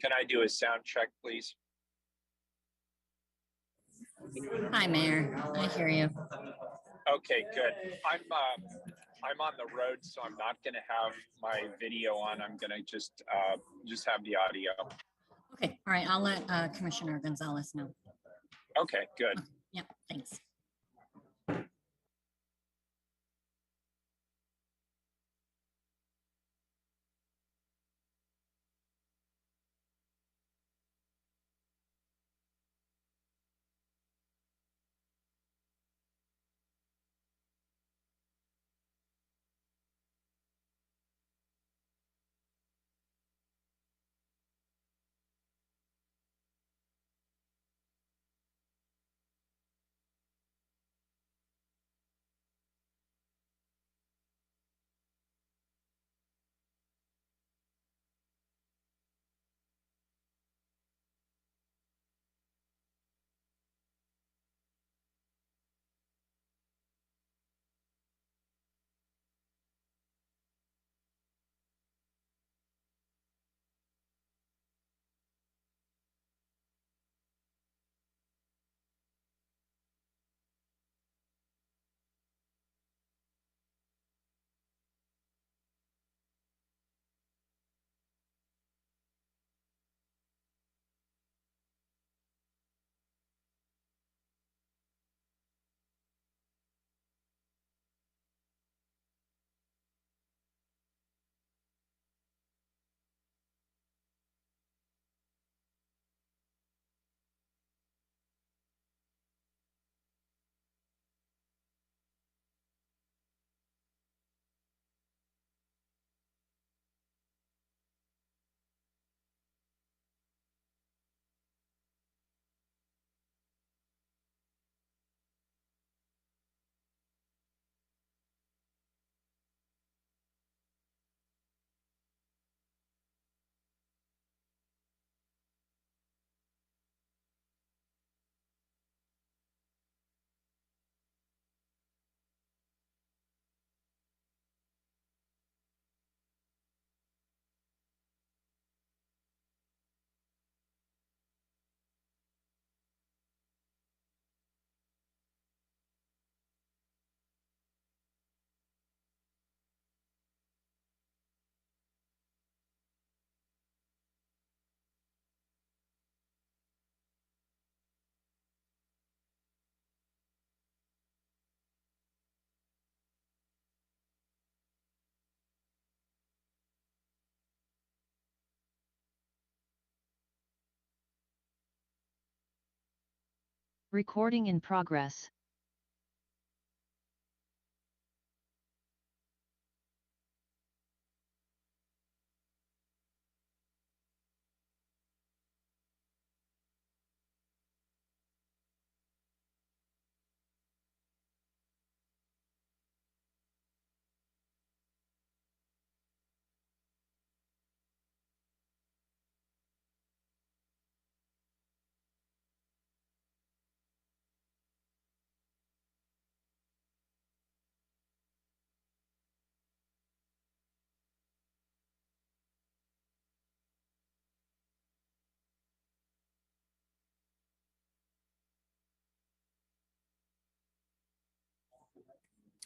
Can I do a sound check, please? Hi, Mayor. I hear you. Okay, good. I'm on the road, so I'm not going to have my video on. I'm going to just have the audio. Okay. All right. I'll let Commissioner Gonzalez know. Okay, good. Yep. Thanks. Recording in progress.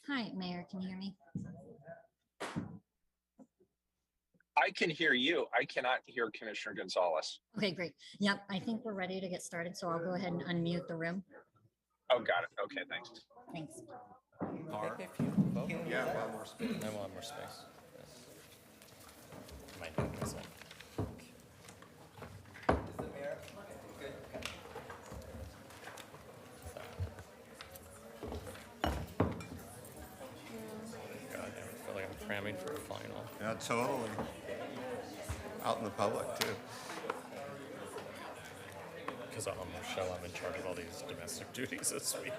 Hi, Mayor. Can you hear me? I can hear you. I cannot hear Commissioner Gonzalez. Okay, great. Yep. I think we're ready to get started. So I'll go ahead and unmute the room. Oh, got it. Okay, thanks. Thanks. Yeah, we'll have more space. Then we'll have more space. Might do it this way. God, I feel like I'm cramming for a final. Yeah, totally. Out in the public, too. Because on the show, I'm in charge of all these domestic duties this week.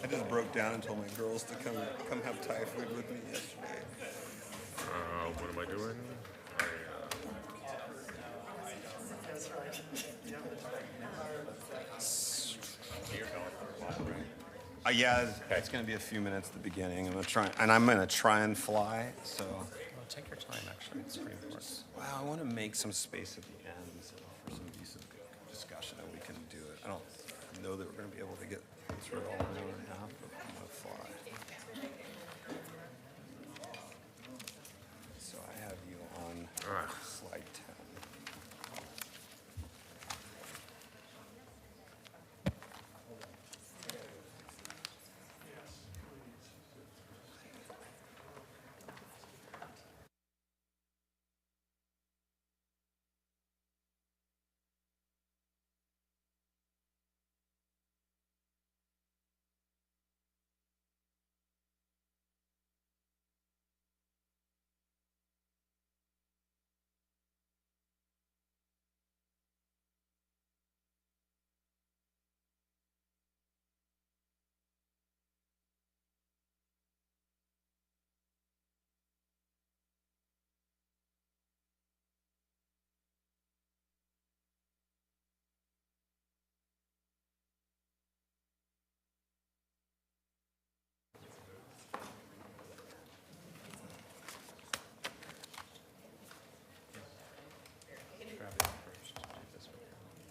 I just broke down and told my girls to come have Thai food with me yesterday. What am I doing? You're going for a while, right? Yeah, it's going to be a few minutes at the beginning. I'm gonna try and fly. So take your time, actually. It's pretty important. Well, I want to make some space at the end so for some decent discussion, and we can do it. I don't know that we're going to be able to get through it all in an hour and a half, but I'm going to fly. So I have you on slide 10.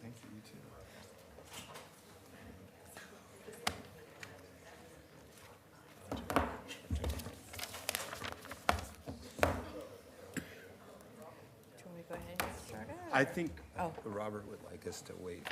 Thank you, you too. Do you want me to go ahead and get started? I think Oh. Robert would like us to wait.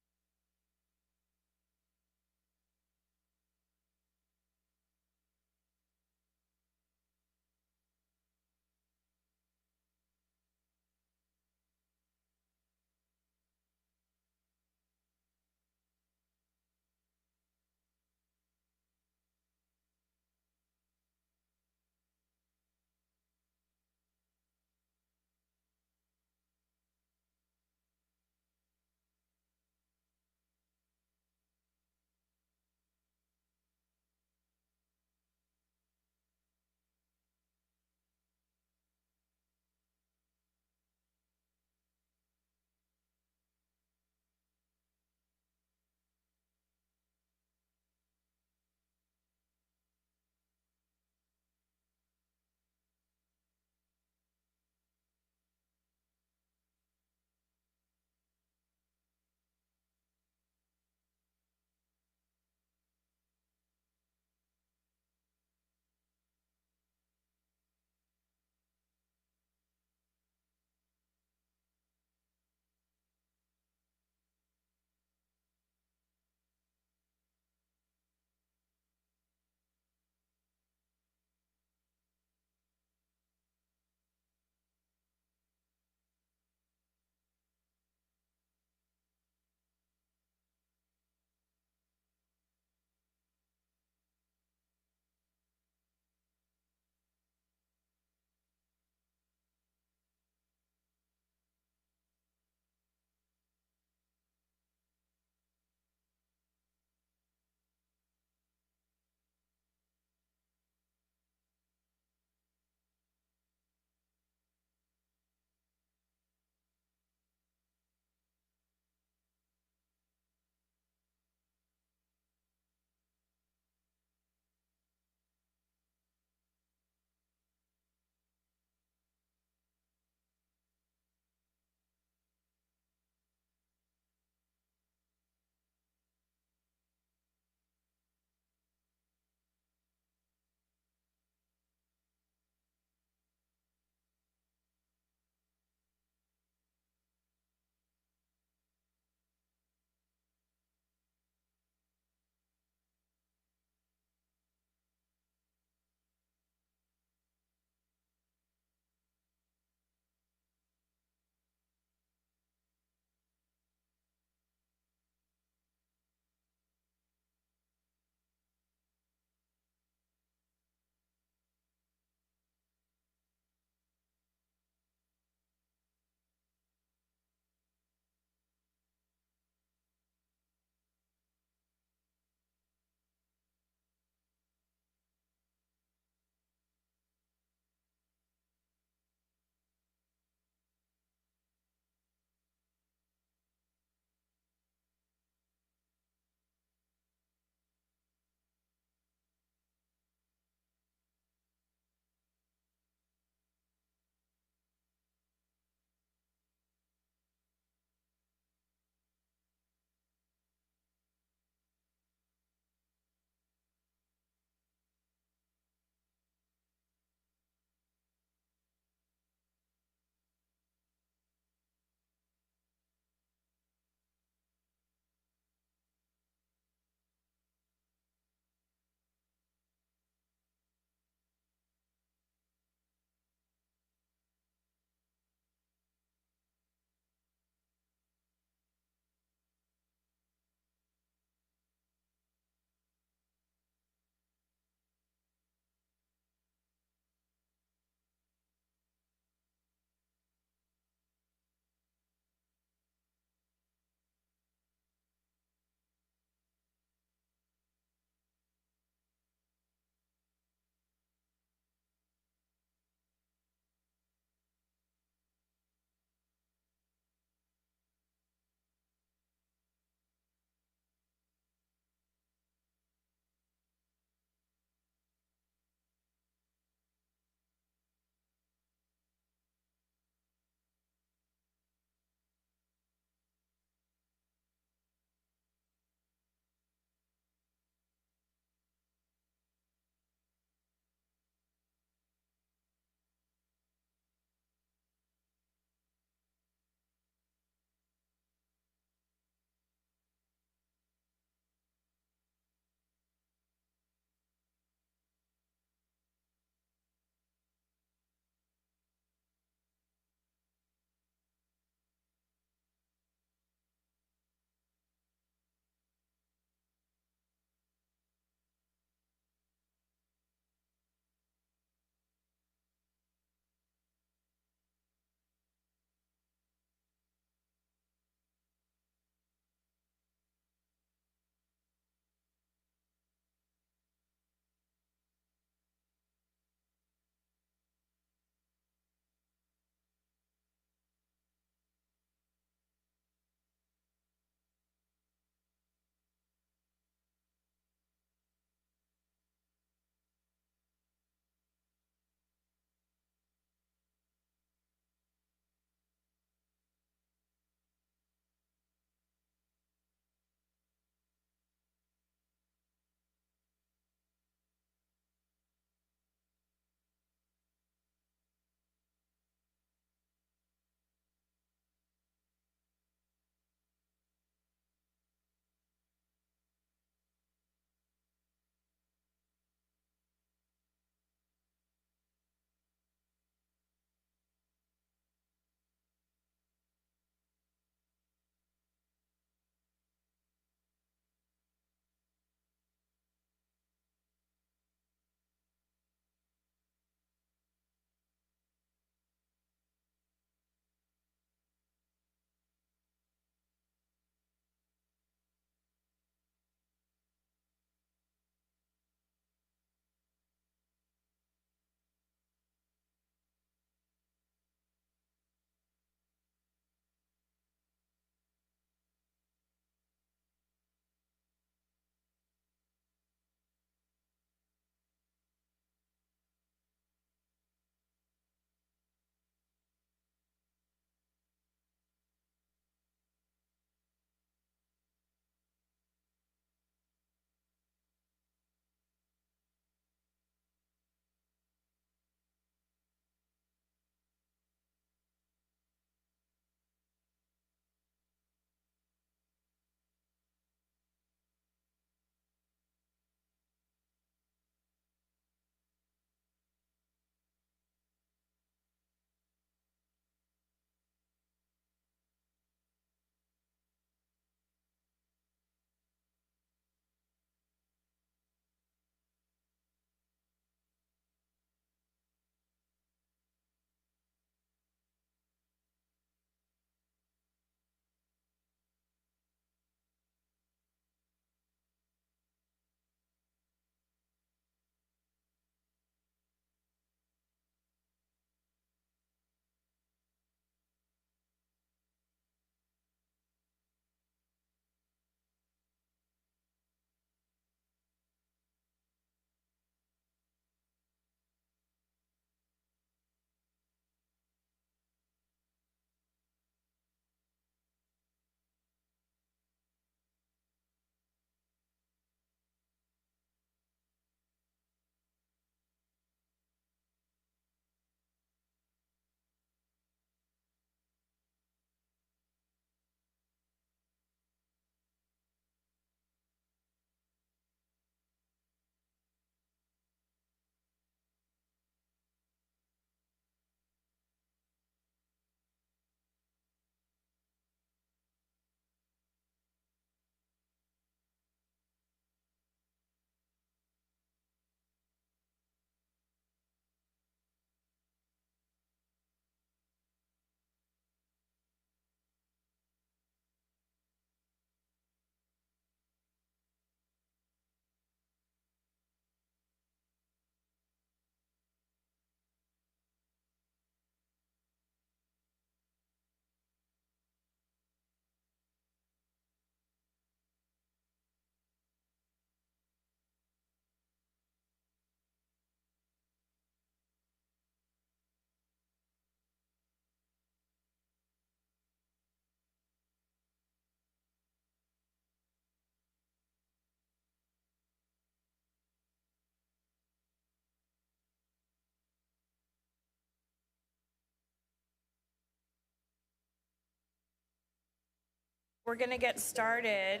We're going to get started.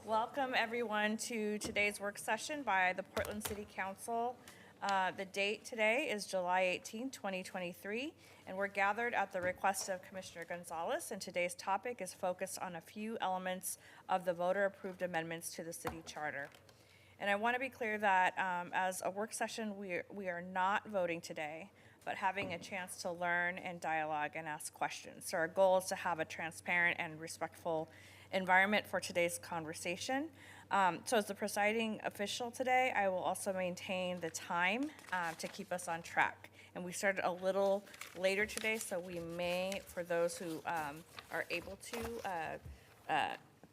Welcome everyone to today's work session by the Portland City Council. The date today is July 18, 2023, and we're gathered at the request of Commissioner Gonzalez, and today's topic is focused on a few elements of the voter-approved amendments to the city charter. And I want to be clear that as a work session, we are not voting today, but having a chance to learn and dialogue and ask questions. So our goal is to have a transparent and respectful environment for today's conversation. So as the presiding official today, I will also maintain the time to keep us on track. And we started a little later today, so we may, for those who are able to,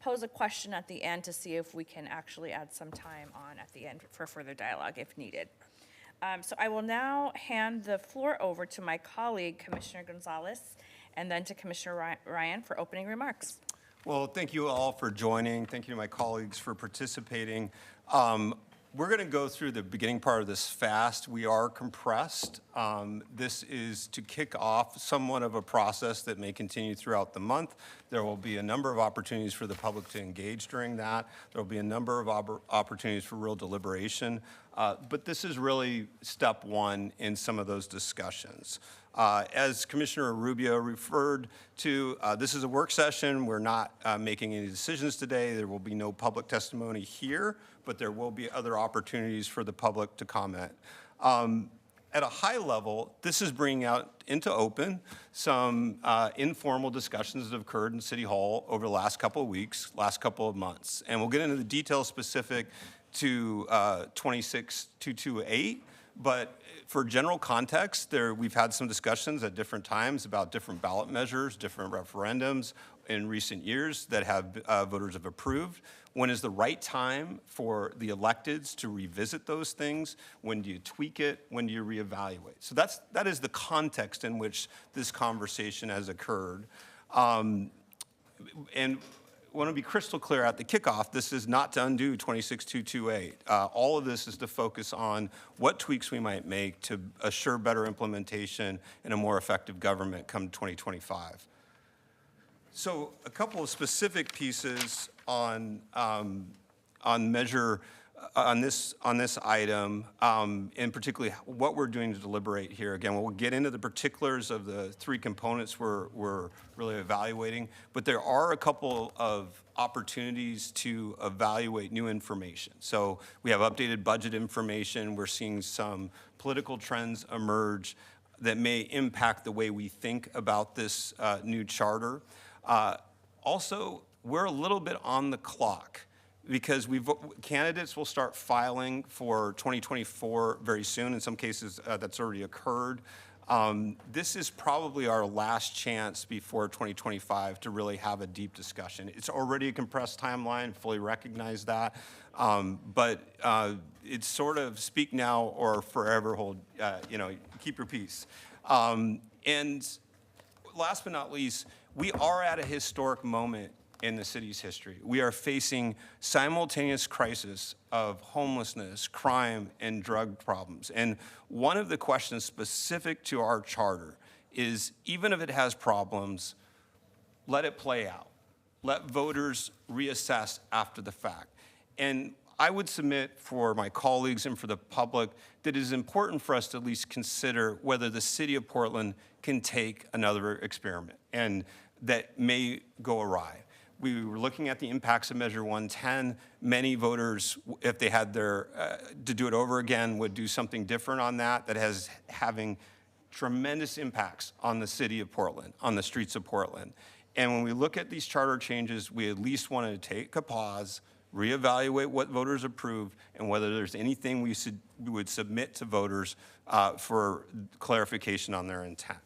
pose a question at the end to see if we can actually add some time on at the end for further dialogue if needed. So I will now hand the floor over to my colleague, Commissioner Gonzalez, and then to Commissioner Ryan for opening remarks. Well, thank you all for joining. Thank you to my colleagues for participating. We're going to go through the beginning part of this fast. We are compressed. This is to kick off somewhat of a process that may continue throughout the month. There will be a number of opportunities for the public to engage during that. There will be a number of opportunities for real deliberation. But this is really step one in some of those discussions. As Commissioner Rubio referred to, this is a work session. We're not making any decisions today. There will be no public testimony here, but there will be other opportunities for the public to comment. At a high level, this is bringing out into open some informal discussions that have occurred in City Hall over the last couple of weeks, last couple of months. And we'll get into the details specific to 26228. But for general context, we've had some discussions at different times about different ballot measures, different referendums in recent years that voters have approved. When is the right time for the electeds to revisit those things? When do you tweak it? When do you reevaluate? So that is the context in which this conversation has occurred. And I want to be crystal clear at the kickoff, this is not to undo 26228. All of this is to focus on what tweaks we might make to assure better implementation and a more effective government come 2025. So a couple of specific pieces on measure on this item, and particularly what we're doing to deliberate here. Again, we'll get into the particulars of the three components we're really evaluating, but there are a couple of opportunities to evaluate new information. So we have updated budget information. We're seeing some political trends emerge that may impact the way we think about this new charter. Also, we're a little bit on the clock, because candidates will start filing for 2024 very soon. In some cases, that's already occurred. This is probably our last chance before 2025 to really have a deep discussion. It's already a compressed timeline, fully recognize that. But it's sort of speak now or forever hold, keep your peace. And last but not least, we are at a historic moment in the city's history. We are facing simultaneous crisis of homelessness, crime, and drug problems. And one of the questions specific to our charter is, even if it has problems, let it play out. Let voters reassess after the fact. And I would submit for my colleagues and for the public that it is important for us to at least consider whether the city of Portland can take another experiment, and that may go awry. We were looking at the impacts of Measure 110. Many voters, if they had to do it over again, would do something different on that has having tremendous impacts on the city of Portland, on the streets of Portland. And when we look at these charter changes, we at least wanted to take a pause, reevaluate what voters approved, and whether there's anything we would submit to voters for clarification on their intent.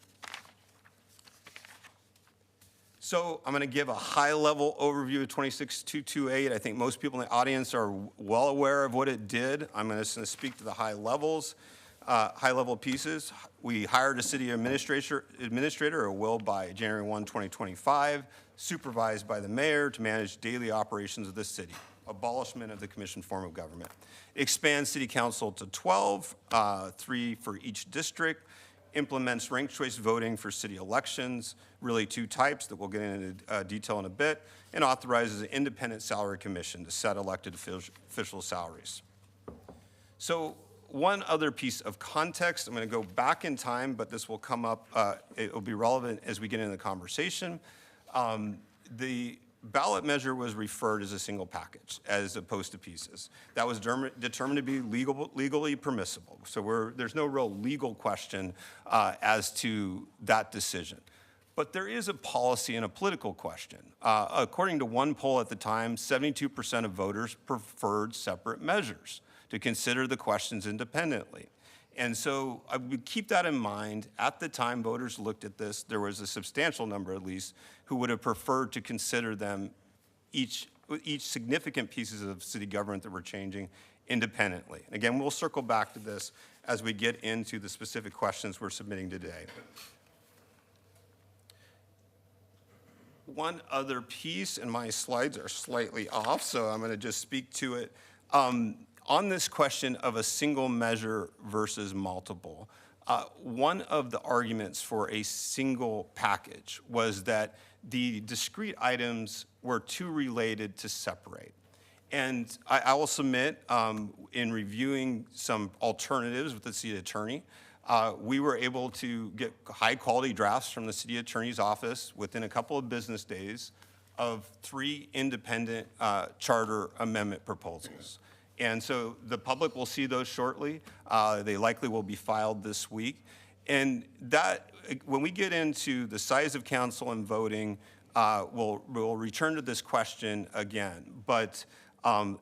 So I'm going to give a high-level overview of 26228. I think most people in the audience are well aware of what it did. I'm just going to speak to the high-level pieces. We hired a city administrator, or will, by January 1, 2025, supervised by the mayor to manage daily operations of the city. Abolishment of the commission form of government. Expand city council to 12, 3 for each district. implements ranked choice voting for city elections, really two types that we'll get into detail in a bit, and authorizes an independent salary commission to set elected official salaries. So one other piece of context, I'm going to go back in time, but this will come up, it will be relevant as we get into the conversation. The ballot measure was referred as a single package as opposed to pieces. That was determined to be legally permissible. So there's no real legal question as to that decision. But there is a policy and a political question. According to one poll at the time, 72% of voters preferred separate measures to consider the questions independently. And so I would keep that in mind. At the time voters looked at this, there was a substantial number at least who would have preferred to consider them each significant pieces of city government that were changing independently. And again, we'll circle back to this as we get into the specific questions we're submitting today. One other piece, and my slides are slightly off, so I'm going to just speak to it. On this question of a single measure versus multiple, one of the arguments for a single package was that the discrete items were too related to separate. And I will submit, in reviewing some alternatives with the city attorney, we were able to get high-quality drafts from the city attorney's office within a couple of business days of 3 independent charter amendment proposals. And so the public will see those shortly. They likely will be filed this week. And that, when we get into the size of council and voting, we'll return to this question again. But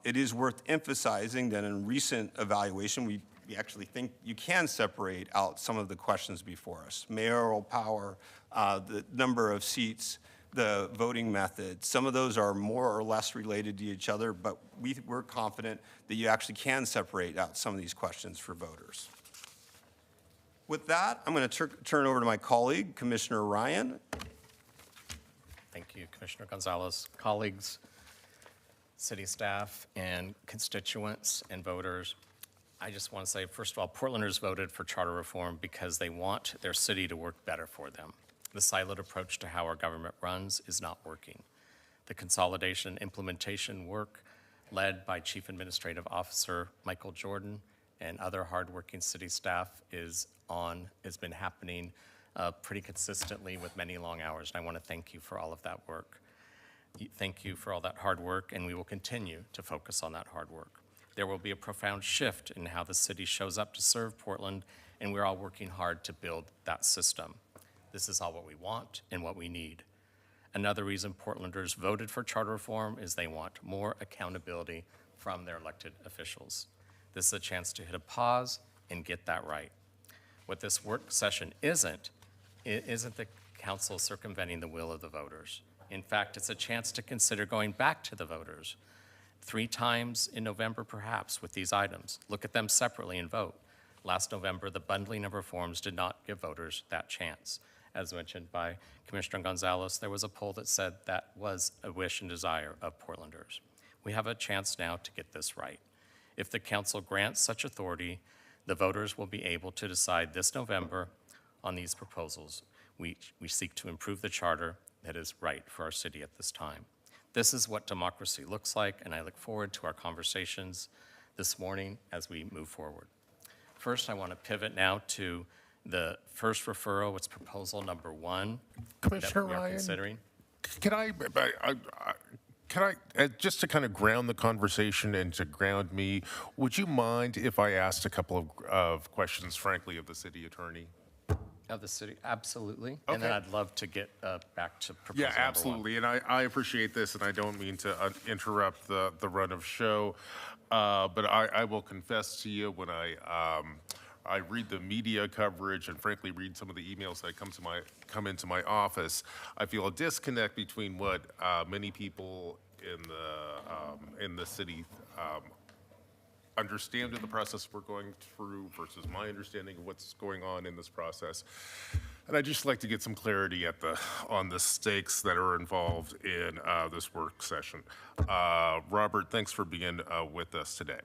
it is worth emphasizing that in recent evaluation, we actually think you can separate out some of the questions before us. Mayoral power, the number of seats, the voting method. Some of those are more or less related to each other, but we're confident that you actually can separate out some of these questions for voters. With that, I'm going to turn over to my colleague, Commissioner Ryan. Thank you, Commissioner Gonzalez. Colleagues, city staff, and constituents and voters, I just want to say, first of all, Portlanders voted for charter reform because they want their city to work better for them. The siloed approach to how our government runs is not working. The consolidation and implementation work led by Chief Administrative Officer Michael Jordan and other hardworking city staff has been happening pretty consistently with many long hours. And I want to thank you for all of that work. Thank you for all that hard work, and we will continue to focus on that hard work. There will be a profound shift in how the city shows up to serve Portland, and we're all working hard to build that system. This is all what we want and what we need. Another reason Portlanders voted for charter reform is they want more accountability from their elected officials. This is a chance to hit a pause and get that right. What this work session isn't the council circumventing the will of the voters. In fact, it's a chance to consider going back to the voters 3 times in November, perhaps, with these items. Look at them separately and vote. Last November, the bundling of reforms did not give voters that chance. As mentioned by Commissioner Gonzalez, there was a poll that said that was a wish and desire of Portlanders. We have a chance now to get this right. If the council grants such authority, the voters will be able to decide this November on these proposals. We seek to improve the charter that is right for our city at this time. This is what democracy looks like, and I look forward to our conversations this morning as we move forward. First, I want to pivot now to the first referral. It's proposal number 1 Commissioner that we are Ryan, considering. Can I just to kind of ground the conversation and to ground me, would you mind if I asked a couple of questions, frankly, of the city attorney? Of the city, absolutely. And then I'd love to get back to proposal Yeah, number 1. absolutely. And I appreciate this, and I don't mean to interrupt the run of show, but I will confess to you when I read the media coverage and frankly read some of the emails that come into my office, I feel a disconnect between what many people in the city understand of the process we're going through versus my understanding of what's going on in this process. And I'd just like to get some clarity on the stakes that are involved in this work session. Robert, thanks for being with us today.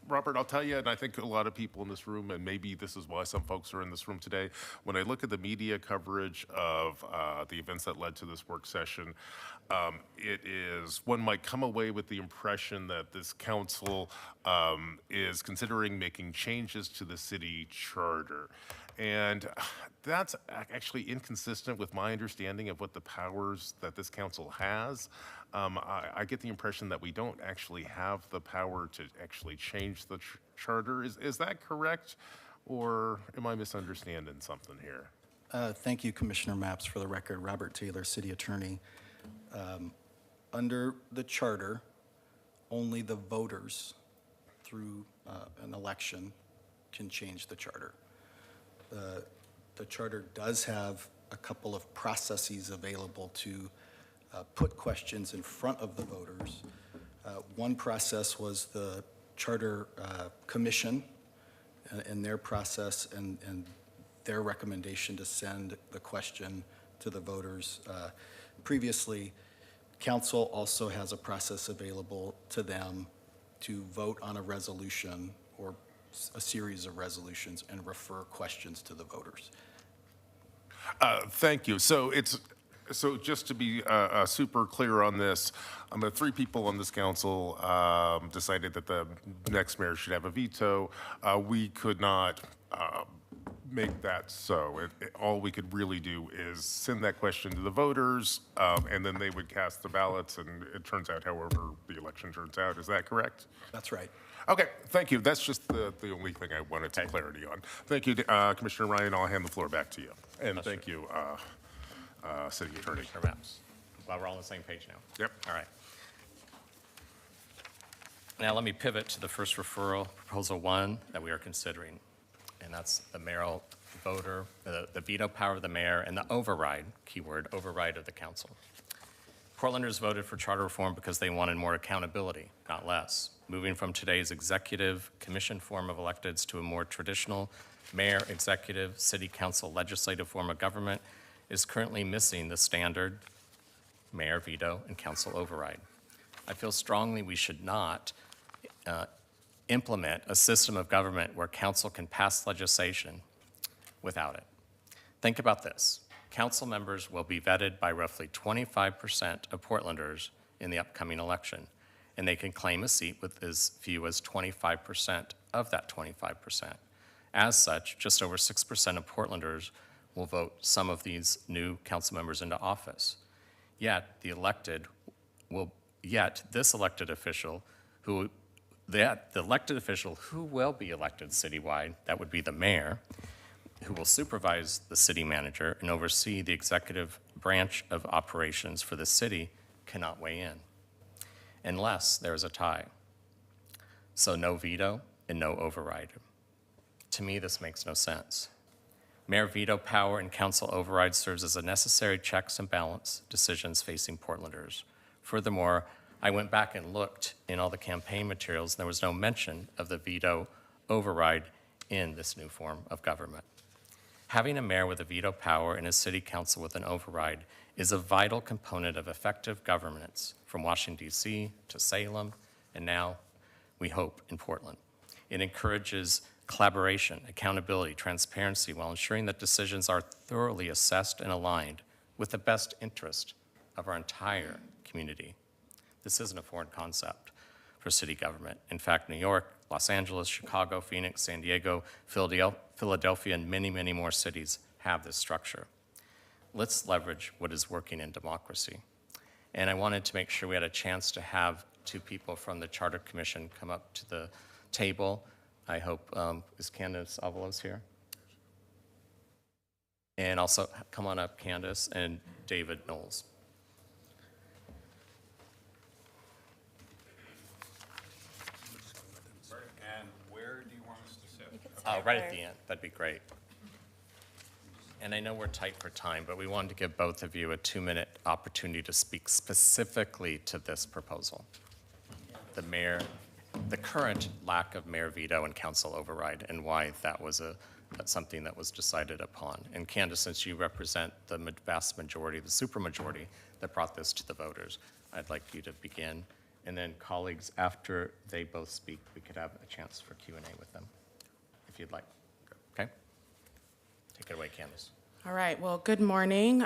Robert, I'll tell you, and I think a lot of people in this room, and maybe this is why some folks are in this room today, when I look at the media coverage of the events that led to this work session, one might come away with the impression that this council is considering making changes to the city charter. And that's actually inconsistent with my understanding of what the powers that this council has. I get the impression that we don't actually have the power to actually change the charter. Is that correct? Or am I misunderstanding something here? Thank you, Commissioner Mapps. For the record, Robert Taylor, City Attorney. Under the charter, only the voters through an election can change the charter. The charter does have a couple of processes available to put questions in front of the voters. One process was the Charter Commission and their process and their recommendation to send the question to the voters. Previously, Council also has a process available to them to vote on a resolution or a series of resolutions and refer questions to the voters. Thank you. So just to be super clear on this, the three people on this council decided that the next mayor should have a veto. We could not make that so. All we could really do is send that question to the voters, and then they would cast the ballots, and it turns out however the election turns out. Is that correct? That's right. Okay, thank you. That's just the only thing I wanted some clarity on. Thank you, Commissioner Ryan. I'll hand the floor back to you. And thank you, City Attorney. Commissioner Mapps. Well, we're all on the same page now. Yep. All right. Now let me pivot to the first referral, Proposal 1, that we are considering. And that's the mayoral voter, the veto power of the mayor, and the override, keyword, override of the council. Portlanders voted for charter reform because they wanted more accountability, not less. Moving from today's executive commission form of electeds to a more traditional mayor, executive, city council, legislative form of government is currently missing the standard mayor veto and council override. I feel strongly we should not implement a system of government where council can pass legislation without it. Think about this. Council members will be vetted by roughly 25% of Portlanders in the upcoming election, and they can claim a seat with as few as 25% of that 25%. As such, just over 6% of Portlanders will vote some of these new council members into office. Yet this elected official who will be elected citywide, that would be the mayor, who will supervise the city manager and oversee the executive branch of operations for the city, cannot weigh in, unless there is a tie. So no veto and no override. To me, this makes no sense. Mayor veto power and council override serves as a necessary checks and balance decisions facing Portlanders. Furthermore, I went back and looked in all the campaign materials, and there was no mention of the veto override in this new form of government. Having a mayor with a veto power and a city council with an override is a vital component of effective governance from Washington, D.C. to Salem, and now, we hope, in Portland. It encourages collaboration, accountability, transparency, while ensuring that decisions are thoroughly assessed and aligned with the best interest of our entire community. This isn't a foreign concept for city government. In fact, New York, Los Angeles, Chicago, Phoenix, San Diego, Philadelphia, and many, many more cities have this structure. Let's leverage what is working in democracy. And I wanted to make sure we had a chance to have two people from the Charter Commission come up to the table. I hope, is Candace Avalos here? And also, come on up, Candace, and David Knowles. And where do you want us to sit? Right at the end, that'd be great. And I know we're tight for time, but we wanted to give both of you a 2-minute opportunity to speak specifically to this proposal. The current lack of mayor veto and council override, and why that was something that was decided upon. And Candace, since you represent the vast majority, the supermajority that brought this to the voters, I'd like you to begin And then colleagues, after they both speak, we could have a chance for Q&A with them, if you'd like. Okay? Take it away, Candace. All right, well, good morning.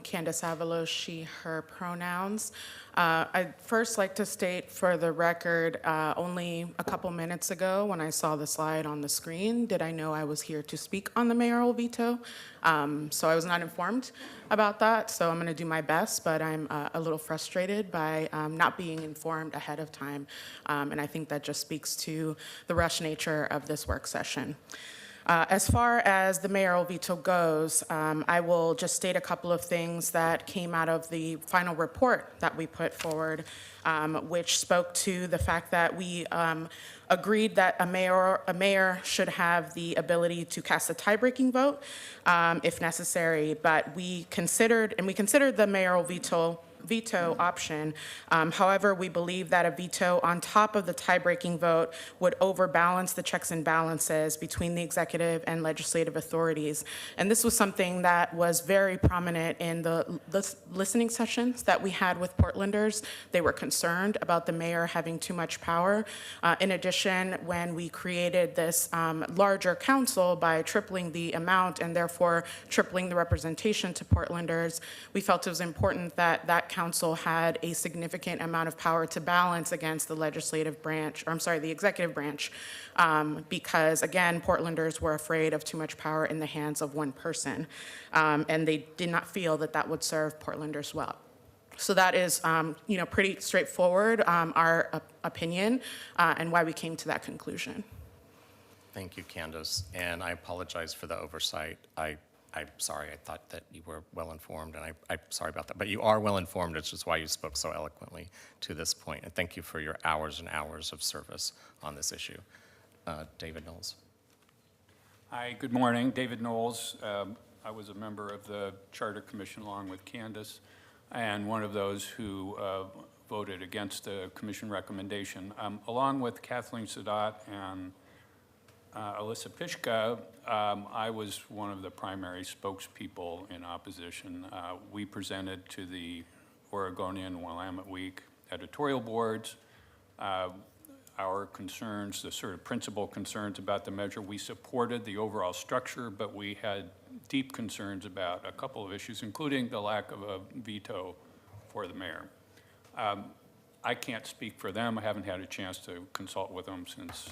Candace Avalos, she, her pronouns. I'd first like to state for the record, only a couple minutes ago when I saw the slide on the screen, did I know I was here to speak on the mayoral veto. So I was not informed about that, so I'm gonna do my best, but I'm a little frustrated by not being informed ahead of time. And I think that just speaks to the rush nature of this work session. As far as the mayoral veto goes, I will just state a couple of things that came out of the final report that we put forward, which spoke to the fact that we agreed that a mayor should have the ability to cast a tie-breaking vote if necessary, but we considered the mayoral veto option. However, we believe that a veto on top of the tie-breaking vote would overbalance the checks and balances between the executive and legislative authorities. And this was something that was very prominent in the listening sessions that we had with Portlanders. They were concerned about the mayor having too much power. In addition, when we created this larger council by tripling the amount and therefore tripling the representation to Portlanders, we felt it was important that that council had a significant amount of power to balance against the legislative branch, or I'm sorry, the executive branch, because again, Portlanders were afraid of too much power in the hands of one person, and they did not feel that that would serve Portlanders well. So that is, pretty straightforward, our opinion, and why we came to that conclusion. Thank you, Candace, and I apologize for the oversight. I'm sorry, I thought that you were well-informed, and I'm sorry about that. But you are well-informed, which is why you spoke so eloquently to this point. And thank you for your hours and hours of service on this issue. David Knowles. Hi, good morning. David Knowles. I was a member of the Charter Commission along with Candace, and one of those who voted against the commission recommendation. Along with Kathleen Sadat and Alyssa Pishka, I was one of the primary spokespeople in opposition. We presented to the Oregonian Willamette Week editorial boards our concerns, the sort of principal concerns about the measure. We supported the overall structure, but we had deep concerns about a couple of issues, including the lack of a veto for the mayor. I can't speak for them. I haven't had a chance to consult with them since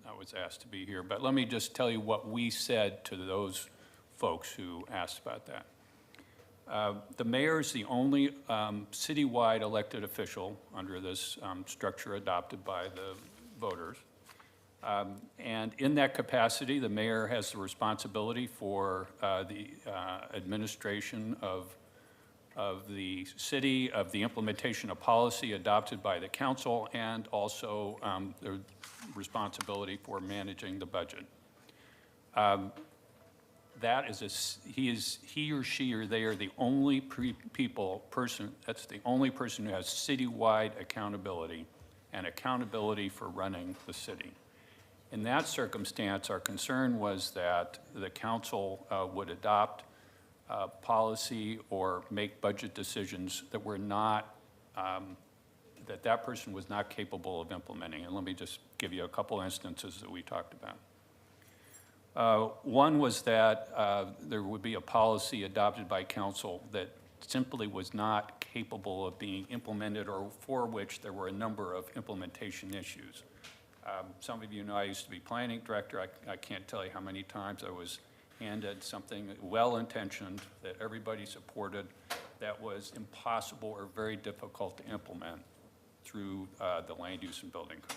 I was asked to be here. But let me just tell you what we said to those folks who asked about that. The mayor is the only citywide elected official under this structure adopted by the voters. And in that capacity, the mayor has the responsibility for the administration of the city, of the implementation of policy adopted by the council, and also the responsibility for managing the budget. That is he or she or they are the only person, that's the only person who has citywide accountability and accountability for running the city. In that circumstance, our concern was that the council would adopt policy or make budget decisions that were not, that person was not capable of implementing. And let me just give you a couple instances that we talked about. One was that there would be a policy adopted by council that simply was not capable of being implemented, or for which there were a number of implementation issues. Some of you know I used to be planning director. I can't tell you how many times I was handed something well-intentioned that everybody supported that was impossible or very difficult to implement through the land use and building code.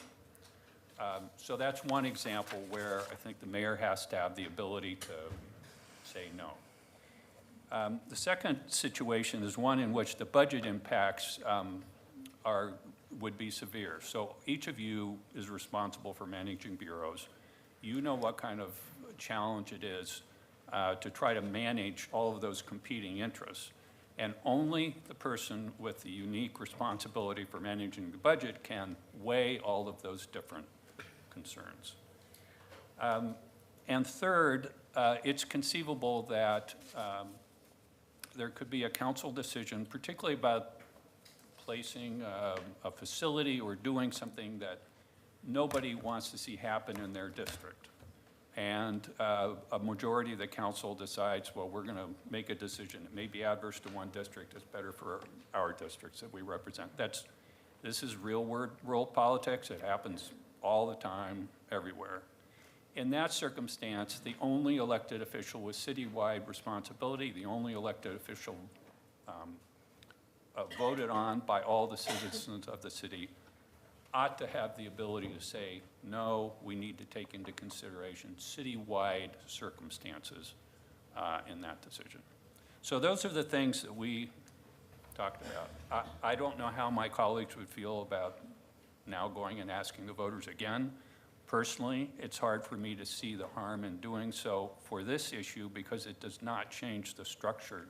So that's one example where I think the mayor has to have the ability to say no. The second situation is one in which the budget impacts would be severe. So each of you is responsible for managing bureaus. You know what kind of challenge it is to try to manage all of those competing interests. And only the person with the unique responsibility for managing the budget can weigh all of those different concerns. And third, it's conceivable that there could be a council decision, particularly about replacing a facility or doing something that nobody wants to see happen in their district. And a majority of the council decides, well, we're going to make a decision. It may be adverse to one district, it's better for our districts that we represent. This is real world politics. It happens all the time, everywhere. In that circumstance, the only elected official with citywide responsibility, the only elected official voted on by all the citizens of the city, ought to have the ability to say, no, we need to take into consideration citywide circumstances in that decision. So those are the things that we talked about. I don't know how my colleagues would feel about now going and asking the voters again. Personally, it's hard for me to see the harm in doing so for this issue because it does not change the structure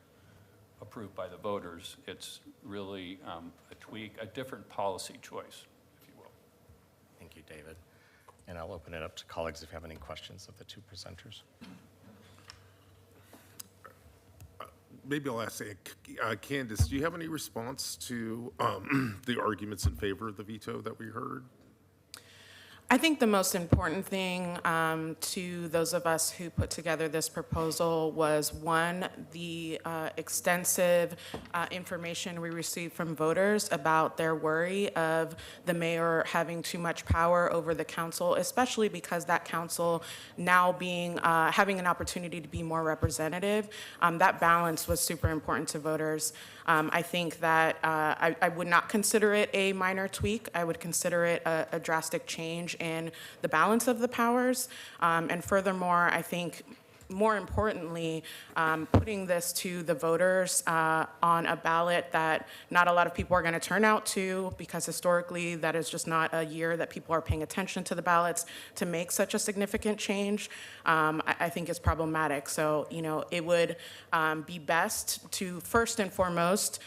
approved by the voters. It's really a tweak, a different policy choice, if you will. Thank you, David. And I'll open it up to colleagues if you have any questions of the two presenters. Maybe I'll ask Candace, do you have any response to the arguments in favor of the veto that we heard? I think the most important thing to those of us who put together this proposal was, one, the extensive information we received from voters about their worry of the mayor having too much power over the council, especially because that council now being having an opportunity to be more representative. That balance was super important to voters. I think that I would not consider it a minor tweak. I would consider it a drastic change in the balance of the powers. And furthermore, I think more importantly, putting this to the voters on a ballot that not a lot of people are going to turn out to, because historically that is just not a year that people are paying attention to the ballots, to make such a significant change, I think is problematic. So, you know, it would be best to first and foremost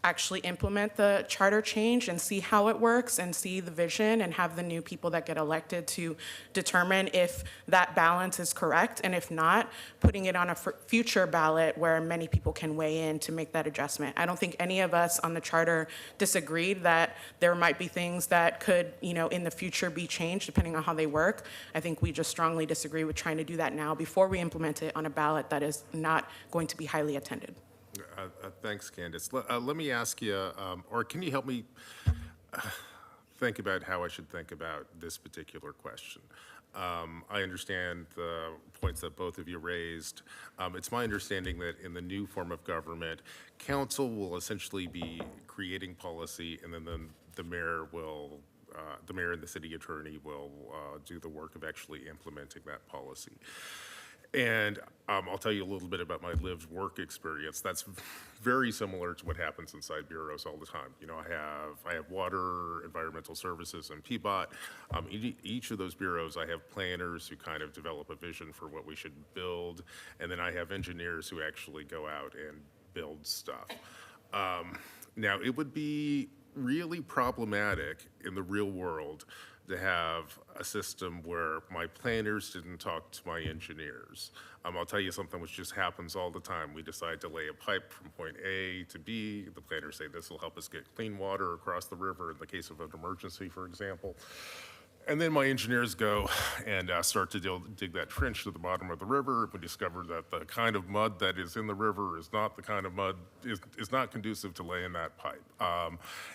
actually implement the charter change and see how it works and see the vision and have the new people that get elected to determine if that balance is correct, and if not, putting it on a future ballot where many people can weigh in to make that adjustment. I don't think any of us on the charter disagreed that there might be things that could, you know, in the future be changed depending on how they work. I think we just strongly disagree with trying to do that now before we implement it on a ballot that is not going to be highly attended. Thanks, Candace. Let me ask you, or can you help me think about how I should think about this particular question? I understand the points that both of you raised. It's my understanding that in the new form of government, council will essentially be creating policy, and then the mayor will, the mayor and the city attorney will do the work of actually implementing that policy. And I'll tell you a little bit about my lived work experience. That's very similar to what happens inside bureaus all the time. You know, I have water, environmental services, and PBOT. Each of those bureaus, I have planners who kind of develop a vision for what we should build, and then I have engineers who actually go out and build stuff. Now, it would be really problematic in the real world to have a system where my planners didn't talk to my engineers. I'll tell you something which just happens all the time. We decide to lay a pipe from point A to B. The planners say this will help us get clean water across the river in the case of an emergency, for example. And then my engineers go and start to dig that trench to the bottom of the river. We discover that the kind of mud that is in the river is not the kind of mud, is not conducive to laying that pipe.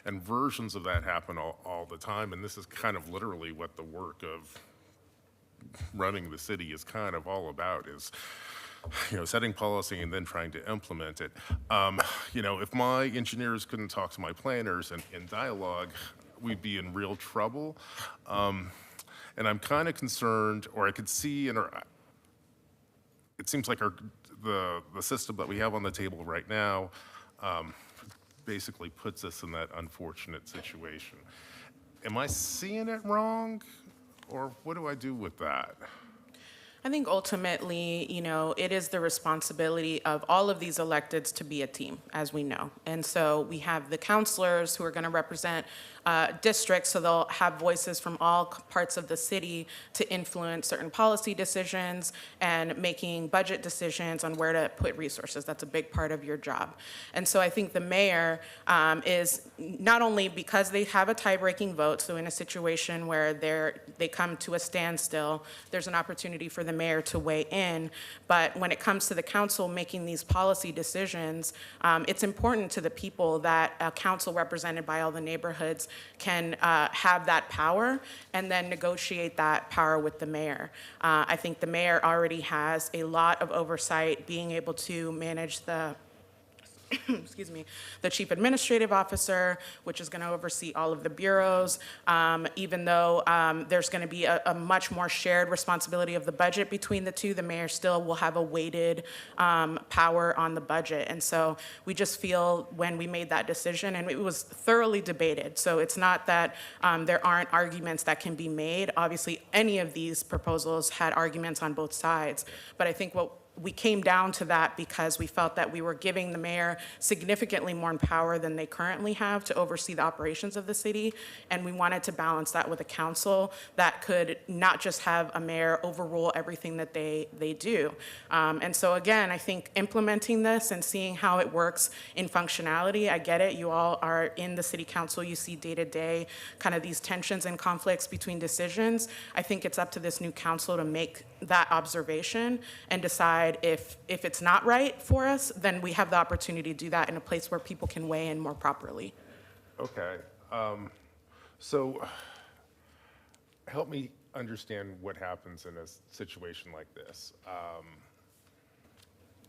And versions of that happen all the time, and this is kind of literally what the work of running the city is kind of all about, is, you know, setting policy and then trying to implement it. You know, if my engineers couldn't talk to my planners in dialogue, we'd be in real trouble. And I'm kind of concerned, or I could see, it seems like the system that we have on the table right now basically puts us in that unfortunate situation. Am I seeing it wrong, or what do I do with that? I think ultimately, you know, it is the responsibility of all of these electeds to be a team, as we know. And so we have the counselors who are going to represent districts, so they'll have voices from all parts of the city to influence certain policy decisions and making budget decisions on where to put resources. That's a big part of your job. And so I think the mayor is not only because they have a tie-breaking vote, so in a situation where they come to a standstill, there's an opportunity for the mayor to weigh in. But when it comes to the council making these policy decisions, it's important to the people that a council represented by all the neighborhoods can have that power and then negotiate that power with the mayor. I think the mayor already has a lot of oversight, being able to manage the excuse me, the chief administrative officer, which is going to oversee all of the bureaus, even though there's going to be a much more shared responsibility of the budget between the two, the mayor still will have a weighted power on the budget. And so we just feel when we made that decision, and it was thoroughly debated, so it's not that there aren't arguments that can be made. Obviously, any of these proposals had arguments on both sides, but I think what we came down to that because we felt that we were giving the mayor significantly more power than they currently have to oversee the operations of the city, and we wanted to balance that with a council that could not just have a mayor overrule everything that they do. And so again, I think implementing this and seeing how it works in functionality, I get it, you all are in the city council, you see day to day kind of these tensions and conflicts between decisions. I think it's up to this new council to make that observation and decide if it's not right for us, then we have the opportunity to do that in a place where people can weigh in more properly. Okay. So help me understand what happens in a situation like this.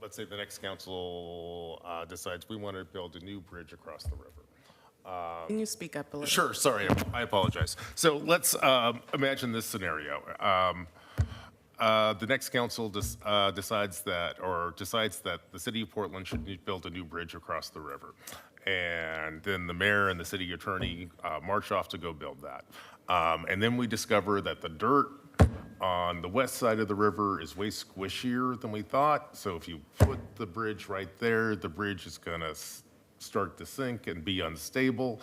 Let's say the next council decides we want to build a new bridge across the river. Can you speak up a little? Sure, sorry, I apologize. So let's imagine this scenario. The next council decides that the city of Portland should build a new bridge across the river. And then the mayor and the city attorney march off to go build that. And then we discover that the dirt on the west side of the river is way squishier than we thought. So if you put the bridge right there, the bridge is gonna start to sink and be unstable.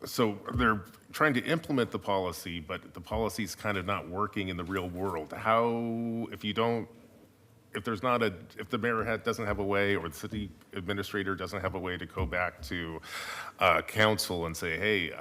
So they're trying to implement the policy, but the policy's kind of not working in the real world. How, if the mayor doesn't have a way, or the city administrator doesn't have a way to go back to council and say, hey,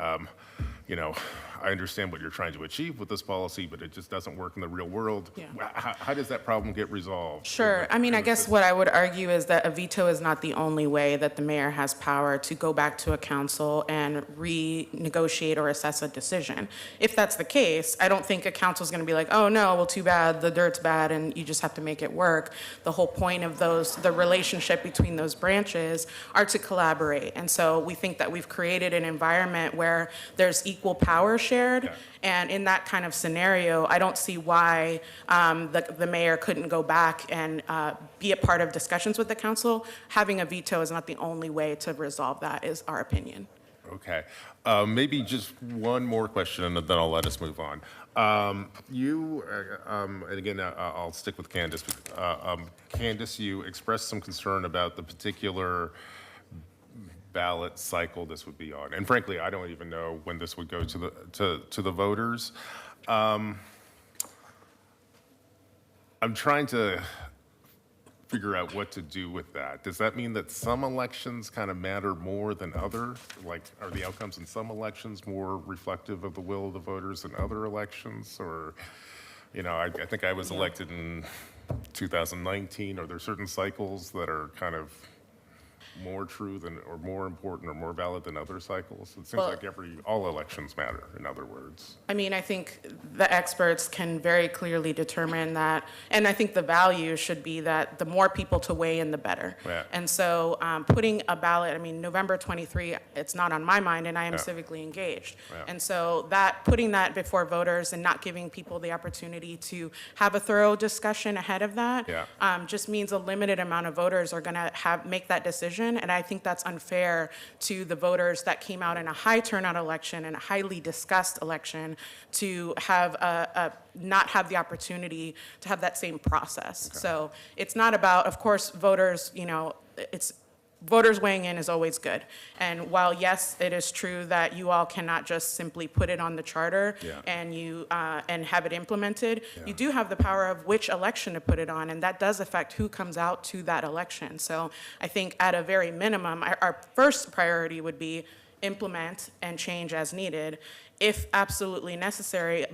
I understand what you're trying to achieve with this policy, but it just doesn't work in the real world. Yeah. How does that problem get resolved? Sure. I mean, I guess what I would argue is that a veto is not the only way that the mayor has power to go back to a council and renegotiate or assess a decision. If that's the case, I don't think a council is going to be like, oh no, well too bad, the dirt's bad and you just have to make it work. The whole point of the relationship between those branches are to collaborate. And so we think that we've created an environment where there's equal power shared. Yeah. And in that kind of scenario, I don't see why the mayor couldn't go back and be a part of discussions with the council. Having a veto is not the only way to resolve that, is our opinion. Okay. Maybe just one more question, and then I'll let us move on. And again, I'll stick with Candace. Candace, you expressed some concern about the particular ballot cycle this would be on. And frankly, I don't even know when this would go to the voters. I'm trying to figure out what to do with that. Does that mean that some elections kind of matter more than others? Like, are the outcomes in some elections more reflective of the will of the voters than other elections? Or, I think I was elected in 2019. Are there certain cycles that are kind of more true than, or more important or more valid than other cycles? It seems like all elections matter, in other words. I mean, I think the experts can very clearly determine that, and I think the value should be that the more people to weigh in, the better. Yeah. And so putting a ballot, I mean, November 23, it's not on my mind, and I am civically engaged. Yeah. And so putting that before voters and not giving people the opportunity to have a thorough discussion ahead of that just means a limited amount of voters are going to make that decision. And I think that's unfair to the voters that came out in a high turnout election and a highly discussed election to have not have the opportunity to have that same process. Okay. So it's not about, of course, voters, it's voters weighing in is always good. And while, yes, it is true that you all cannot just simply put it on the charter and and have it implemented, you do have the power of which election to put it on, and that does affect who comes out to that election. So I think at a very minimum, our first priority would be implement and change as needed. If absolutely necessary,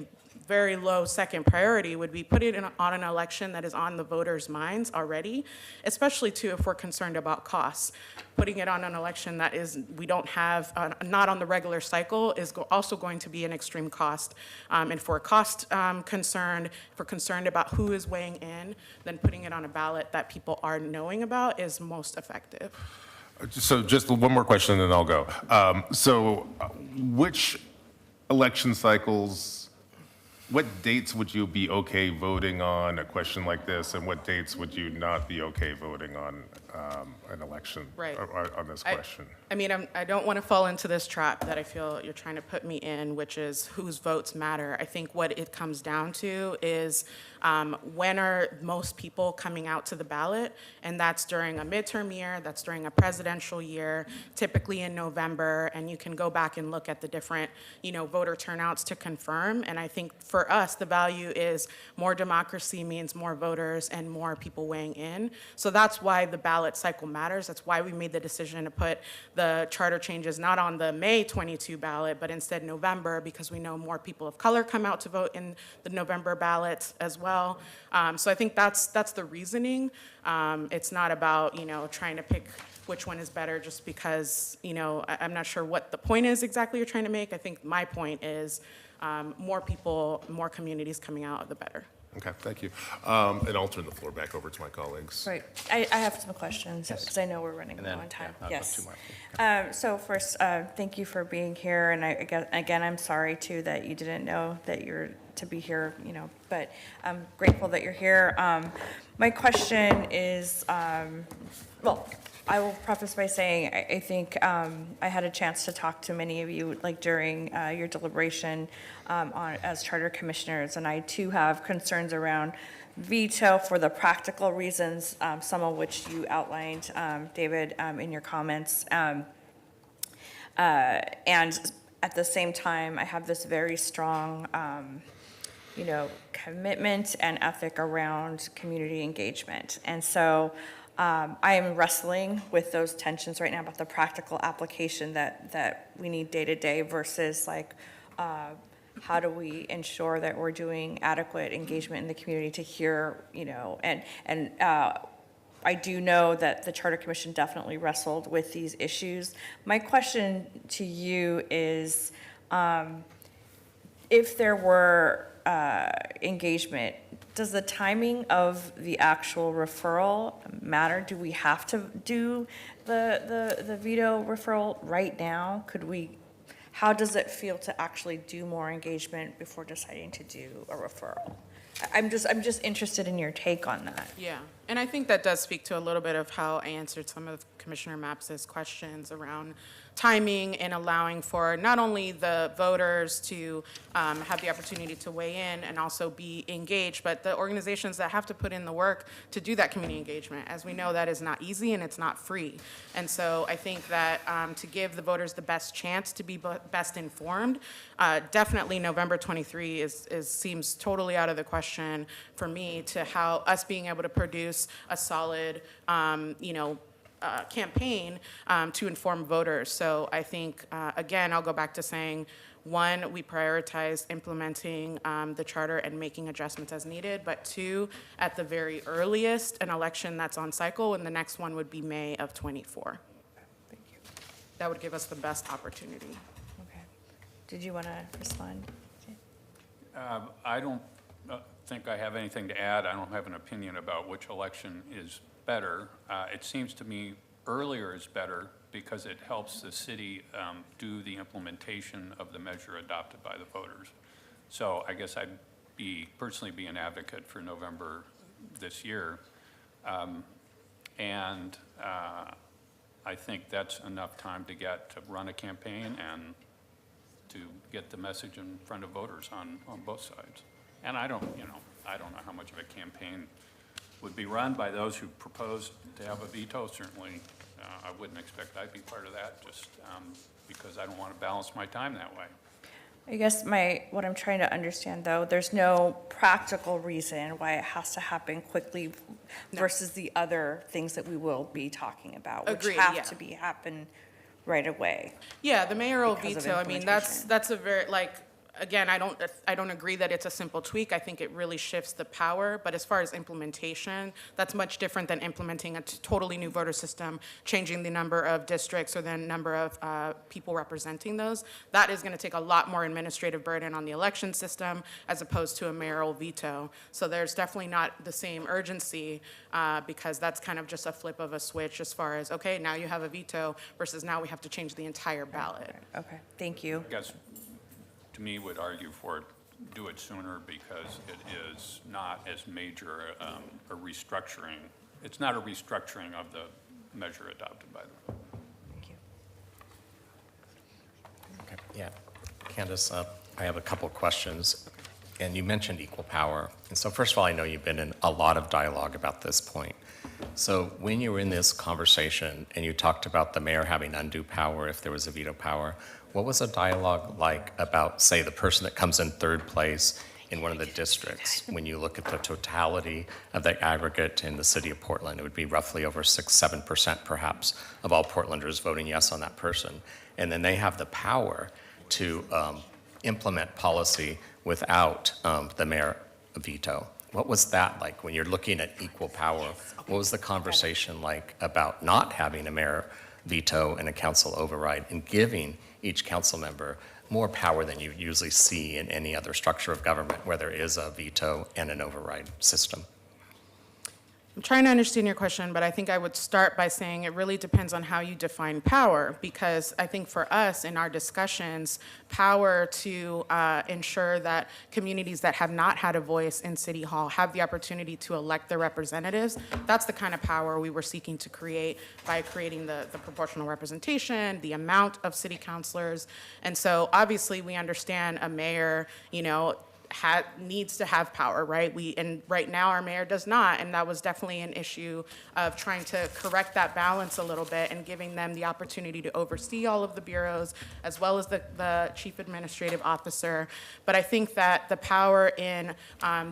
very low second priority would be put it on an election that is on the voters' minds already, especially too if we're concerned about costs. Putting it on an election that we don't have, not on the regular cycle, is also going to be an extreme cost. And for cost concerned, if we're concerned about who is weighing in, then putting it on a ballot that people are knowing about is most effective. So just one more question and then I'll go. Which election cycles, what dates would you be okay voting on a question like this, and what dates would you not be okay voting on an election or on this question? I mean, I don't want to fall into this trap that I feel you're trying to put me in, which is whose votes matter. I think what it comes down to is when are most people coming out to the ballot, and that's during a midterm year, that's during a presidential year, typically in November, and you can go back and look at the different, voter turnouts to confirm. And I think for us, the value is more democracy means more voters and more people weighing in. So that's why the ballot cycle matters. That's why we made the decision to put the charter changes not on the May 22 ballot, but instead November, because we know more people of color come out to vote in the November ballots as well. So I think that's the reasoning. It's not about, trying to pick which one is better just because, I'm not sure what the point is exactly you're trying to make. I think my point is more people, more communities coming out, the better. Okay, thank you. And I'll turn the floor back over to my colleagues. Right. I have some questions because I know we're running low on time. Yes. So first, thank you for being here. And again, I'm sorry too that you didn't know that you're to be here, but I'm grateful that you're here. My question is, well, I will preface by saying I think I had a chance to talk to many of you during your deliberation as charter commissioners, and I too have concerns around veto for the practical reasons, some of which you outlined, David, in your comments. And at the same time, I have this very strong commitment and ethic around community engagement. And so I am wrestling with those tensions right now about the practical application that we need day to day versus how do we ensure that we're doing adequate engagement in the community to hear, and I do know that the Charter Commission definitely wrestled with these issues. My question to you is, if there were engagement, does the timing of the actual referral matter? Do we have to do the veto referral right now? How does it feel to actually do more engagement before deciding to do a referral? I'm just interested in your take on that. Yeah, and I think that does speak to a little bit of how I answered some of Commissioner Mapps's questions around timing and allowing for not only the voters to have the opportunity to weigh in and also be engaged, but the organizations that have to put in the work to do that community engagement. As we know, that is not easy and it's not free. And so I think that to give the voters the best chance to be best informed, definitely November 23 seems totally out of the question for me to how us being able to produce a solid, campaign to inform voters. So I think, again, I'll go back to saying, one, we prioritize implementing the charter and making adjustments as needed, but two, at the very earliest, an election that's on cycle, and the next one would be May of 24. Thank you. That would give us the best opportunity. Okay. Did you want to respond? I don't think I have anything to add. I don't have an opinion about which election is better. It seems to me earlier is better because it helps the city do the implementation of the measure adopted by the voters. So I guess I'd personally be an advocate for November this year. And I think that's enough time to run a campaign and to get the message in front of voters on both sides. And I don't know how much of a campaign would be run by those who propose to have a veto. Certainly, I wouldn't expect I'd be part of that, just because I don't want to balance my time that way. I guess what I'm trying to understand, though, there's no practical reason why it has to happen quickly versus the other things that we will be talking about, which Agreed, have yeah. to be happen right away. Yeah, the mayoral Because of veto, I mean, that's a very, like, again, I don't agree that it's a simple tweak. I think it really shifts the power, but as far as implementation, that's much different than implementing a totally new voter system, changing the number of districts or the number of people representing those. That is going to take a lot more administrative burden on the election system as opposed to a mayoral veto. So there's definitely not the same urgency because that's kind of just a flip of a switch as far as, okay, now you have a veto versus now we have to change the entire ballot. Okay, thank you. I guess, to me, would argue for do it sooner because it is not as major a restructuring. It's not a restructuring of the measure adopted by the. Thank you. Okay, yeah. Candace, I have a couple questions. And you mentioned equal power. And so first of all, I know you've been in a lot of dialogue about this point. So when you were in this conversation and you talked about the mayor having undue power if there was a veto power, what was the dialogue like about, say, the person that comes in third place in one of the districts? When you look at the totality of the aggregate in the city of Portland, it would be roughly over 6-7% perhaps of all Portlanders voting yes on that person. And then they have the power to implement policy without the mayor veto. What was that like when you're looking at equal power? What was the conversation like about not having a mayor veto and a council override and giving each council member more power than you usually see in any other structure of government where there is a veto and an override system? I'm trying to understand your question, but I think I would start by saying it really depends on how you define power, because I think for us in our discussions, power to ensure that communities that have not had a voice in City Hall have the opportunity to elect their representatives, that's the kind of power we were seeking to create by creating the proportional representation, the amount of city councilors. And so obviously we understand a mayor, needs to have power, right? And right now our mayor does not, and that was definitely an issue of trying to correct that balance a little bit and giving them the opportunity to oversee all of the bureaus as well as the chief administrative officer. But I think that the power in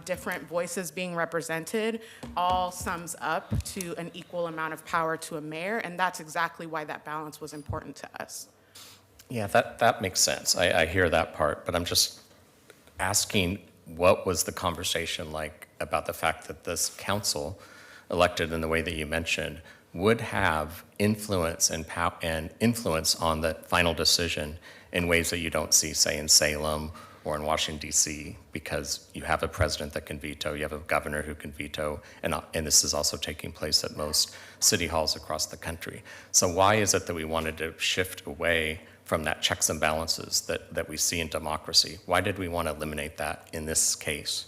different voices being represented all sums up to an equal amount of power to a mayor, and that's exactly why that balance was important to us. Yeah, that makes sense. I hear that part, but I'm just asking what was the conversation like about the fact that this council, elected in the way that you mentioned, would have influence and influence on the final decision in ways that you don't see, say, in Salem or in Washington, D.C., because you have a president that can veto, you have a governor who can veto, and this is also taking place at most city halls across the country. So why is it that we wanted to shift away from that checks and balances that we see in democracy? Why did we want to eliminate that in this case?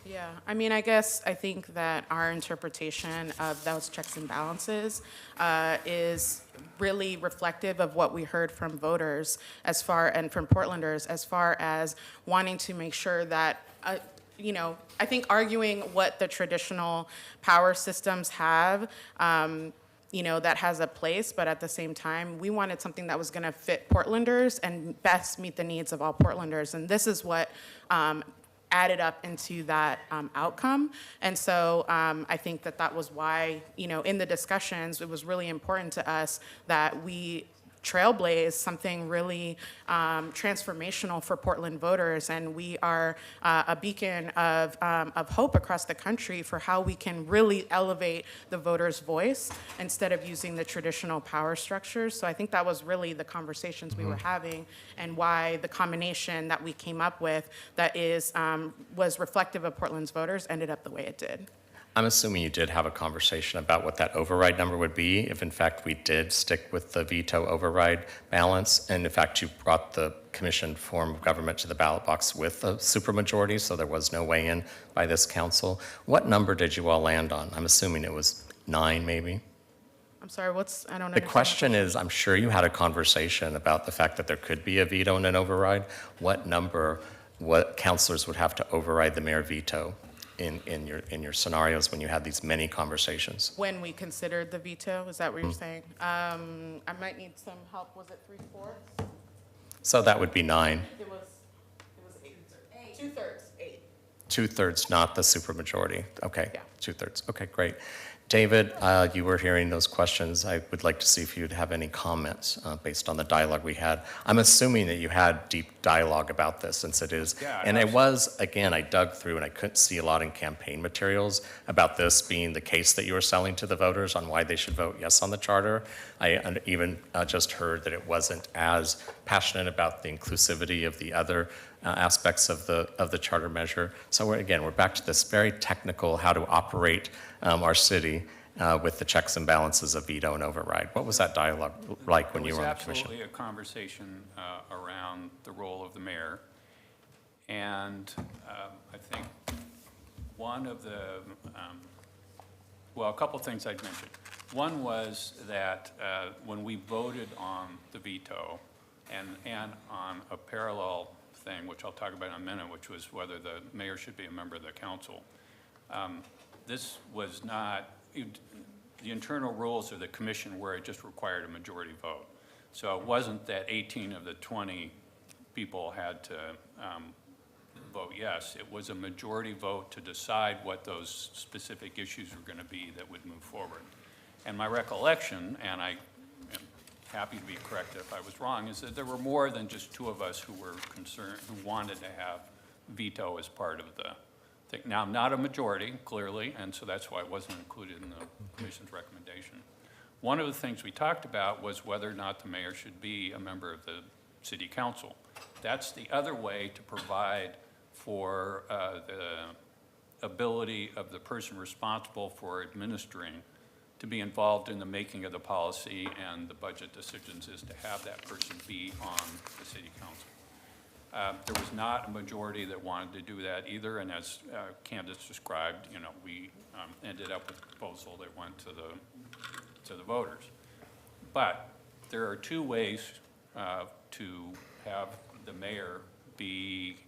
Yeah, I mean, I think that our interpretation of those checks and balances is really reflective of what we heard from voters and from Portlanders as far as wanting to make sure that I think arguing what the traditional power systems have, that has a place, but at the same time, we wanted something that was going to fit Portlanders and best meet the needs of all Portlanders. And this is what added up into that outcome. And so I think that was why, in the discussions, it was really important to us that we trailblaze something really transformational for Portland voters, and we are a beacon of hope across the country for how we can really elevate the voters' voice instead of using the traditional power structures. So I think that was really the conversations we were having, and why the combination that we came up with that was reflective of Portland's voters ended up the way it did. I'm assuming you did have a conversation about what that override number would be if in fact we did stick with the veto override balance, and in fact you brought the commission form of government to the ballot box with a supermajority, so there was no weigh-in by this council. What number did you all land on? I'm assuming it was 9 maybe? I'm sorry, I don't understand. The question is, I'm sure you had a conversation about the fact that there could be a veto and an override. What councilors would have to override the mayor veto? in your scenarios when you had these many conversations? When we considered the veto, is that what you're saying? I might need some help. Was it 3/4? So that would be 9. It was 8. 2/3, 8. 2/3, not the supermajority. Okay, Yeah. 2/3. Okay, great. David, you were hearing those questions. I would like to see if you'd have any comments based on the dialogue we had. I'm assuming that you had deep dialogue about this, since it is. Yeah, and it was, again, I dug through and I couldn't see a lot in campaign materials about this being the case that you were selling to the voters on why they should vote yes on the charter. I even just heard that it wasn't as passionate about the inclusivity of the other aspects of the charter measure. So we're back to this very technical how to operate our city with the checks and balances of veto and override. What was that dialogue like when you were on the commission? It was absolutely a conversation around the role of the mayor. And I think one of the, well, a couple things I'd mention. One was that when we voted on the veto and on a parallel thing, which I'll talk about in a minute, which was whether the mayor should be a member of the council. This was not, the internal rules of the commission where it just required a majority vote. So it wasn't that 18 of the 20 people had to vote yes. It was a majority vote to decide what those specific issues were going to be that would move forward. And my recollection, and I am happy to be corrected if I was wrong, is that there were more than just 2 of us who were concerned, who wanted to have veto as part of the thing. Now, I'm not a majority, clearly, and so that's why it wasn't included in the commission's recommendation. One of the things we talked about was whether or not the mayor should be a member of the city council. That's the other way to provide for the ability of the person responsible for administering to be involved in the making of the policy and the budget decisions, is to have that person be on the city council. There was not a majority that wanted to do that either, and as Candace described, you know, we ended up with a proposal that went to the voters. But there are 2 ways to have the mayor be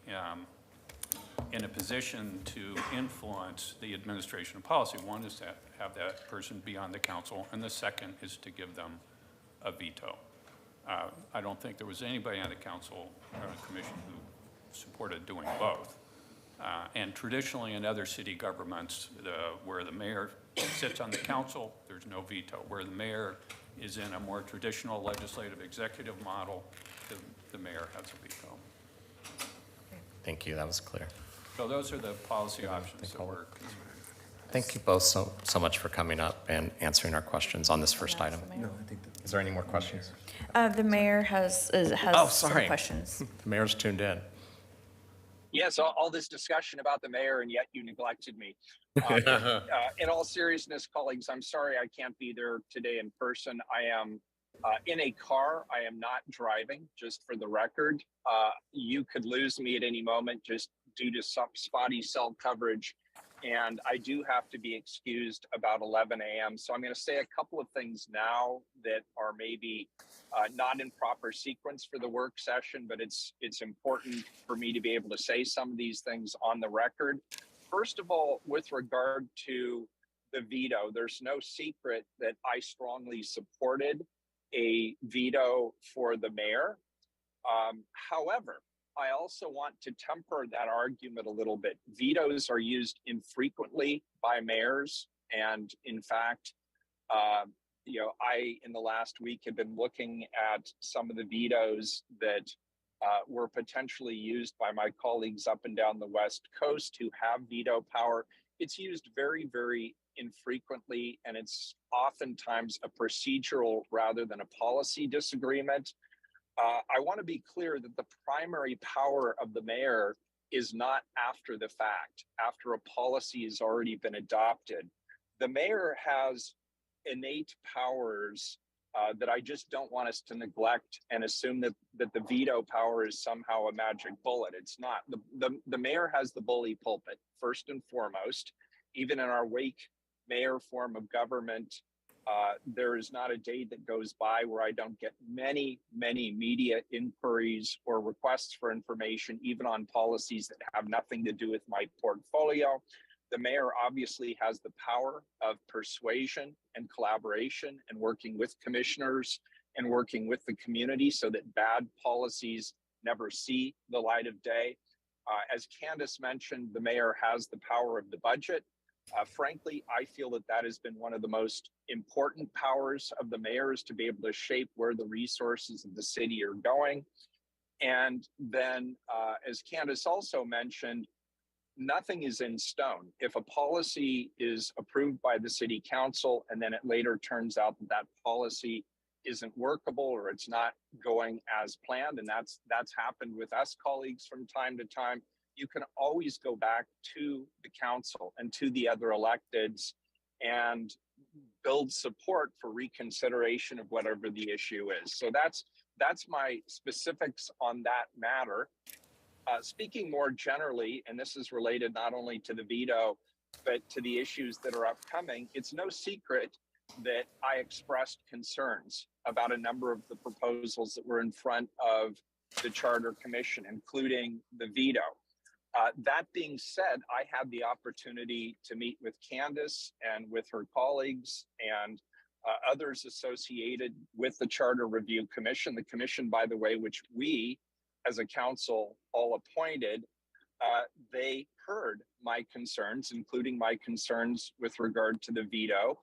in a position to influence the administration of policy. One is to have that person be on the council, and the second is to give them a veto. I don't think there was anybody on the council or commission who supported doing both. And traditionally in other city governments, where the mayor sits on the council, there's no veto. Where the mayor is in a more traditional legislative executive model, the mayor has a veto. Thank you, that was clear. So those are the policy options that we're considering. Thank you both so much for coming up and answering our questions on this first item. Is there any more questions? The mayor has Oh, some sorry. questions. The mayor's tuned in. Yes, all this discussion about the mayor, and yet you neglected me. In all seriousness, colleagues, I'm sorry I can't be there today in person. I am in a car. I am not driving, just for the record. You could lose me at any moment just due to some spotty cell coverage. And I do have to be excused about 11 a.m. So I'm going to say a couple of things now that are maybe not in proper sequence for the work session, but it's important for me to be able to say some of these things on the record. First of all, with regard to the veto, there's no secret that I strongly supported a veto for the mayor. However, I also want to temper that argument a little bit. Vetoes are used infrequently by mayors. And in fact, I, in the last week, have been looking at some of the vetoes that were potentially used by my colleagues up and down the West Coast who have veto power. It's used very, very infrequently, and it's oftentimes a procedural rather than a policy disagreement. I want to be clear that the primary power of the mayor is not after the fact, after a policy has already been adopted. The mayor has innate powers that I just don't want us to neglect and assume that the veto power is somehow a magic bullet. It's not. The mayor has the bully pulpit, first and foremost. Even in our wake mayor form of government, there is not a day that goes by where I don't get many, many media inquiries or requests for information, even on policies that have nothing to do with my portfolio. The mayor obviously has the power of persuasion and collaboration and working with commissioners and working with the community so that bad policies never see the light of day. As Candace mentioned, the mayor has the power of the budget. Frankly, I feel that that has been one of the most important powers of the mayor, is to be able to shape where the resources of the city are going. And then, as Candace also mentioned, nothing is in stone. If a policy is approved by the city council and then it later turns out that that policy isn't workable or it's not going as planned, and that's happened with us colleagues from time to time, you can always go back to the council and to the other electeds and build support for reconsideration of whatever the issue is. So that's my specifics on that matter. Speaking more generally, and this is related not only to the veto, but to the issues that are upcoming, it's no secret that I expressed concerns about a number of the proposals that were in front of the Charter Commission, including the veto. That being said, I had the opportunity to meet with Candace and with her colleagues and others associated with the Charter Review Commission, the commission, by the way, which we as a council all appointed. They heard my concerns, including my concerns with regard to the veto.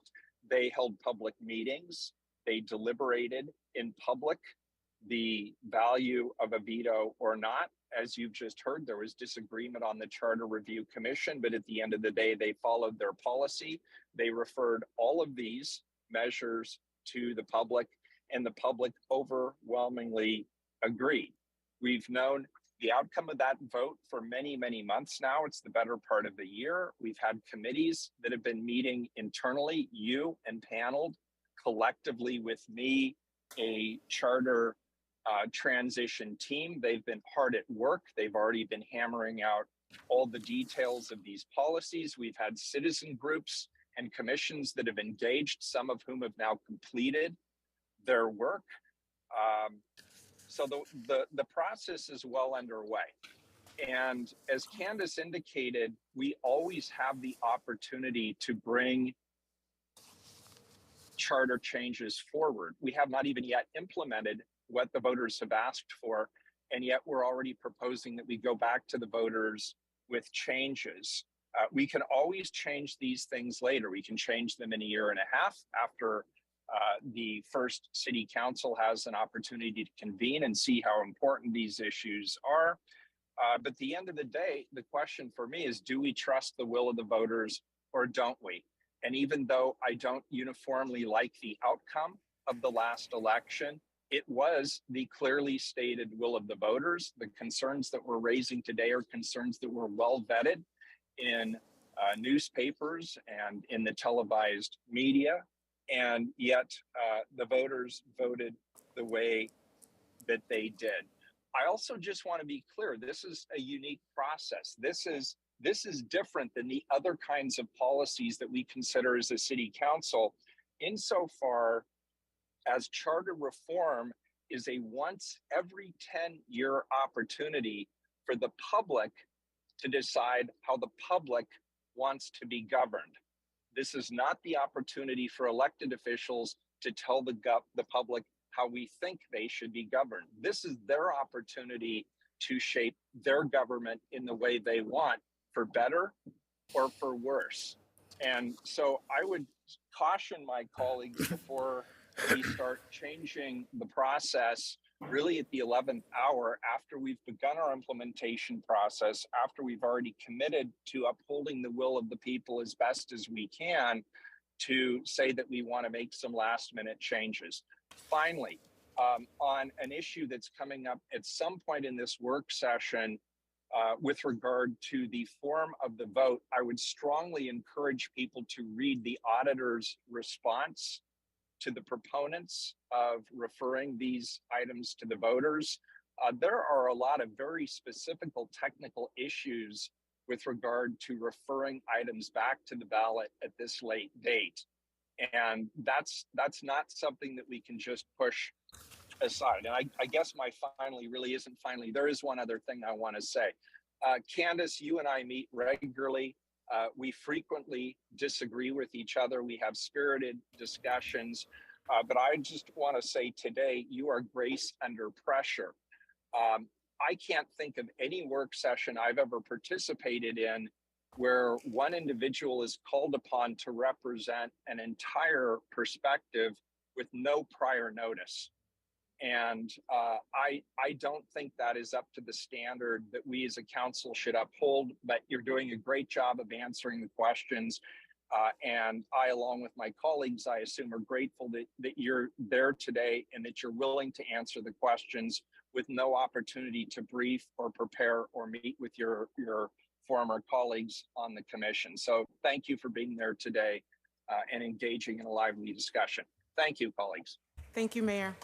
They held public meetings. They deliberated in public the value of a veto or not. As you've just heard, there was disagreement on the Charter Review Commission, but at the end of the day, they followed their policy. They referred all of these measures to the public, and the public overwhelmingly agreed. We've known the outcome of that vote for many, many months now. It's the better part of the year. We've had committees that have been meeting internally, you and paneled collectively with me, a charter transition team. They've been hard at work. They've already been hammering out all the details of these policies. We've had citizen groups and commissions that have engaged, some of whom have now completed their work. So the process is well underway. And as Candace indicated, we always have the opportunity to bring charter changes forward. We have not even yet implemented what the voters have asked for, and yet we're already proposing that we go back to the voters with changes. We can always change these things later. We can change them in a year and a half after the first city council has an opportunity to convene and see how important these issues are. But at the end of the day, the question for me is, do we trust the will of the voters or don't we? And even though I don't uniformly like the outcome of the last election, it was the clearly stated will of the voters. The concerns that we're raising today are concerns that were well vetted in newspapers and in the televised media. And yet the voters voted the way that they did. I also just want to be clear, this is a unique process. This is different than the other kinds of policies that we consider as a city council, insofar as charter reform is a once every 10-year opportunity for the public to decide how the public wants to be governed. This is not the opportunity for elected officials to tell the public how we think they should be governed. This is their opportunity to shape their government in the way they want, for better or for worse. And so I would caution my colleagues before we start changing the process really at the 11th hour, after we've begun our implementation process, after we've already committed to upholding the will of the people as best as we can, to say that we want to make some last minute changes. Finally, on an issue that's coming up at some point in this work session, with regard to the form of the vote, I would strongly encourage people to read the auditor's response to the proponents of referring these items to the voters. There are a lot of very specific technical issues with regard to referring items back to the ballot at this late date. And that's not something that we can just push aside. And I guess my finally really isn't finally. There is one other thing I want to say. Candace, you and I meet regularly. We frequently disagree with each other. We have spirited discussions. But I just want to say today, you are grace under pressure. I can't think of any work session I've ever participated in where one individual is called upon to represent an entire perspective with no prior notice. And I don't think that is up to the standard that we as a council should uphold, but you're doing a great job of answering the questions. And I, along with my colleagues, I assume are grateful that you're there today and that you're willing to answer the questions with no opportunity to brief or prepare or meet with your former colleagues on the commission. So thank you for being there today and engaging in a lively discussion. Thank you, colleagues. Thank you, Mayor.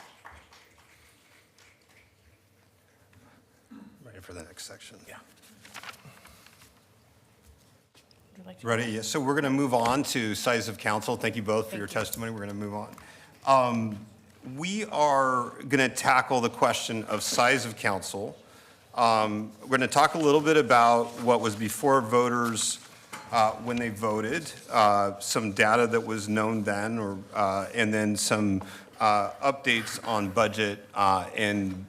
Ready for the next section? Yeah. Would you like to- Ready? Yes. So we're going to move on to size of council. Thank you both for your testimony. We're going to move on. We are going to tackle the question of size of council. We're going to talk a little bit about what was before voters when they voted, some data that was known then, and then some updates on budget and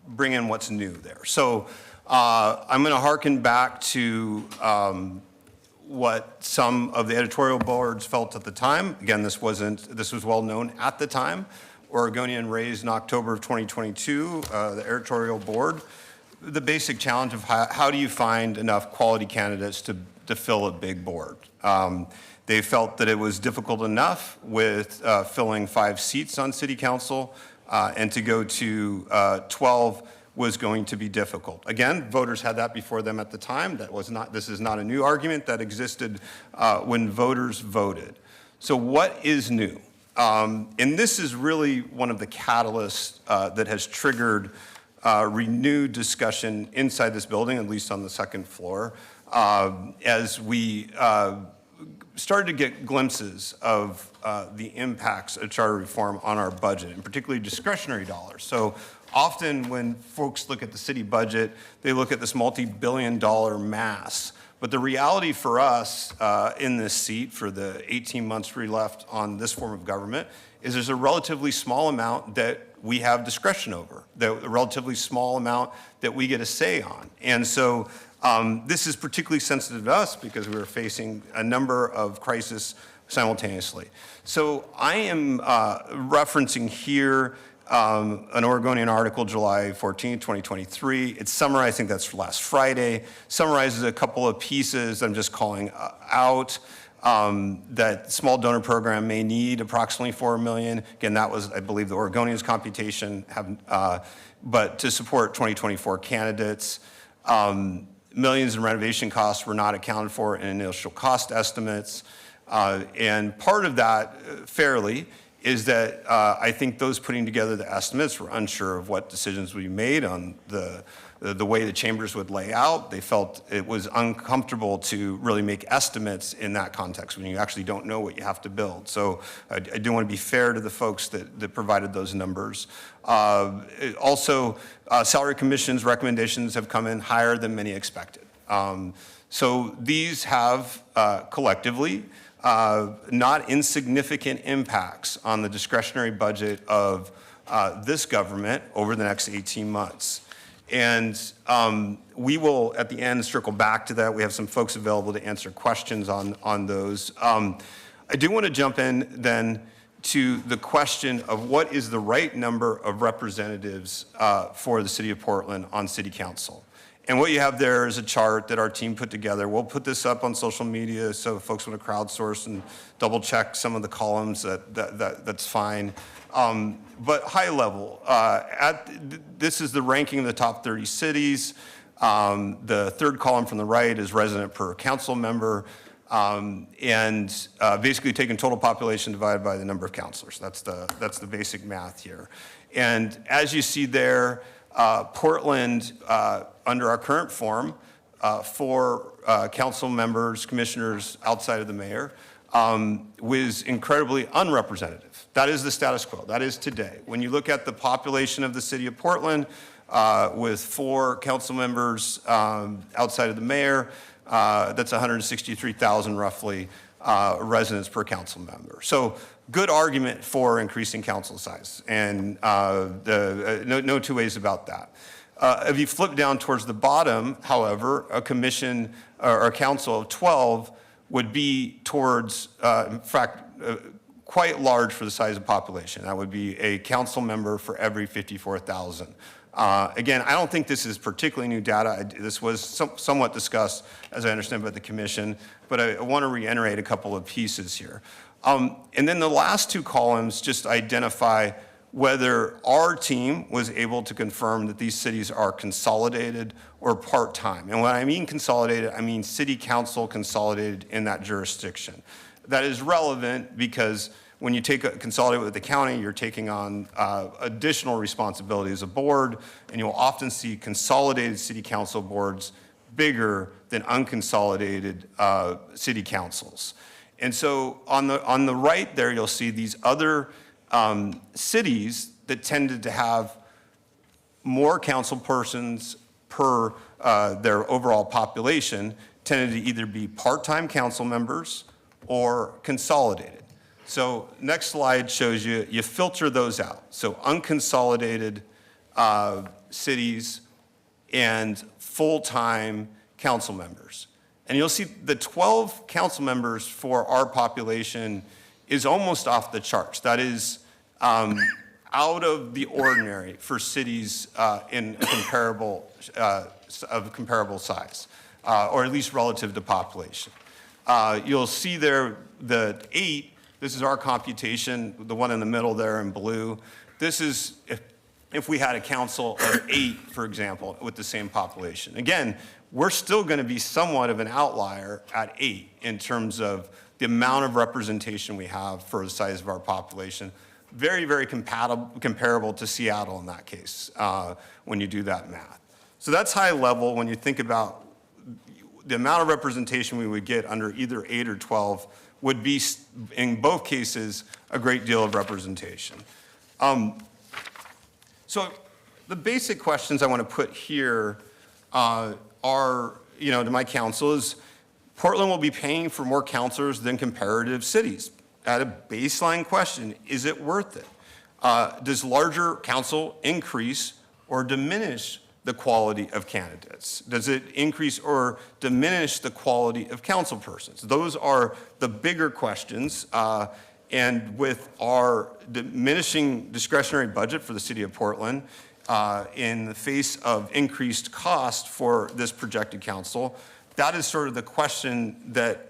bring in what's new there. So I'm going to hearken back to what some of the editorial boards felt at the time. Again, this was well known at the time. Oregonian raised in October of 2022, the editorial board, the basic challenge of how do you find enough quality candidates to fill a big board. They felt that it was difficult enough with filling 5 seats on city council, and to go to 12 was going to be difficult. Again, voters had that before them at the time. This is not a new argument that existed when voters voted. So what is new? And this is really one of the catalysts that has triggered renewed discussion inside this building, at least on the second floor, as we started to get glimpses of the impacts of charter reform on our budget, and particularly discretionary dollars. So often when folks look at the city budget, they look at this multi-billion-dollar mass. But the reality for us in this seat for the 18 months we left on this form of government is there's a relatively small amount that we have discretion over, a relatively small amount that we get a say on. And so this is particularly sensitive to us because we were facing a number of crises simultaneously. So I am referencing here an Oregonian article, July 14, 2023. It's summarized, I think that's last Friday, summarizes a couple of pieces I'm just calling out. That small donor program may need approximately $4 million. Again, that was, I believe, the Oregonians' computation, but to support 2024 candidates. Millions in renovation costs were not accounted for in initial cost estimates. And part of that, fairly, is that I think those putting together the estimates were unsure of what decisions we made on the way the chambers would lay out. They felt it was uncomfortable to really make estimates in that context when you actually don't know what you have to build. So I do want to be fair to the folks that provided those numbers. Also, salary commission's recommendations have come in higher than many expected. So these have collectively not insignificant impacts on the discretionary budget of this government over the next 18 months. And we will, at the end, circle back to that. We have some folks available to answer questions on those. I do want to jump in then to the question of what is the right number of representatives for the city of Portland on city council. And what you have there is a chart that our team put together. We'll put this up on social media so if folks want to crowdsource and double check some of the columns, that's fine. But high level, this is the ranking of the top 30 cities. The third column from the right is resident per council member. And basically taking total population divided by the number of councilors. That's the basic math here. And as you see there, Portland, under our current form, for council members, commissioners outside of the mayor, was incredibly unrepresentative. That is the status quo. That is today. When you look at the population of the city of Portland, with 4 council members outside of the mayor, That's 163,000 roughly residents per council member. So good argument for increasing council size, and no two ways about that. If you flip down towards the bottom, however, a commission or a council of 12 would be towards, in fact, quite large for the size of population. That would be a council member for every 54,000. Again, I don't think this is particularly new data. This was somewhat discussed, as I understand, by the commission, but I want to reiterate a couple of pieces here. And then the last two columns just identify whether our team was able to confirm that these cities are consolidated or part-time. And when I mean consolidated, I mean city council consolidated in that jurisdiction. That is relevant because when you consolidate with the county, you're taking on additional responsibility as a board, and you'll often see consolidated city council boards bigger than unconsolidated city councils. And so on the right there, you'll see these other cities that tended to have more council persons per their overall population tended to either be part-time council members or consolidated. So next slide shows you filter those out. So unconsolidated cities and full-time council members. And you'll see the 12 council members for our population is almost off the charts. That is out of the ordinary for cities in comparable size, or at least relative to population. You'll see there the 8. This is our computation, the one in the middle there in blue. This is if we had a council of 8, for example, with the same population. Again, we're still going to be somewhat of an outlier at 8 in terms of the amount of representation we have for the size of our population. Very, very comparable to Seattle in that case when you do that math. So that's high level when you think about the amount of representation we would get under either 8 or 12 would be, in both cases, a great deal of representation. So the basic questions I want to put here are, to my council is, Portland will be paying for more counselors than comparative cities. At a baseline question, is it worth it? Does larger council increase or diminish the quality of candidates? Does it increase or diminish the quality of council persons? Those are the bigger questions. And with our diminishing discretionary budget for the city of Portland, in the face of increased cost for this projected council, that is sort of the question that,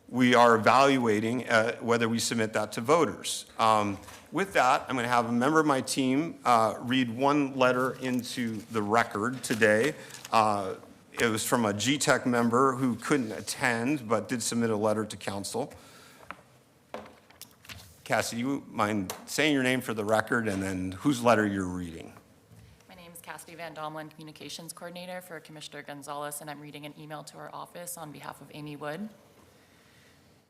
we are evaluating whether we submit that to voters. With that, I'm going to have a member of my team read one letter into the record today. It was from a GTEC member who couldn't attend but did submit a letter to council. Cassie, do you mind saying your name for the record and then whose letter you're reading? My name is Cassidy Van Domlin, Communications Coordinator for Commissioner Gonzalez, and I'm reading an email to our office on behalf of Amy Wood.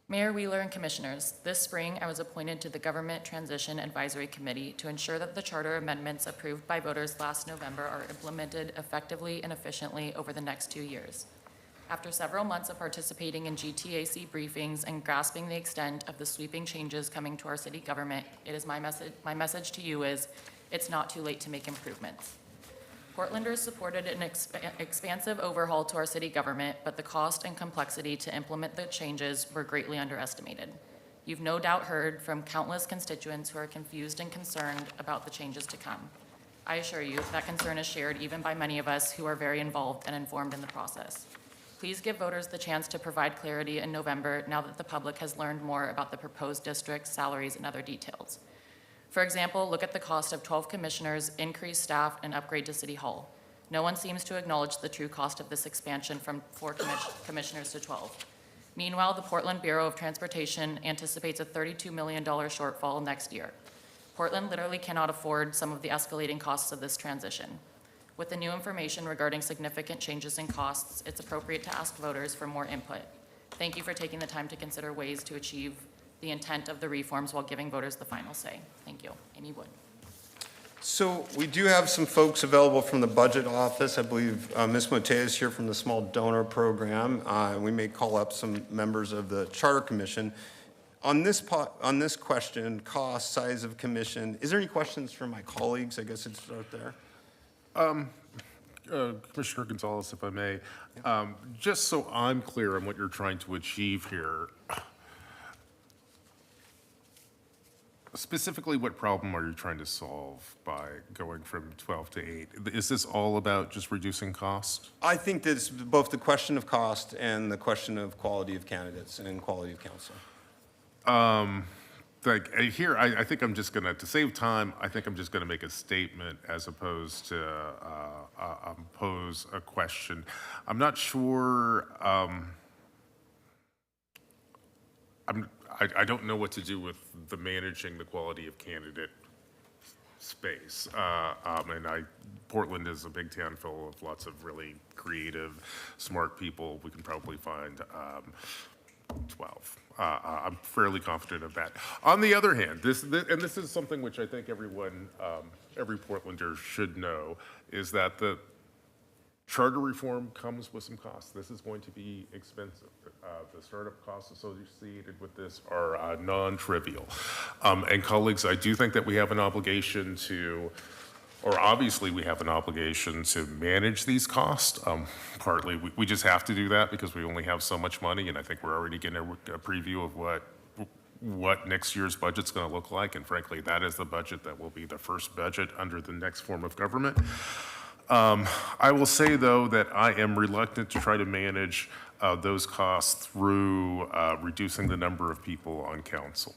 Mayor Wheeler and Commissioners, this spring I was appointed to the Government Transition Advisory Committee to ensure that the charter amendments approved by voters last November are implemented effectively and efficiently over the next 2 years. After several months of participating in GTAC briefings and grasping the extent of the sweeping changes coming to our city government, it is my message to you is, it's not too late to make improvements. Portlanders supported an expansive overhaul to our city government, but the cost and complexity to implement the changes were greatly underestimated. You've no doubt heard from countless constituents who are confused and concerned about the changes to come. I assure you that concern is shared even by many of us who are very involved and informed in the process. Please give voters the chance to provide clarity in November now that the public has learned more about the proposed districts, salaries, and other details. For example, look at the cost of 12 commissioners, increased staff, and upgrade to City Hall. No one seems to acknowledge the true cost of this expansion from 4 commissioners to 12. Meanwhile, the Portland Bureau of Transportation anticipates a $32 million shortfall next year. Portland literally cannot afford some of the escalating costs of this transition. With the new information regarding significant changes in costs, it's appropriate to ask voters for more input. Thank you for taking the time to consider ways to achieve the intent of the reforms while giving voters the final say. Thank you. Amy Wood. So we do have some folks available from the budget office. I believe Ms. Mote is here from the small donor program. We may call up some members of the Charter Commission. On this question, cost, size of commission, is there any questions from my colleagues? I guess I'd start there. Commissioner Gonzalez, if I may, just so I'm clear on what you're trying to achieve here, specifically, what problem are you trying to solve by going from 12 to 8? Is this all about just reducing cost? I think that it's both the question of cost and the question of quality of candidates and quality of counsel. Here, I think I'm just gonna, to save time, I think I'm just gonna make a statement as opposed to pose a question. I'm not sure, I don't know what to do with the managing the quality of candidate space. Portland is a big town full of lots of really creative, smart people. We can probably find 12. I'm fairly confident of that. On the other hand, this is something which I think everyone, every Portlander should know, is that the charter reform comes with some costs. This is going to be expensive. The startup costs associated with this are non-trivial. And colleagues, I do think that we have an obligation to, or obviously we have an obligation to manage these costs. Partly, we just have to do that because we only have so much money, and I think we're already getting a preview of what next year's budget's going to look like, and frankly, that is the budget that will be the first budget under the next form of government. I will say, though, that I am reluctant to try to manage those costs through reducing the number of people on council.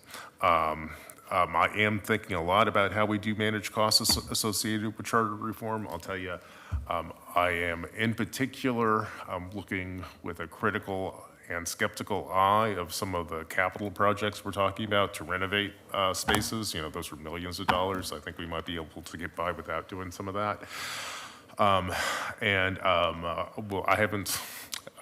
I am thinking a lot about how we do manage costs associated with charter reform. I'll tell you, I am in particular looking with a critical and skeptical eye of some of the capital projects we're talking about to renovate spaces. You know, those are millions of dollars. I think we might be able to get by without doing some of that. Well,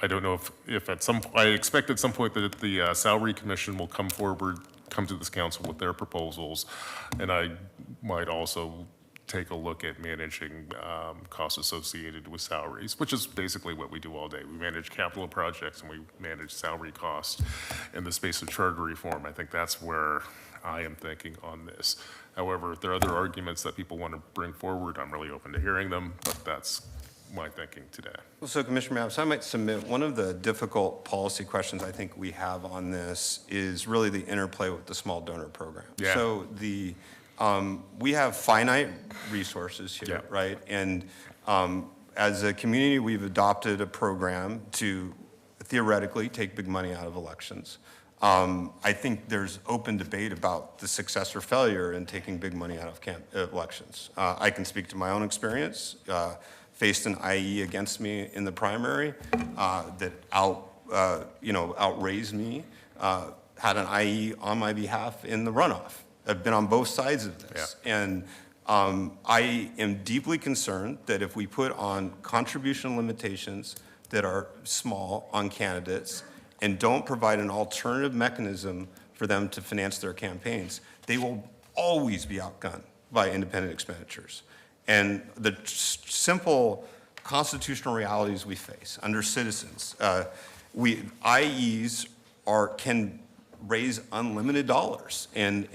I don't know if at some, I expect at some point that the Salary Commission will come to this council with their proposals, and I might also take a look at managing costs associated with salaries, which is basically what we do all day. We manage capital projects and we manage salary costs in the space of charter reform. I think that's where I am thinking on this. However, if there are other arguments that people want to bring forward, I'm really open to hearing them, but that's my thinking today. Well, so Commissioner Mapps, I might submit one of the difficult policy questions I think we have on this is really the interplay with the small donor program. Yeah. So we have finite resources here, Yeah. right? And as a community, we've adopted a program to theoretically take big money out of elections. I think there's open debate about the success or failure in taking big money out of elections. I can speak to my own experience. Faced an IE against me in the primary that outraised me. Had an IE on my behalf in the runoff. I've been on both sides of this, yeah. And I am deeply concerned that if we put on contribution limitations that are small on candidates and don't provide an alternative mechanism for them to finance their campaigns, they will always be outgunned by independent expenditures. And the simple constitutional realities we face under citizens, IEs can raise unlimited dollars in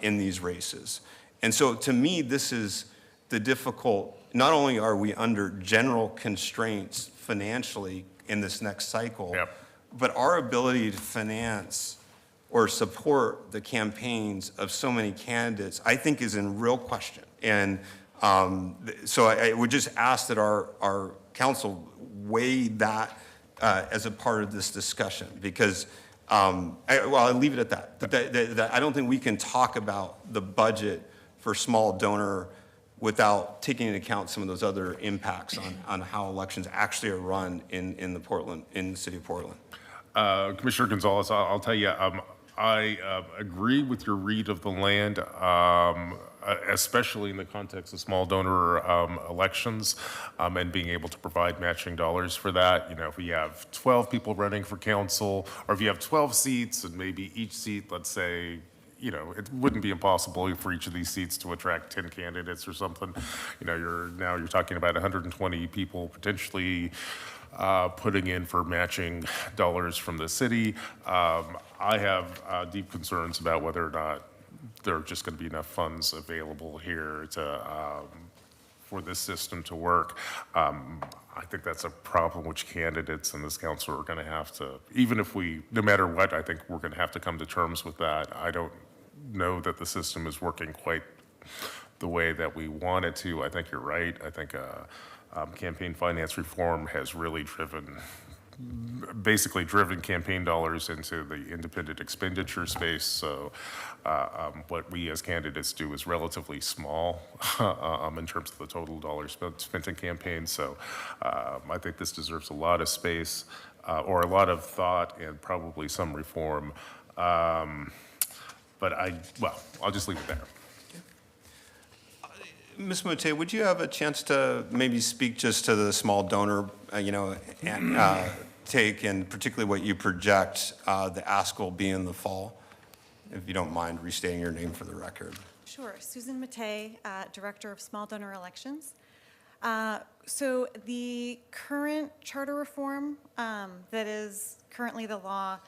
these races. And so to me, this is the difficult, not only are we under general constraints financially in this next cycle, Yep. but our ability to finance or support the campaigns of so many candidates, I think is in real question. And so I would just ask that our council weigh that as a part of this discussion, because, I'll leave it at that. That I don't think we can talk about the budget for small donor without taking into account some of those other impacts on how elections actually are run in the city of Portland. Commissioner Gonzalez, I'll tell you, I agree with your read of the land, especially in the context of small donor elections and being able to provide matching dollars for that. You know, if we have 12 people running for council, or if you have 12 seats and maybe each seat, let's say, it wouldn't be impossible for each of these seats to attract 10 candidates or something. You're talking about 120 people potentially putting in for matching dollars from the city. I have deep concerns about whether or not there are just going to be enough funds available here for this system to work. I think that's a problem which candidates in this council are going to have to, even if no matter what, I think we're going to have to come to terms with that. I don't know that the system is working quite the way that we want it to. I think you're right. I think campaign finance reform has really basically driven campaign dollars into the independent expenditure space. So what we as candidates do is relatively small in terms of the total dollars spent in campaigns. So I think this deserves a lot of space or a lot of thought and probably some reform. But I'll just leave it there. Ms. Mote, would you have a chance to maybe speak just to the small donor, take, and particularly what you project the ask will be in the fall? If you don't mind restating your name for the record. Sure. Susan Matei, Director of Small Donor Elections. So the current charter reform that is currently the law,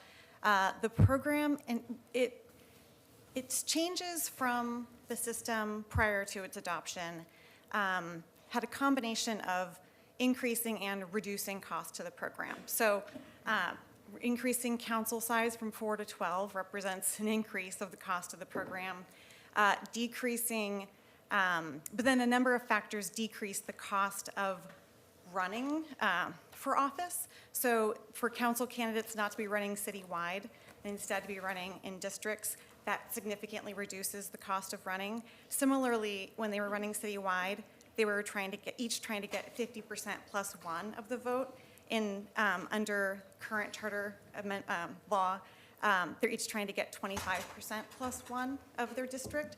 the program, and its changes from the system prior to its adoption had a combination of increasing and reducing cost to the program. So increasing council size from 4 to 12 represents an increase of the cost of the program. Decreasing, but then a number of factors decrease the cost of running for office. So for council candidates not to be running citywide, and instead to be running in districts, that significantly reduces the cost of running. Similarly, when they were running citywide, they were each trying to get 50% plus one of the vote. Under current charter law, they're each trying to get 25% plus one of their district.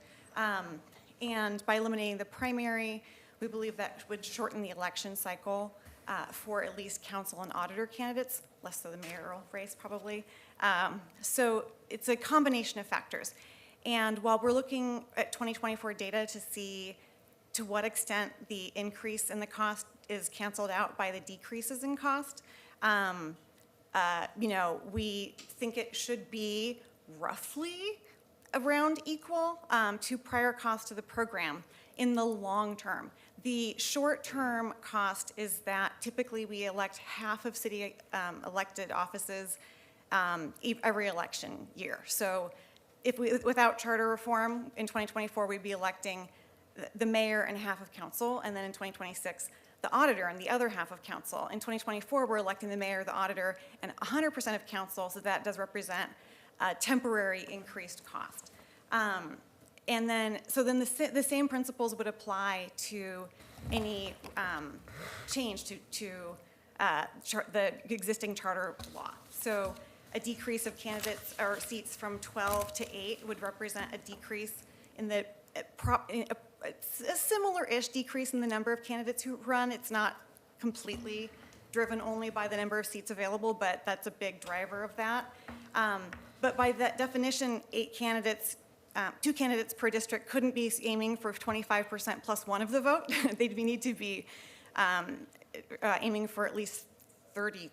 And by eliminating the primary, we believe that would shorten the election cycle for at least council and auditor candidates, less so the mayoral race probably. So it's a combination of factors. And while we're looking at 2024 data to see to what extent the increase in the cost is canceled out by the decreases in cost, we think it should be roughly around equal to prior cost of the program in the long term. The short-term cost is that typically we elect half of city elected offices every election year. So without charter reform in 2024, we'd be electing the mayor and half of council, and then in 2026, the auditor and the other half of council. In 2024, we're electing the mayor, the auditor, and 100% of council, so that does represent a temporary increased cost. And then the same principles would apply to any change to the existing charter law. So a decrease of candidates or seats from 12 to 8 would represent a decrease in a similar-ish decrease in the number of candidates who run. It's not completely driven only by the number of seats available, but that's a big driver of that. But by that definition, 8 candidates, 2 candidates per district couldn't be aiming for 25% plus one of the vote. They'd need to be aiming for at least 33%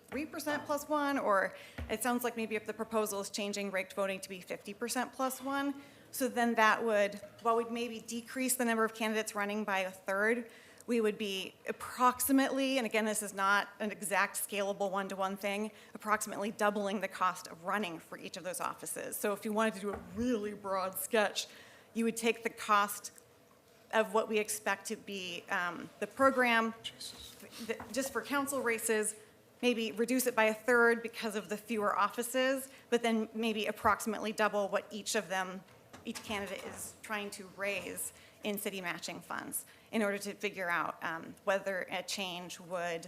plus one, or it sounds like maybe if the proposal is changing ranked voting to be 50% plus one. So then that would, while we'd maybe decrease the number of candidates running by a third, we would be approximately, and again, this is not an exact scalable one-to-one thing, approximately doubling the cost of running for each of those offices. So if you wanted to do a really broad sketch, you would take the cost of what we expect to be the program, just for council races, maybe reduce it by a third because of the fewer offices, but then maybe approximately double what each candidate is trying to raise in city matching funds in order to figure out whether a change would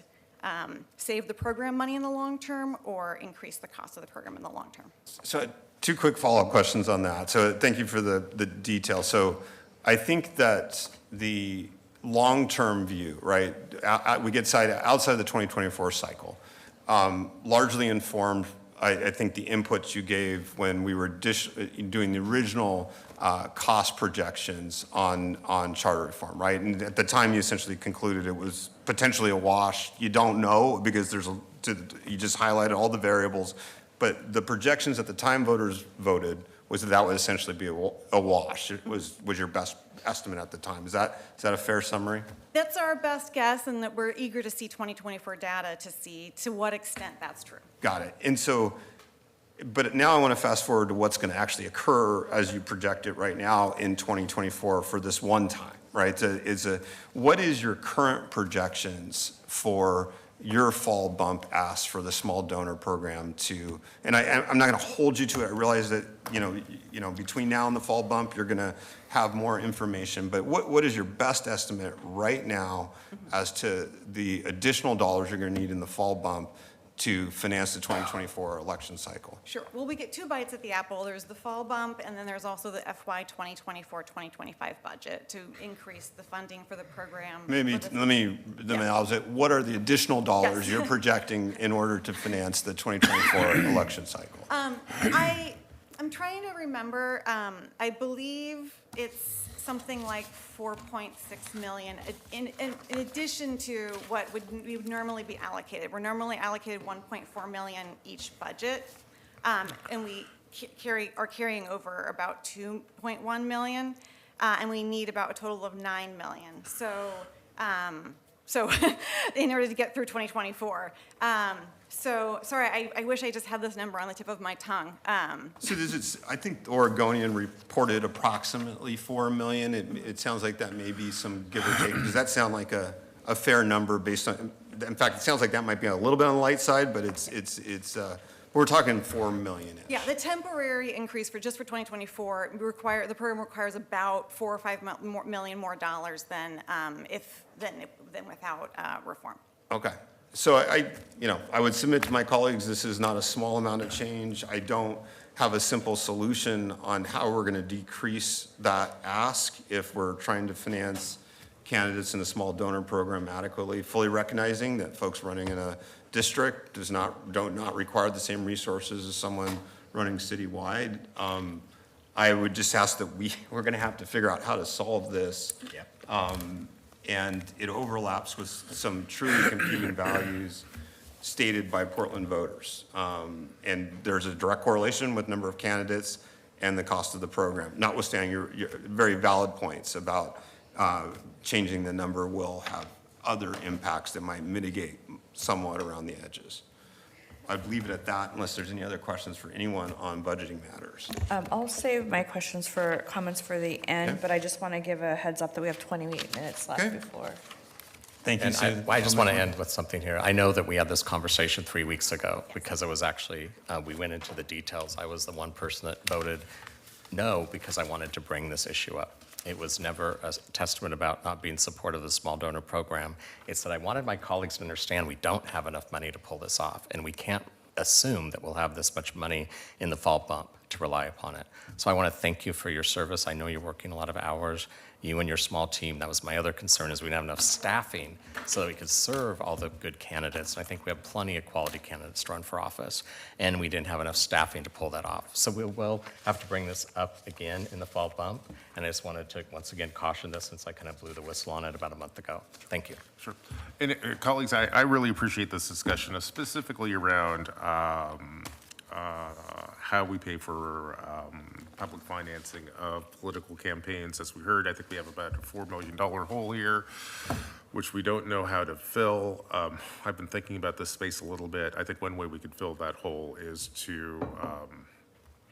save the program money in the long term or increase the cost of the program in the long term. So 2 quick follow-up questions on that. So thank you for the detail. So I think that the long-term view, right, we get outside of the 2024 cycle, largely informed I think the inputs you gave when we were doing the original cost projections on charter reform, right? And at the time, you essentially concluded it was potentially a wash. You don't know because you just highlighted all the variables. But the projections at the time voters voted was that would essentially be a wash. It was your best estimate at the time. Is that a fair summary? That's our best guess, and that we're eager to see 2024 data to see to what extent that's true. Got it. And so, but now I want to fast forward to what's going to actually occur as you project it right now in 2024 for this one time, right? What is your current projections for your fall bump ask for the small donor program to, and I'm not going to hold you to it. I realize that, between now and the fall bump, you're going to have more information, but what is your best estimate right now as to the additional dollars you're going to need in the fall bump to finance the 2024 election cycle? Sure. Well, we get two bites at the apple. There's the fall bump, and then there's also the FY 2024-2025 budget to increase the funding for the program. Maybe let me what are the additional dollars you're projecting in order to finance the 2024 election cycle? I'm trying to remember. I believe it's something like 4.6 million in addition to what we would normally be allocated. We're normally allocated 1.4 million each budget, and we are carrying over about 2.1 million, and we need about a total of 9 million. So in order to get through 2024. So sorry, I wish I just had this number on the tip of my tongue. So I think the Oregonian reported approximately 4 million. It sounds like that may be some give or take. Does that sound like a fair number based on, in fact, it sounds like that might be a little bit on the light side, but we're talking 4 million. Yeah, the temporary increase for 2024 the program requires about 4 or 5 million more dollars than without reform. Okay. So I would submit to my colleagues, this is not a small amount of change. I don't have a simple solution on how we're going to decrease that ask if we're trying to finance candidates in a small donor program adequately, fully recognizing that folks running in a district do not require the same resources as someone running citywide. I would just ask that we're going to have to figure out how to solve this. Yep. And it overlaps with some truly competing values stated by Portland voters. And there's a direct correlation with number of candidates and the cost of the program, notwithstanding your very valid points about changing the number will have other impacts that might mitigate somewhat around the edges. I'd leave it at that unless there's any other questions for anyone on budgeting matters. I'll save my comments for the end, Okay. but I just want to give a heads up that we have 28 minutes left Okay. before. Thank you, And Susan. I just want to end with something here. I know that we had this conversation 3 weeks ago because it was actually, we went into the details. I was the one person that voted no because I wanted to bring this issue up. It was never a testament about not being supportive of the small donor program. It's that I wanted my colleagues to understand we don't have enough money to pull this off, and we can't assume that we'll have this much money in the fall bump to rely upon it. So I want to thank you for your service. I know you're working a lot of hours. You and your small team, that was my other concern, is we didn't have enough staffing so that we could serve all the good candidates. And I think we have plenty of quality candidates to run for office, and we didn't have enough staffing to pull that off. So we will have to bring this up again in the fall bump, and I just wanted to, once again, caution this since I kind of blew the whistle on it about a month ago. Thank you. Sure. And colleagues, I really appreciate this discussion, specifically around how we pay for public financing of political campaigns. As we heard, I think we have about a $4 million hole here, which we don't know how to fill. I've been thinking about this space a little bit. I think one way we could fill that hole is to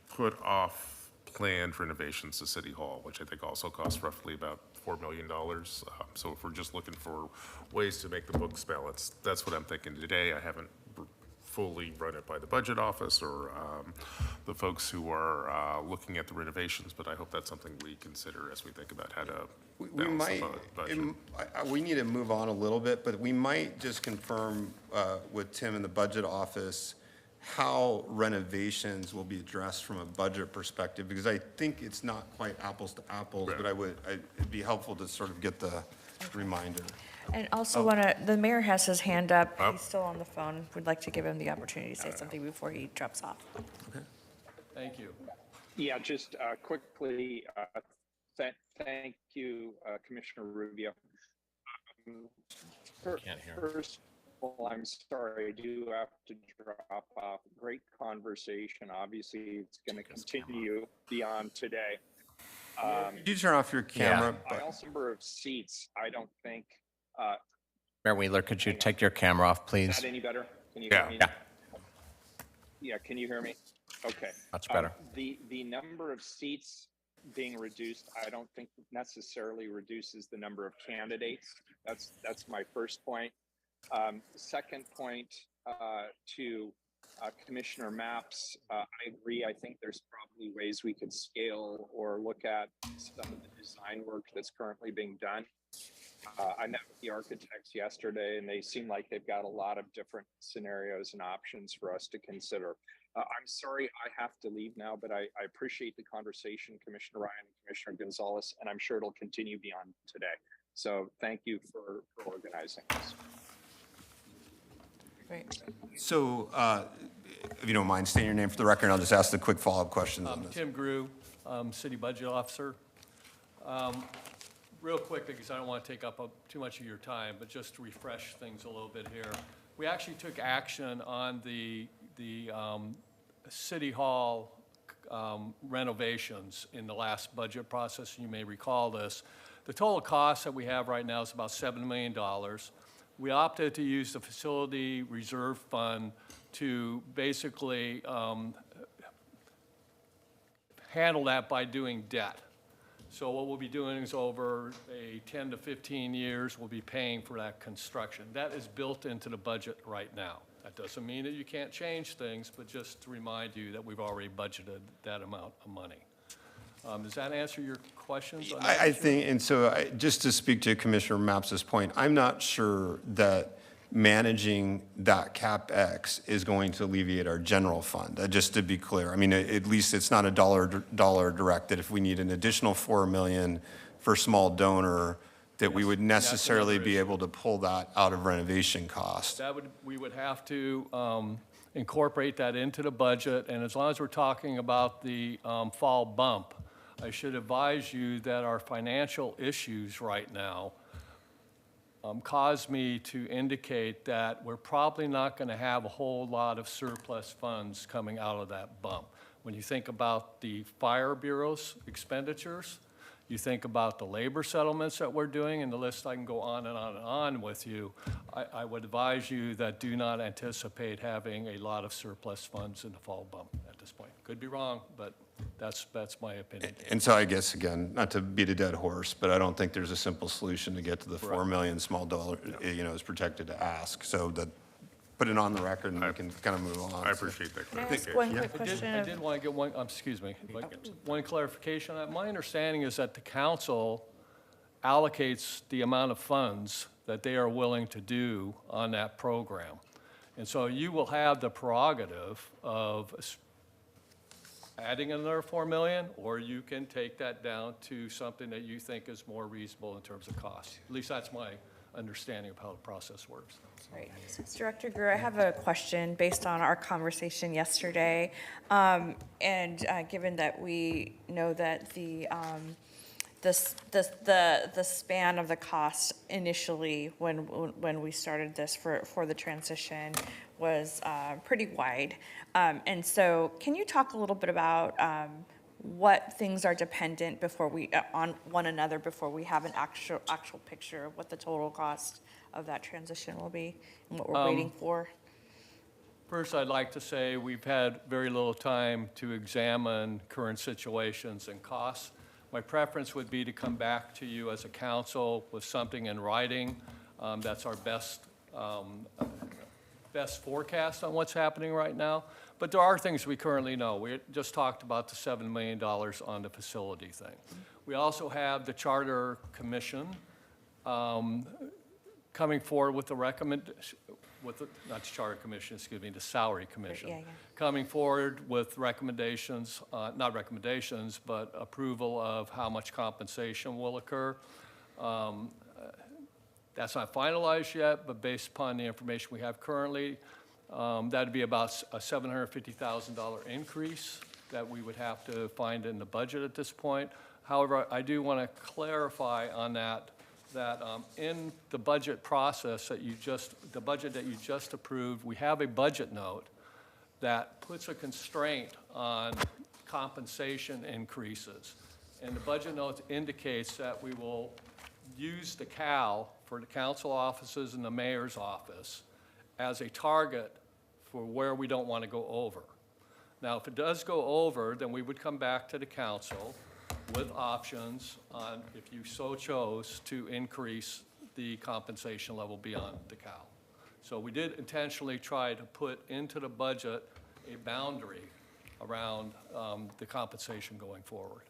put off planned renovations to City Hall, which I think also costs roughly about $4 million. So if we're just looking for ways to make the books balance, that's what I'm thinking today. I haven't fully run it by the budget office or the folks who are looking at the renovations, but I hope that's something we consider as we think about how to balance the budget. We need to move on a little bit, but we might just confirm with Tim in the budget office how renovations will be addressed from a budget perspective, because I think it's not quite apples to apples, Right. but it'd be helpful to sort of get the reminder. And also the mayor has his hand up. He's still on the phone. Would like to give him the opportunity to say something before he drops off. Thank you. Yeah, just quickly, thank you, Commissioner Rubio. Can't hear. First of all, I'm sorry, I do have to drop off. Great conversation. Obviously, it's going to continue beyond today. Could you turn off your camera? I also number of seats. I don't think. Mayor Wheeler, could you take your camera off, Is please? that any better? Can you Yeah. hear me? Yeah, Yeah. Can you hear me? Okay. much better. The number of seats being reduced, I don't think necessarily reduces the number of candidates. That's my first point. Second point, to Commissioner Maps, I agree. I think there's probably ways we could scale or look at some of the design work that's currently being done. I met with the architects yesterday, and they seem like they've got a lot of different scenarios and options for us to consider. I'm sorry I have to leave now, but I appreciate the conversation, Commissioner Ryan and Commissioner Gonzalez, and I'm sure it'll continue beyond today. So thank you for organizing this. Great. So, if you don't mind stating your name for the record, and I'll just ask the quick follow-up questions on this. Tim Grew, City Budget Officer. Real quick, because I don't want to take up too much of your time, but just to refresh things a little bit here. We actually took action on the City Hall renovations in the last budget process. You may recall this. The total cost that we have right now is about $7 million. We opted to use the Facility Reserve Fund to basically handle that by doing debt. So what we'll be doing is over a 10 to 15 years, we'll be paying for that construction. That is built into the budget right now. That doesn't mean that you can't change things, but just to remind you that we've already budgeted that amount of money. Does that answer your questions? On that I issue? think, and so just to speak to Commissioner Maps' point, I'm not sure that managing that CapEx is going to alleviate our general fund, just to be clear. I mean, at least it's not a dollar directed. If we need an additional $4 million for small donor, that we would necessarily be able to pull that out of renovation cost. We would have to incorporate that into the budget, and as long as we're talking about the fall bump, I should advise you that our financial issues right now caused me to indicate that we're probably not going to have a whole lot of surplus funds coming out of that bump. When you think about the Fire Bureau's expenditures, you think about the labor settlements that we're doing, and the list I can go on and on and on with you, I would advise you that do not anticipate having a lot of surplus funds in the fall bump at this point. Could be wrong, but that's my opinion. And so I guess, again, not to beat a dead horse, but I don't think there's a simple solution to get to the $4 million small dollar, is protected to ask. So that, put it on the record and we can kind of move on. I appreciate that Can I ask clarification. one quick question? I did want to get one, excuse me, one clarification. My understanding is that the council allocates the amount of funds that they are willing to do on that program. And so you will have the prerogative of adding another 4 million, or you can take that down to something that you think is more reasonable in terms of cost. At least that's my understanding of how the process works. Great. Director Greer, I have a question based on our conversation yesterday. Given that we know that the span of the cost initially when we started this for the transition was pretty wide. And so can you talk a little bit about what things are dependent before we on one another before we have an actual picture of what the total cost of that transition will be and what we're waiting for? First, I'd like to say we've had very little time to examine current situations and costs. My preference would be to come back to you as a council with something in writing. That's our best forecast on what's happening right now. But there are things we currently know. We just talked about the $7 million on the facility thing. We also have the Charter Commission coming forward with the not the Charter Commission, excuse me, the Salary Commission. Yeah. Coming forward with recommendations, not recommendations, but approval of how much compensation will occur. That's not finalized yet, but based upon the information we have currently, that'd be about a $750,000 increase that we would have to find in the budget at this point. However, I do want to clarify on that in the budget process the budget that you just approved, we have a budget note that puts a constraint on compensation increases. And the budget note indicates that we will use the CAL for the council offices and the mayor's office as a target for where we don't want to go over. Now, if it does go over, then we would come back to the council with options on, if you so chose, to increase the compensation level beyond the CAL. So we did intentionally try to put into the budget a boundary around the compensation going forward.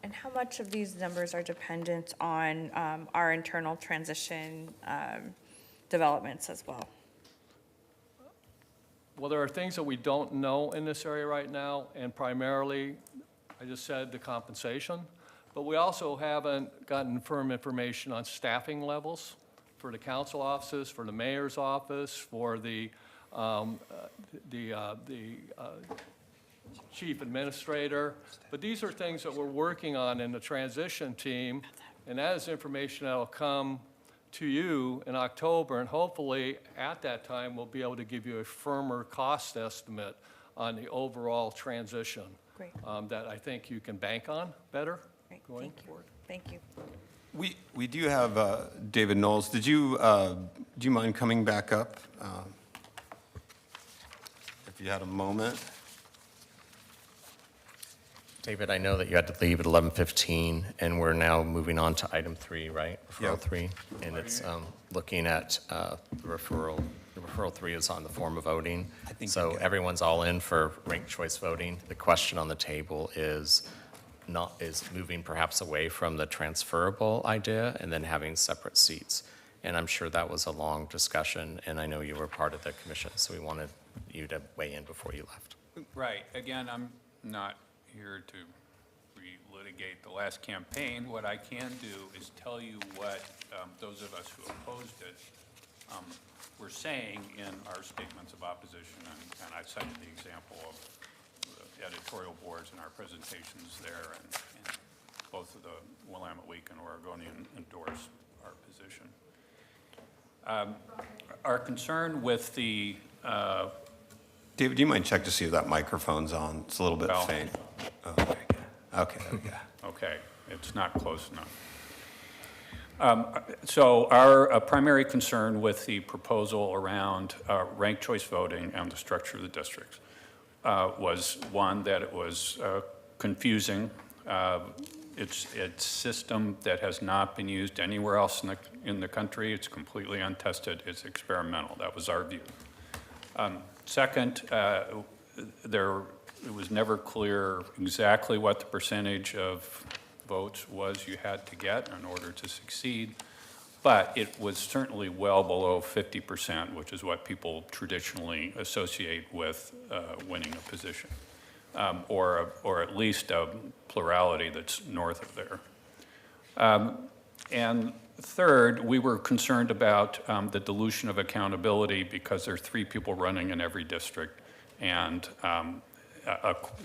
And how much of these numbers are dependent on our internal transition developments as well? Well, there are things that we don't know in this area right now, and primarily, I just said the compensation, but we also haven't gotten firm information on staffing levels for the council offices, for the mayor's office, for the chief administrator. But these are things that we're working on in the transition team, and that is information that will come to you in October, and hopefully at that time, we'll be able to give you a firmer cost estimate on the overall transition. Great. That I think you can bank on better Great. going Thank you. forward. Thank you. We do have David Knowles. Do you mind coming back up? If you had a moment. David, I know that you had to leave at 11:15, and we're now moving on to item 3, right? Referral Yeah. 3, and it's looking at the referral. The referral 3 is on the form of voting. So everyone's all in for ranked choice voting. The question on the table is moving perhaps away from the transferable idea and then having separate seats. And I'm sure that was a long discussion, and I know you were part of the commission, so we wanted you to weigh in before you left. Right. Again, I'm not here to relitigate the last campaign. What I can do is tell you what those of us who opposed it were saying in our statements of opposition, and I cited the example of the editorial boards in our presentations there, and both of the Willamette Week and Oregonian endorse our position. Our concern with the David, do you mind check to see if that microphone's on? It's a little bit Well. faint. Oh, okay, there we go. Okay, it's not close enough. So our primary concern with the proposal around ranked choice voting and the structure of the districts was, one, that it was confusing. It's a system that has not been used anywhere else in the country. It's completely untested. It's experimental. That was our view. Second, it was never clear exactly what the percentage of votes was you had to get in order to succeed, but it was certainly well below 50%, which is what people traditionally associate with winning a position, or at least a plurality that's north of there. And third, we were concerned about the dilution of accountability because there are 3 people running in every district, and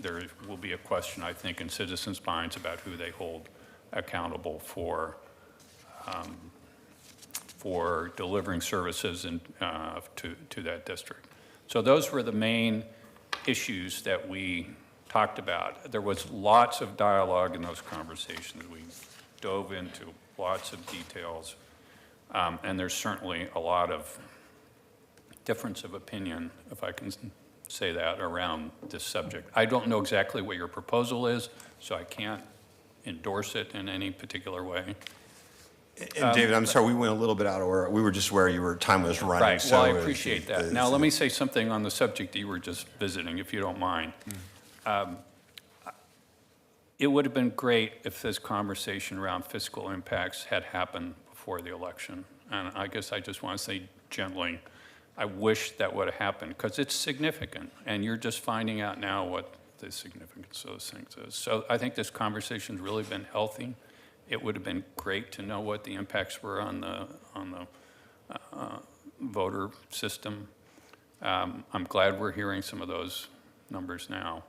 there will be a question, I think, in citizens' minds about who they hold accountable for delivering services to that district. So those were the main issues that we talked about. There was lots of dialogue in those conversations. We dove into lots of details, and there's certainly a lot of difference of opinion, if I can say that, around this subject. I don't know exactly what your proposal is, so I can't endorse it in any particular way. And David, I'm sorry, we went a little bit out of order. We were just where time was running. Right, so well, I appreciate that. Now, let me say something on the subject that you were just visiting, if you don't mind. It would have been great if this conversation around fiscal impacts had happened before the election. And I guess I just want to say gently, I wish that would have happened, because it's significant, and you're just finding out now what the significance of those things is. So I think this conversation's really been healthy, it would have been great to know what the impacts were on the voter system. I'm glad we're hearing some of those numbers now.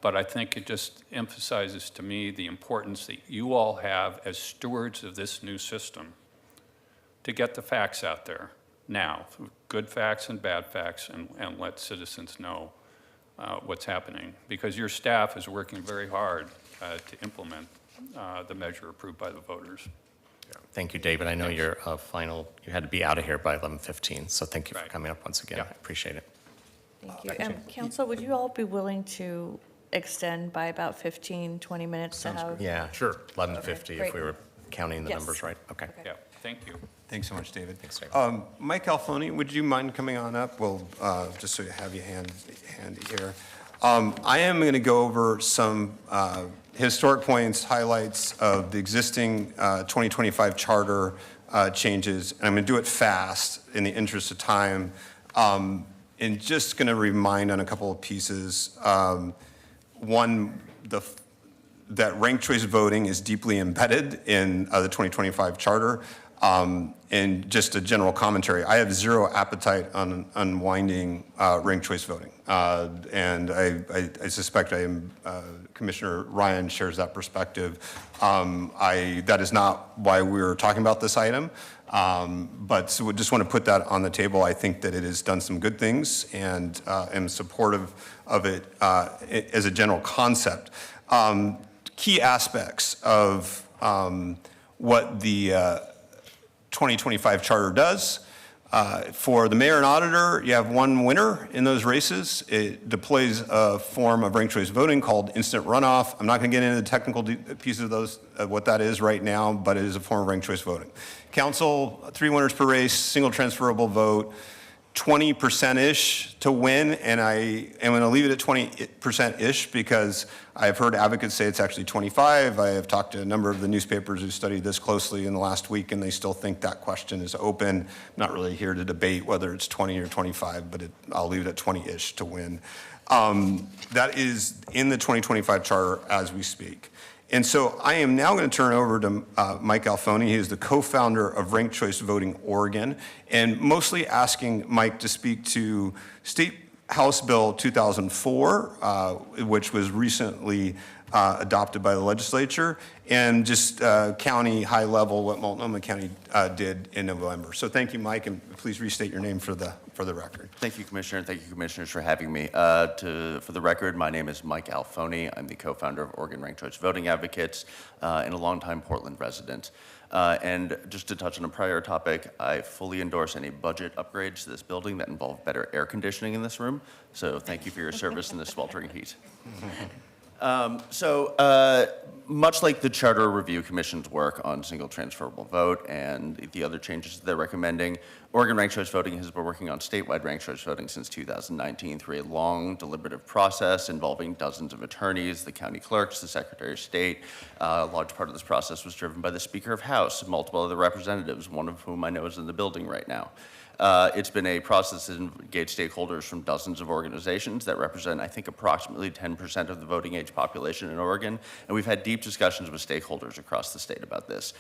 But I think it just emphasizes to me the importance that you all have as stewards of this new system to get the facts out there now, good facts and bad facts, and let citizens know what's happening. Because your staff is working very hard to implement the measure approved by the voters. Thank you, David. I know you're you had to be out of here by 11:15, so thank you for Right. coming up once again. Yeah. I appreciate it. Thank you. Council, would you all be willing to extend by about 15, 20 minutes to have? Yeah. Sure. 11:50 Okay, if we great. were counting the Yes. numbers right. Okay. Yeah, thank you. Thanks so much, David. Thanks, David. Mike Alfoni, would you mind coming on up? Well, just so you have your handy here. I am going to go over some historic points, highlights of the existing 2025 charter changes, and I'm going to do it fast in the interest of time. And just going to remind on a couple of pieces. One, that ranked choice voting is deeply embedded in the 2025 charter. And just a general commentary, I have zero appetite on unwinding ranked choice voting. And I suspect Commissioner Ryan shares that perspective. That is not why we're talking about this item. But so we just want to put that on the table. I think that it has done some good things and am supportive of it as a general concept. Key aspects of what the 2025 charter does. For the mayor and auditor, you have one winner in those races. It deploys a form of ranked choice voting called instant runoff. I'm not going to get into the technical pieces of those, what that is right now, but it is a form of ranked choice voting. Council, 3 winners per race, single transferable vote, 20%-ish to win, and I am going to leave it at 20%-ish because I've heard advocates say it's actually 25. I have talked to a number of the newspapers who studied this closely in the last week, and they still think that question is open. I'm not really here to debate whether it's 20 or 25, but I'll leave it at 20-ish to win. That is in the 2025 charter as we speak. And so I am now going to turn over to Mike Alfoni. He is the co-founder of Ranked Choice Voting Oregon, and mostly asking Mike to speak to State House Bill 2004, which was recently adopted by the legislature, and just county high level what Multnomah County did in November. So thank you, Mike, and please restate your name for the record. Thank you, Commissioner, and thank you, Commissioners, for having me. For the record, my name is Mike Alfoni. I'm the co-founder of Oregon Ranked Choice Voting Advocates and a longtime Portland resident. And just to touch on a prior topic, I fully endorse any budget upgrades to this building that involve better air conditioning in this room. So thank you for your service in this sweltering heat. Much like the Charter Review Commission's work on single transferable vote and the other changes they're recommending, Oregon Ranked Choice Voting has been working on statewide ranked choice voting since 2019 through a long deliberative process involving dozens of attorneys, the county clerks, the Secretary of State. A large part of this process was driven by the Speaker of House and multiple other representatives, one of whom I know is in the building right now. It's been a process that engaged stakeholders from dozens of organizations that represent, I think, approximately 10% of the voting age population in Oregon, and we've had deep discussions with stakeholders across the state about this.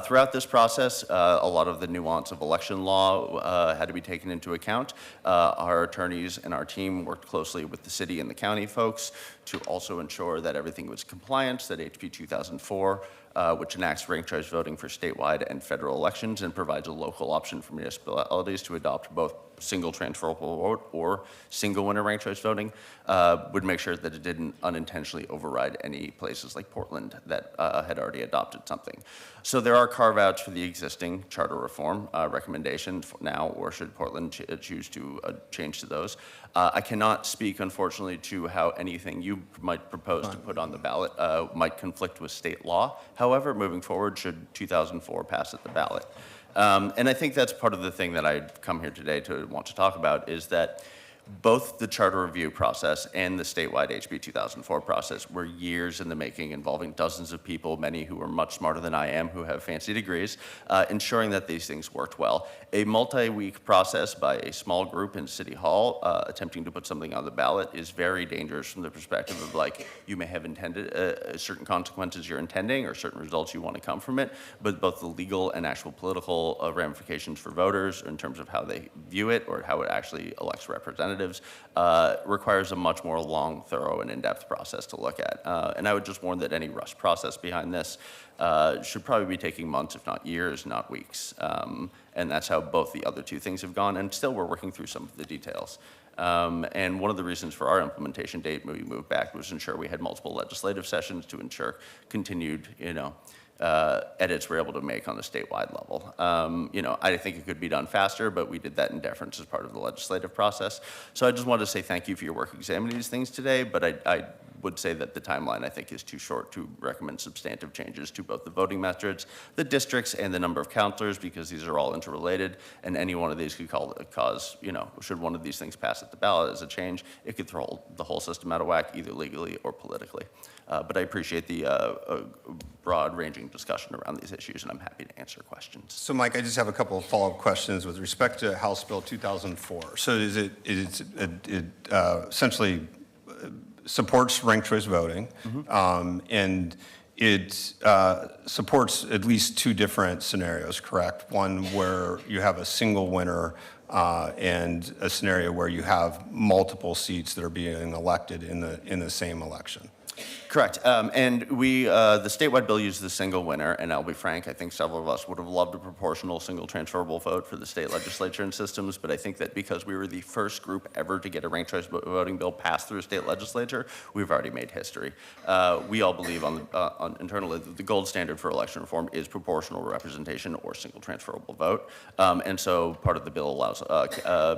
Throughout this process, a lot of the nuance of election law had to be taken into account. Our attorneys and our team worked closely with the city and the county folks to also ensure that everything was compliant, that HB 2004, which enacts ranked choice voting for statewide and federal elections and provides a local option for municipalities to adopt both single transferable vote or single winner ranked choice voting, would make sure that it didn't unintentionally override any places like Portland that had already adopted something. So there are carve-outs for the existing charter reform recommendation now, or should Portland choose to change to those. I cannot speak, unfortunately, to how anything you might propose to put on the ballot might conflict with state law. However, moving forward, should 2004 pass at the ballot. And I think that's part of the thing that I've come here today to want to talk about is that Both the charter review process and the statewide HB 2004 process were years in the making, involving dozens of people, many who are much smarter than I am, who have fancy degrees, ensuring that these things worked well. A multi-week process by a small group in City Hall attempting to put something on the ballot is very dangerous from the perspective of, like, you may have intended certain consequences you're intending or certain results you want to come from it, but both the legal and actual political ramifications for voters in terms of how they view it or how it actually elects representatives requires a much more long, thorough, and in-depth process to look at. And I would just warn that any rush process behind this should probably be taking months, if not years, not weeks. And that's how both the other two things have gone, and still we're working through some of the details. And one of the reasons for our implementation date when we moved back was to ensure we had multiple legislative sessions to ensure continued, edits we're able to make on the statewide level. I think it could be done faster, but we did that in deference as part of the legislative process. So I just wanted to say thank you for your work examining these things today, but I would say that the timeline, I think, is too short to recommend substantive changes to both the voting methods, the districts, and the number of counselors, because these are all interrelated, and any one of these could cause, should one of these things pass at the ballot as a change, it could throw the whole system out of whack, either legally or politically. But I appreciate the broad-ranging discussion around these issues, and I'm happy to answer questions. So, Mike, I just have a couple of follow-up questions with respect to House Bill 2004. So it essentially supports ranked choice voting, and it supports at least two different scenarios, correct? One where you have a single winner and a scenario where you have multiple seats that are being elected in the same election. Correct. And the statewide bill uses the single winner, and I'll be frank, I think several of us would have loved a proportional single transferable vote for the state legislature and systems, but I think that because we were the first group ever to get a ranked choice voting bill passed through a state legislature, we've already made history. We all believe internally that the gold standard for election reform is proportional representation or single transferable vote, and so part of the bill allows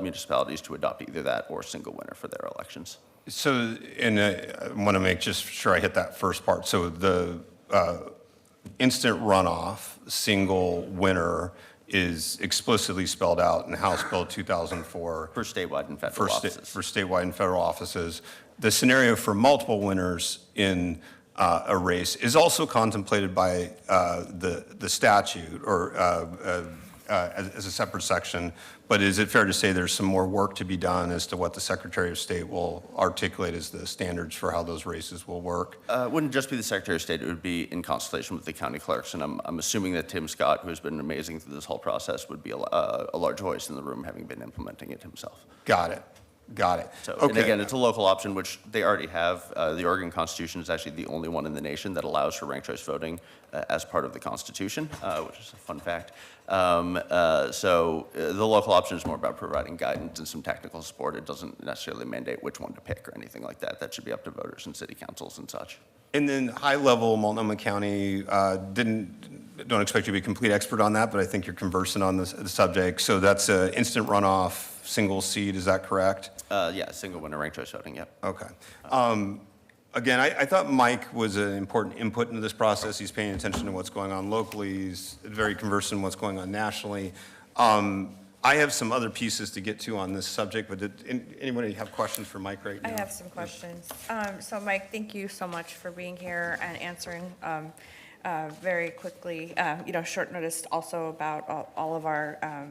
municipalities to adopt either that or single winner for their elections. So, and I want to make just sure I hit that first part. So the instant runoff single winner is explicitly spelled out in House Bill 2004. For statewide and federal offices. For statewide and federal offices. The scenario for multiple winners in a race is also contemplated by the statute or as a separate section, but is it fair to say there's some more work to be done as to what the Secretary of State will articulate as the standards for how those races will work? It wouldn't just be the Secretary of State, it would be in consultation with the county clerks, and I'm assuming that Tim Scott, who has been amazing through this whole process, would be a large voice in the room, having been implementing it himself. Got it. So, okay. And again, it's a local option, which they already have. The Oregon Constitution is actually the only one in the nation that allows for ranked choice voting as part of the Constitution, which is a fun fact. So the local option is more about providing guidance and some technical support. It doesn't necessarily mandate which one to pick or anything like that. That should be up to voters and city councils and such. And then high level, Multnomah County don't expect you to be a complete expert on that, but I think you're conversant on the subject. So that's an instant runoff, single seat, is that correct? Yeah, single winner ranked choice voting, yep. Okay. Again, I thought Mike was an important input into this process. He's paying attention to what's going on locally. He's very conversant in what's going on nationally. I have some other pieces to get to on this subject, but did anybody have questions for Mike right now? I have some questions. So Mike, thank you so much for being here and answering very quickly, short notice also about all of our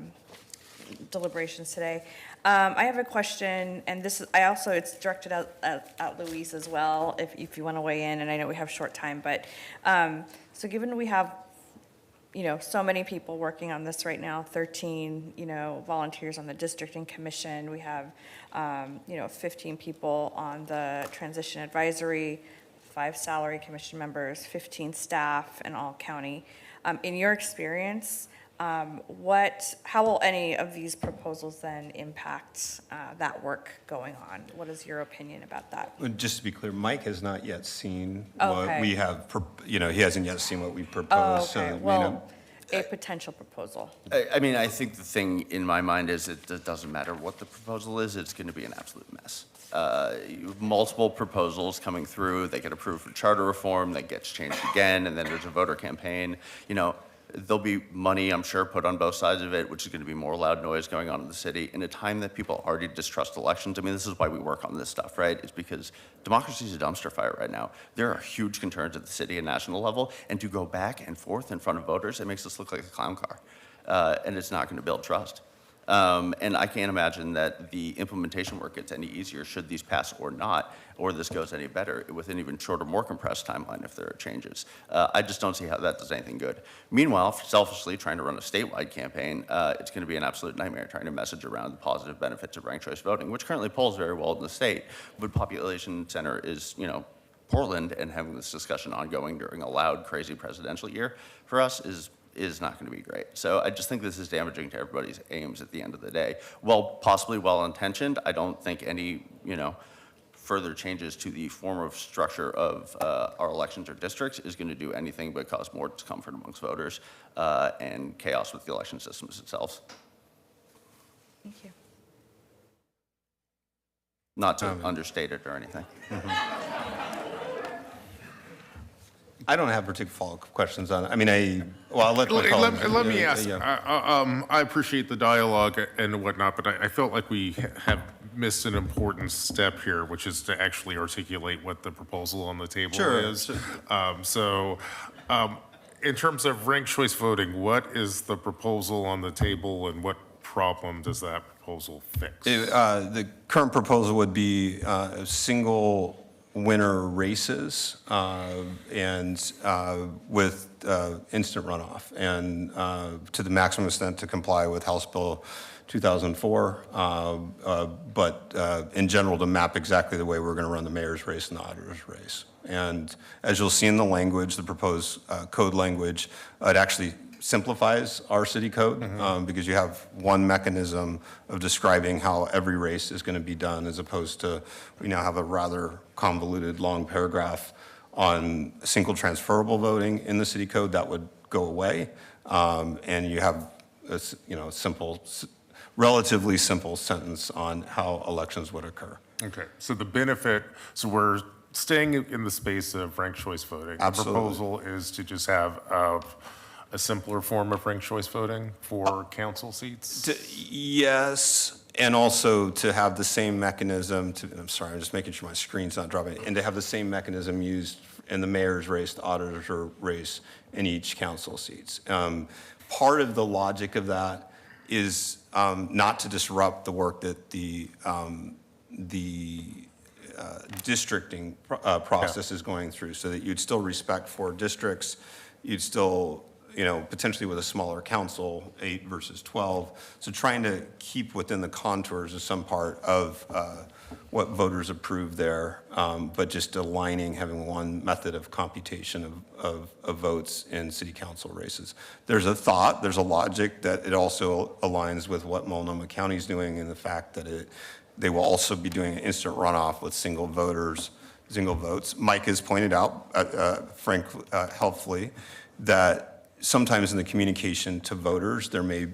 deliberations today. I have a question, and it's directed at Louise as well, if you want to weigh in, and I know we have short time, but so given we have so many people working on this right now, 13 volunteers on the district and commission, we have 15 people on the transition advisory, 5 salary commission members, 15 staff in all county. In your experience, how will any of these proposals then impact that work going on? What is your opinion about that? Just to be clear, Mike has not yet seen Okay. what we have, he hasn't yet seen what we've proposed. Oh, okay. So, Well, a potential proposal. I mean, I think the thing in my mind is it doesn't matter what the proposal is, it's going to be an absolute mess. You have multiple proposals coming through, they get approved for charter reform, that gets changed again, and then there's a voter campaign. there'll be money, I'm sure, put on both sides of it, which is going to be more loud noise going on in the city. In a time that people already distrust elections, I mean, this is why we work on this stuff, right? It's because democracy is a dumpster fire right now. There are huge concerns at the city and national level, and to go back and forth in front of voters, it makes us look like a clown car, and it's not going to build trust. And I can't imagine that the implementation work gets any easier should these pass or not, or this goes any better with an even shorter, more compressed timeline if there are changes. I just don't see how that does anything good. Meanwhile, selfishly trying to run a statewide campaign, it's going to be an absolute nightmare trying to message around the positive benefits of ranked choice voting, which currently polls very well in the state, but population center is, Portland, and having this discussion ongoing during a loud, crazy presidential year for us is not going to be great. So I just think this is damaging to everybody's aims at the end of the day. While possibly well-intentioned, I don't think any, further changes to the form of structure of our elections or districts is going to do anything but cause more discomfort amongst voters and chaos with the election systems itself. Thank you. Not to understate it or anything. I don't have particular follow-up questions on it. I mean, I'll let my colleagues. Let me ask, I appreciate the dialogue and whatnot, but I felt like we have missed an important step here, which is to actually articulate what the proposal on the table is. So in terms of ranked choice voting, what is the proposal on the table and what problem does that proposal fix? The current proposal would be single winner races and with instant runoff, and to the maximum extent to comply with House Bill 2004, but in general to map exactly the way we're going to run the mayor's race and the auditor's race. And as you'll see in the language, the proposed code language, it actually simplifies our city code because you have one mechanism of describing how every race is going to be done, as opposed to we now have a rather convoluted long paragraph on single transferable voting in the city code that would go away, and you have a simple, relatively simple sentence on how elections would occur. Okay, so the benefit, so we're staying in the space of ranked choice voting. Absolutely. The proposal is to just have a simpler form of ranked choice voting for council seats? Yes, and also to have the same mechanism I'm sorry, I'm just making sure my screen's not dropping, and to have the same mechanism used in the mayor's race, the auditor race, in each council seats. Part of the logic of that is not to disrupt the work that the districting process is going through, so that you'd still respect 4 districts, you'd still potentially with a smaller council, 8 versus 12. So trying to keep within the contours of some part of what voters approve there, but just aligning, having one method of computation of votes in city council races. There's a thought, there's a logic that it also aligns with what Multnomah County is doing, and the fact that they will also be doing an instant runoff with single votes. Mike has pointed out, Frank helpfully, that sometimes in the communication to voters,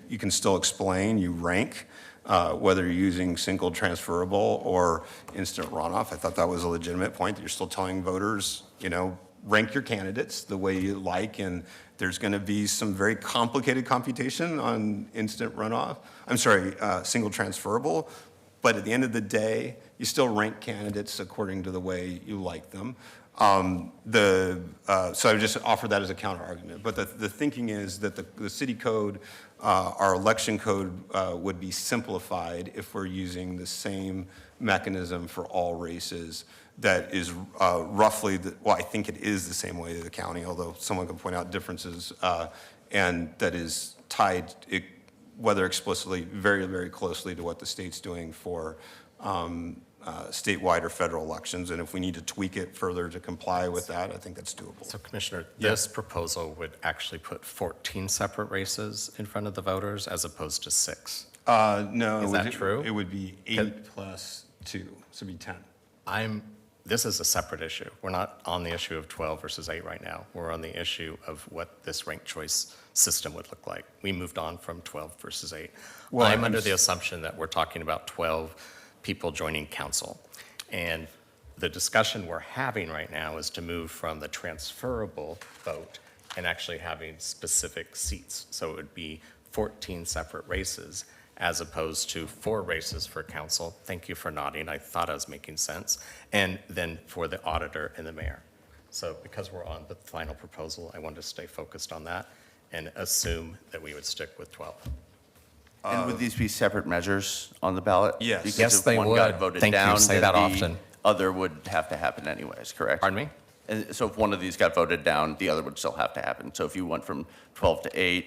you can still explain, you rank, whether you're using single transferable or instant runoff. I thought that was a legitimate point, that you're still telling voters, rank your candidates the way you like, and there's going to be some very complicated computation on instant runoff. Single transferable. But at the end of the day, you still rank candidates according to the way you like them. So I would just offer that as a counter argument. But the thinking is that the city code, our election code would be simplified if we're using the same mechanism for all races that is roughly, I think it is the same way to the county, although someone can point out differences, and that is tied, whether explicitly, very, very closely to what the state's doing for statewide or federal elections, and if we need to tweak it further to comply with that, I think that's doable. So Commissioner, this proposal would actually put 14 separate races in front of the voters as opposed to 6. No. Is that true? It would be 8 plus 2, so it'd be 10. This is a separate issue. We're not on the issue of 12 versus 8 right now. We're on the issue of what this ranked choice system would look like. We moved on from 12 versus 8. Well, I'm under the assumption that we're talking about 12 people joining council. And the discussion we're having right now is to move from the transferable vote and actually having specific seats. So it would be 14 separate races as opposed to 4 races for council. Thank you for nodding. I thought I was making sense. And then for the auditor and the mayor. So because we're on the final proposal, I wanted to stay focused on that and assume that we would stick with 12. And would these be separate measures on the ballot? Yes. Because Yes, if they one got would. voted Thank you. down, Say then that the often. other would have to happen anyways, correct? Pardon me? And so if one of these got voted down, the other would still have to happen. So if you went from 12 to 8,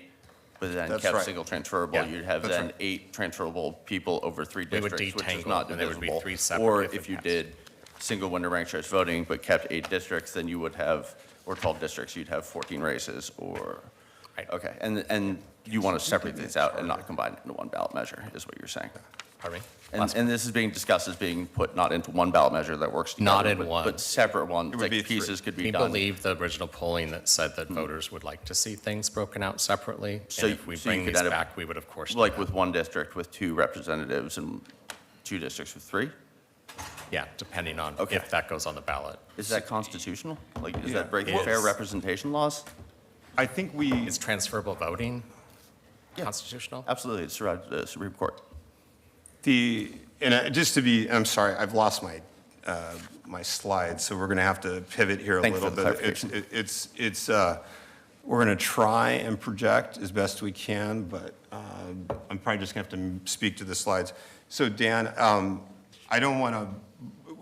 but then That's kept right. single transferable, Yeah, you'd have that's then right. 8 transferable people over 3 We would districts, which is detangle, not and there would be divisible. 3 separate Or if if it you passed. did single winner ranked choice voting, but kept 8 districts, then you would have, or 12 districts, you'd have 14 races, or, Right. okay. And you want to separate these out and not combine it into one ballot measure, is what you're saying? Pardon me? And this is being discussed as being put not into one ballot measure that works together. Not in but- one. But separate ones, would like be three. pieces could be We done. believe the original polling that said that voters would like to see things broken out separately. So And if we so you bring could these end up back, we would of course do Like that. with one district with 2 representatives and 2 districts with 3? Yeah, depending on Okay. if that goes on the ballot. Is that constitutional? Like, is Yeah, that breaking it fair is. representation laws? I think we, Is transferable voting Yeah. constitutional? Absolutely, it's throughout the Supreme Court. just to be, I'm sorry, I've lost my slides, so we're going to have to pivot here a Thank you little for the bit. clarification. We're going to try and project as best we can, but I'm probably just going to have to speak to the slides. So Dan, I don't want to,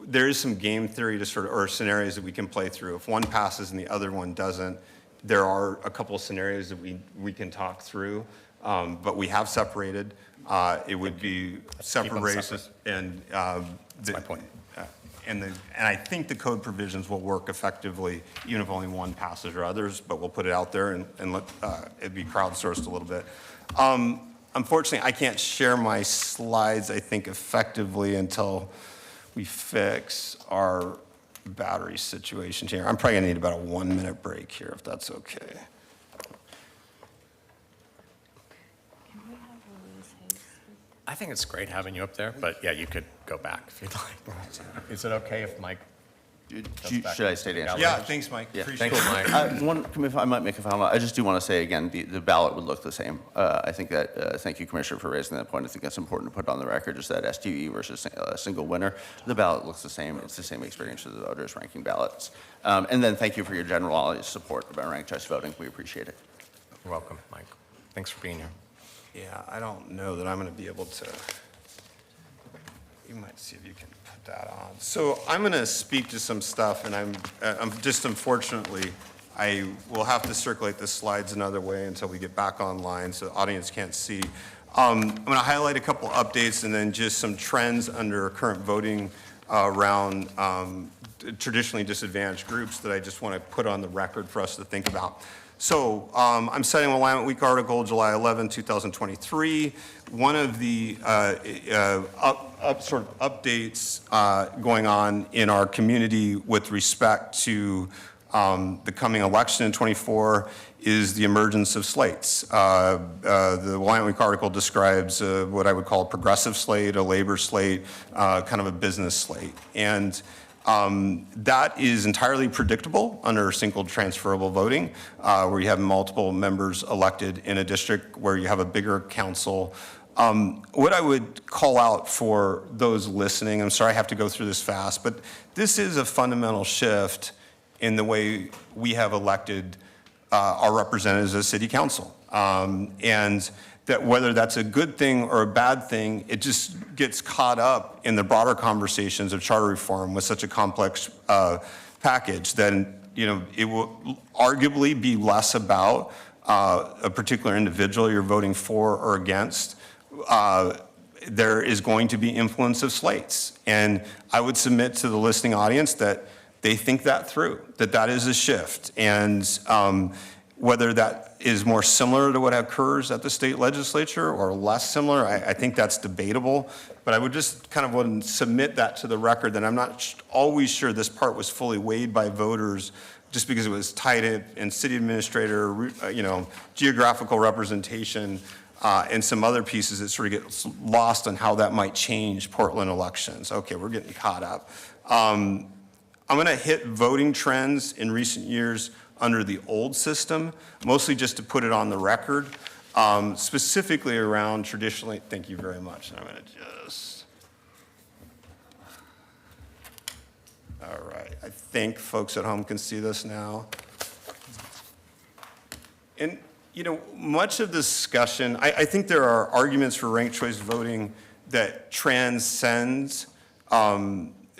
there is some game theory to sort of, or scenarios that we can play through. If one passes and the other one doesn't, there are a couple of scenarios that we can talk through, but we have separated. It would be separate them races, and That's my point. And I think the code provisions will work effectively, even if only one passes or others, but we'll put it out there and let it be crowdsourced a little bit. Unfortunately, I can't share my slides, I think, effectively until we fix our battery situation here. I'm probably gonna need about a 1-minute break here, if that's okay. I think it's great having you up there, but yeah, you could go back if you'd like. Is it okay if Mike? Should I stay to answer? Yeah, thanks, Mike. Yeah. Appreciate Thanks, it. Mike. I might make a final, I just do want to say again, the ballot would look the same. I think that, thank you, Commissioner, for raising that point. I think that's important to put on the record, is that STE versus a single winner. The ballot looks the same. It's the same experience for the voters ranking ballots. And then thank you for your general support of our ranked choice voting. We appreciate it. You're welcome, Mike. Thanks for being here. Yeah, I don't know that I'm going to be able to, you might see if you can put that on. So I'm going to speak to some stuff, and I'm just unfortunately, I will have to circulate the slides another way until we get back online, so the audience can't see. I'm going to highlight a couple updates and then just some trends under current voting around traditionally disadvantaged groups that I just want to put on the record for us to think about. So I'm citing a Willamette Week article, July 11, 2023. One of the sort of updates going on in our community with respect to the coming election in 24 is the emergence of slates. The Willamette Week article describes what I would call a progressive slate, a labor slate, kind of a business slate. And that is entirely predictable under single transferable voting, where you have multiple members elected in a district where you have a bigger council. What I would call out for those listening, I'm sorry I have to go through this fast, but this is a fundamental shift in the way we have elected our representatives as city council. And that whether that's a good thing or a bad thing, it just gets caught up in the broader conversations of charter reform with such a complex package. Then, it will arguably be less about a particular individual you're voting for or against. There is going to be influence of slates. And I would submit to the listening audience that they think that through, that is a shift. And whether that is more similar to what occurs at the state legislature or less similar, I think that's debatable. But I would just kind of want to submit that to the record that I'm not always sure this part was fully weighed by voters just because it was tied in city administrator, geographical representation, and some other pieces that sort of get lost on how that might change Portland elections. Okay, we're getting caught up. I'm going to hit voting trends in recent years under the old system, mostly just to put it on the record, specifically around traditionally, thank you very much. And I'm going to just, all right, I think folks at home can see this now. And, you know, much of the discussion, I think there are arguments for ranked choice voting that transcends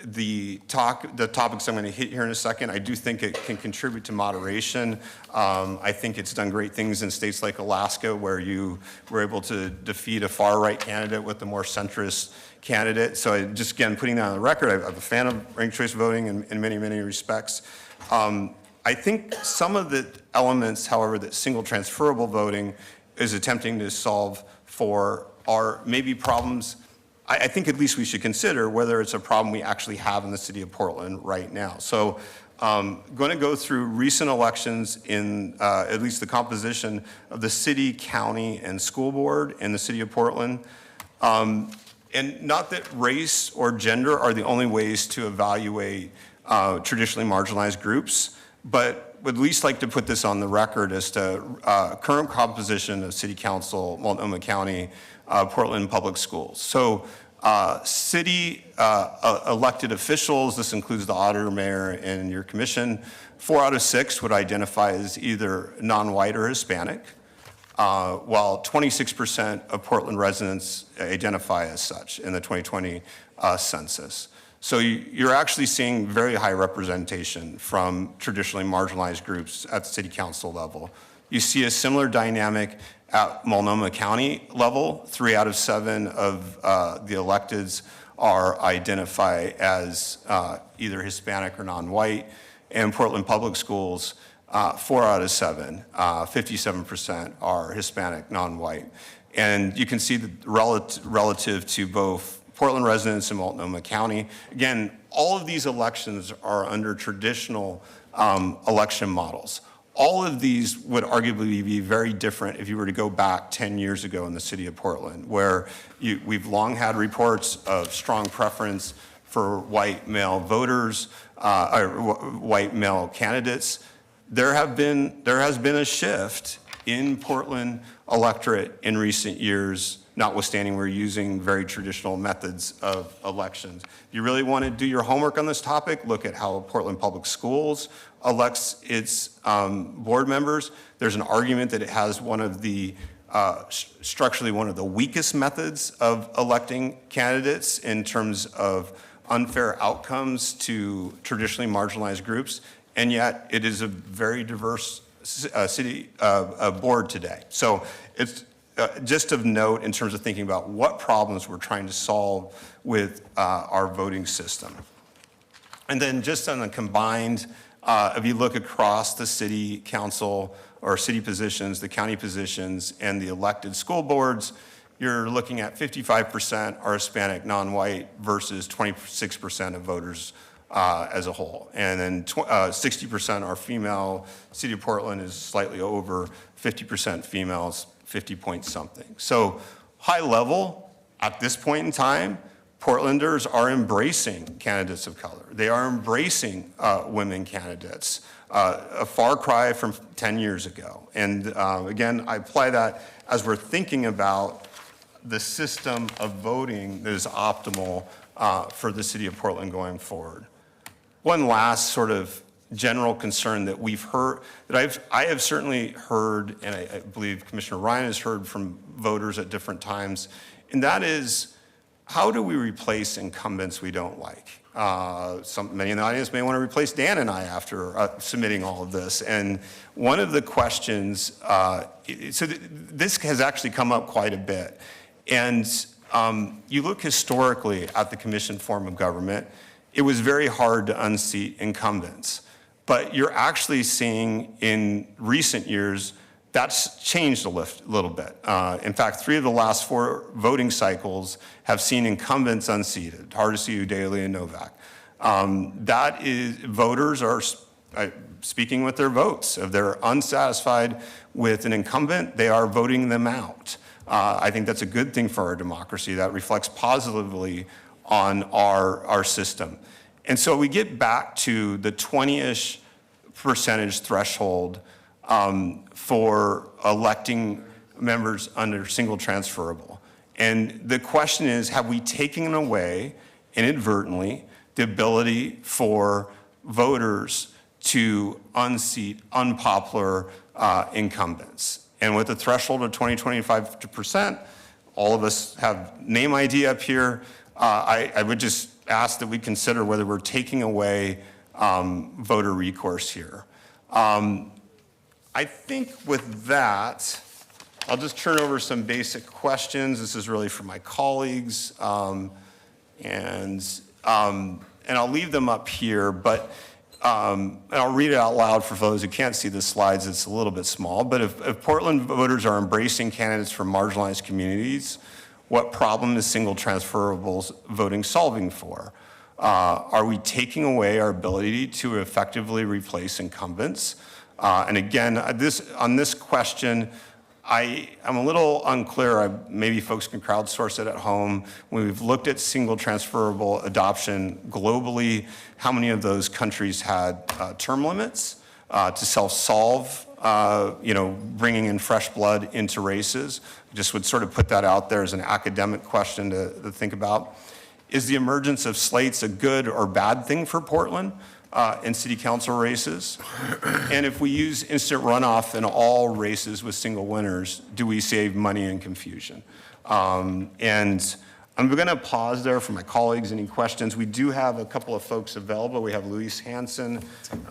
the topics I'm going to hit here in a second. I do think it can contribute to moderation. I think it's done great things in states like Alaska, where you were able to defeat a far-right candidate with a more centrist candidate. So I just, again, putting that on the record, I'm a fan of ranked choice voting in many, many respects. I think some of the elements, however, that single transferable voting is attempting to solve for are maybe problems I think at least we should consider whether it's a problem we actually have in the city of Portland right now. So going to go through recent elections in at least the composition of the city, county, and school board in the city of Portland. And not that race or gender are the only ways to evaluate traditionally marginalized groups, but would at least like to put this on the record as to current composition of city council, Multnomah County, Portland Public Schools. So city elected officials, this includes the auditor, mayor, and your commission, 4 out of 6 would identify as either non-white or Hispanic, while 26% of Portland residents identify as such in the 2020 census. So you're actually seeing very high representation from traditionally marginalized groups at the city council level. You see a similar dynamic at Multnomah County level. 3 out of 7 of the electeds are identified as either Hispanic or non-white. And Portland Public Schools, 4 out of 7, 57% are Hispanic, non-white. And you can see the relative to both Portland residents in Multnomah County. Again, all of these elections are under traditional election models. All of these would arguably be very different if you were to go back 10 years ago in the city of Portland, where we've long had reports of strong preference for white male voters, or white male candidates. There has been a shift in Portland electorate in recent years, notwithstanding we're using very traditional methods of elections. If you really want to do your homework on this topic, look at how Portland Public Schools elects its board members. There's an argument that it has one of the, structurally one of the weakest methods of electing candidates in terms of unfair outcomes to traditionally marginalized groups, and yet it is a very diverse city board today. So it's just of note in terms of thinking about what problems we're trying to solve with our voting system. And then just on the combined, if you look across the city council or city positions, the county positions, and the elected school boards, you're looking at 55% are Hispanic, non-white versus 26% of voters as a whole. And then 60% are female. City of Portland is slightly over 50% females, 50 point something. So high level, at this point in time, Portlanders are embracing candidates of color. They are embracing women candidates, a far cry from 10 years ago. And again, I apply that as we're thinking about the system of voting that is optimal for the city of Portland going forward. One last sort of general concern that we've heard, that I have certainly heard, and I believe Commissioner Ryan has heard from voters at different times, and that is, how do we replace incumbents we don't like? Many in the audience may want to replace Dan and I after submitting all of this. And one of the questions, this has actually come up quite a bit. And you look historically at the commission form of government, it was very hard to unseat incumbents. But you're actually seeing in recent years, that's changed a little bit. In fact, 3 of the last 4 voting cycles have seen incumbents unseated, Hardesty, Daly, and Novak. That is, voters are speaking with their votes. If they're unsatisfied with an incumbent, they are voting them out. I think that's a good thing for our democracy. That reflects positively on our system. And so we get back to the 20-ish percentage threshold for electing members under single transferable. And the question is, have we taken away inadvertently the ability for voters to unseat unpopular incumbents? And with the threshold of 25%, all of us have name ID up here. I would just ask that we consider whether we're taking away voter recourse here. I think with that, I'll just turn over some basic questions. This is really for my colleagues, and I'll leave them up here, but and I'll read it out loud for those who can't see the slides. It's a little bit small, but if Portland voters are embracing candidates from marginalized communities, what problem is single transferable voting solving for? Are we taking away our ability to effectively replace incumbents? And again, on this question, I'm a little unclear. Maybe folks can crowdsource it at home. When we've looked at single transferable adoption globally, how many of those countries had term limits to self-solve, bringing in fresh blood into races? Just would sort of put that out there as an academic question to think about. Is the emergence of slates a good or bad thing for Portland in city council races? And if we use instant runoff in all races with single winners, do we save money and confusion? And I'm going to pause there for my colleagues. Any questions? We do have a couple of folks available. We have Louise Hansen,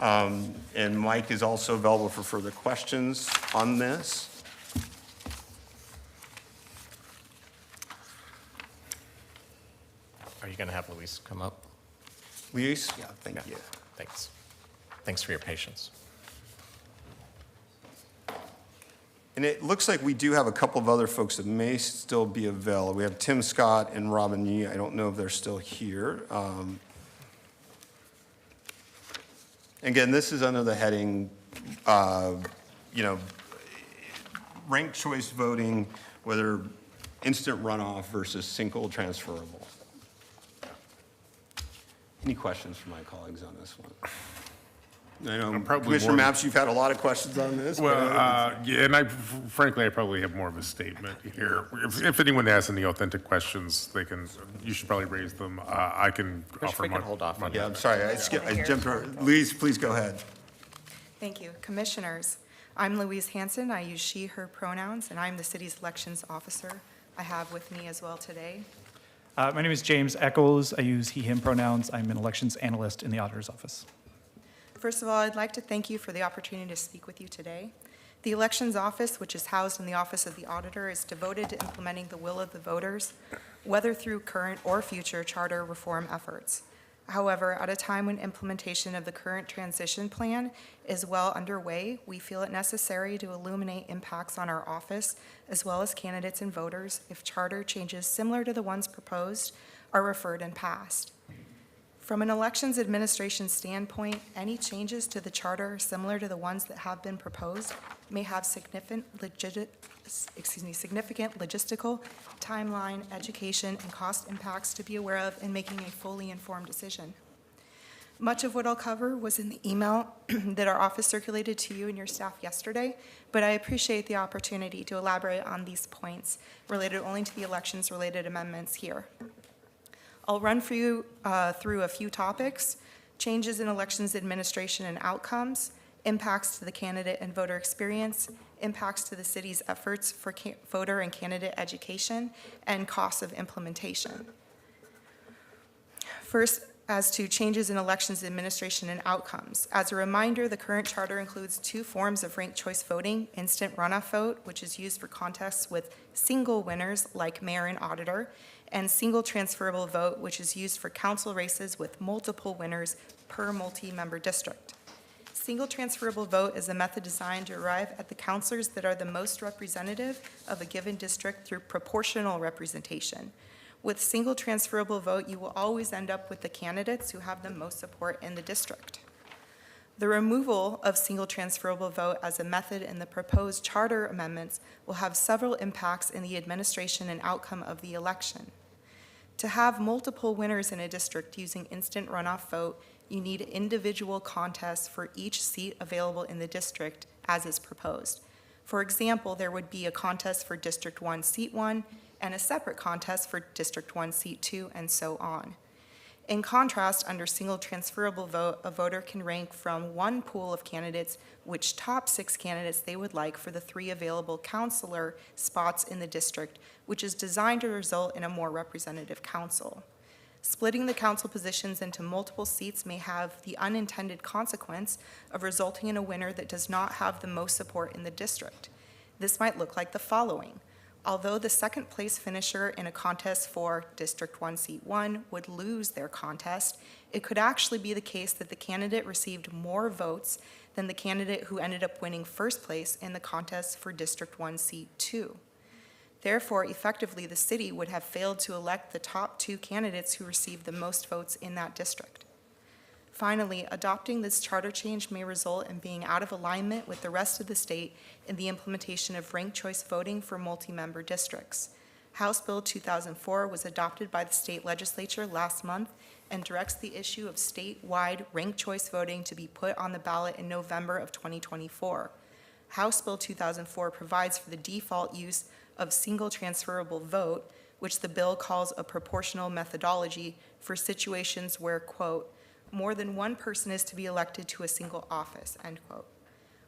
and Mike is also available for further questions on this. Are you going to have Luis come up? Louise? Yeah, thank you. Thanks. Thanks for your patience. And it looks like we do have a couple of other folks that may still be available. We have Tim Scott and Robin Yee. I don't know if they're still here. Again, this is under the heading, ranked choice voting, whether instant runoff versus single transferable. Any questions from my colleagues on this one? I know, Commissioner Mapps, you've had a lot of questions on this. Well, yeah, and frankly, I probably have more of a statement here. If anyone has any authentic questions, you should probably raise them. I can offer my. Hold off on Yeah, I'm sorry, I jumped over. Louise, please go ahead. Thank you. Commissioners, I'm Louise Hansen. I use she, her pronouns, and I'm the city's elections officer. I have with me as well today. My name is James Eccles. I use he, him pronouns. I'm an elections analyst in the auditor's office. First of all, I'd like to thank you for the opportunity to speak with you today. The elections office, which is housed in the office of the auditor, is devoted to implementing the will of the voters, whether through current or future charter reform efforts. However, at a time when implementation of the current transition plan is well underway, we feel it necessary to illuminate impacts on our office as well as candidates and voters if charter changes similar to the ones proposed are referred and passed. From an elections administration standpoint, any changes to the charter similar to the ones that have been proposed may have significant logistical, timeline, education, and cost impacts to be aware of in making a fully informed decision. Much of what I'll cover was in the email that our office circulated to you and your staff yesterday, but I appreciate the opportunity to elaborate on these points related only to the elections-related amendments here. I'll run for you through a few topics: changes in elections administration and outcomes, impacts to the candidate and voter experience, impacts to the city's efforts for voter and candidate education, and costs of implementation. First, as to changes in elections administration and outcomes. As a reminder, the current charter includes two forms of ranked choice voting: instant runoff vote, which is used for contests with single winners like mayor and auditor, and single transferable vote, which is used for council races with multiple winners per multi-member district. Single transferable vote is a method designed to arrive at the councilors that are the most representative of a given district through proportional representation. With single transferable vote, you will always end up with the candidates who have the most support in the district. The removal of single transferable vote as a method in the proposed charter amendments will have several impacts in the administration and outcome of the election. To have multiple winners in a district using instant runoff vote, you need individual contests for each seat available in the district as is proposed. For example, there would be a contest for District 1, Seat 1, and a separate contest for District 1, Seat 2, and so on. In contrast, under single transferable vote, a voter can rank from one pool of candidates which top 6 candidates they would like for the 3 available councilor spots in the district, which is designed to result in a more representative council. Splitting the council positions into multiple seats may have the unintended consequence of resulting in a winner that does not have the most support in the district. This might look like the following. Although the second place finisher in a contest for District 1, Seat 1 would lose their contest, it could actually be the case that the candidate received more votes than the candidate who ended up winning first place in the contest for District 1, Seat 2. Therefore, effectively, the city would have failed to elect the top 2 candidates who received the most votes in that district. Finally, adopting this charter change may result in being out of alignment with the rest of the state in the implementation of ranked choice voting for multi-member districts. House Bill 2004 was adopted by the state legislature last month and directs the issue of statewide ranked choice voting to be put on the ballot in November of 2024. House Bill 2004 provides for the default use of single transferable vote, which the bill calls a proportional methodology for situations where, quote, more than one person is to be elected to a single office, end quote.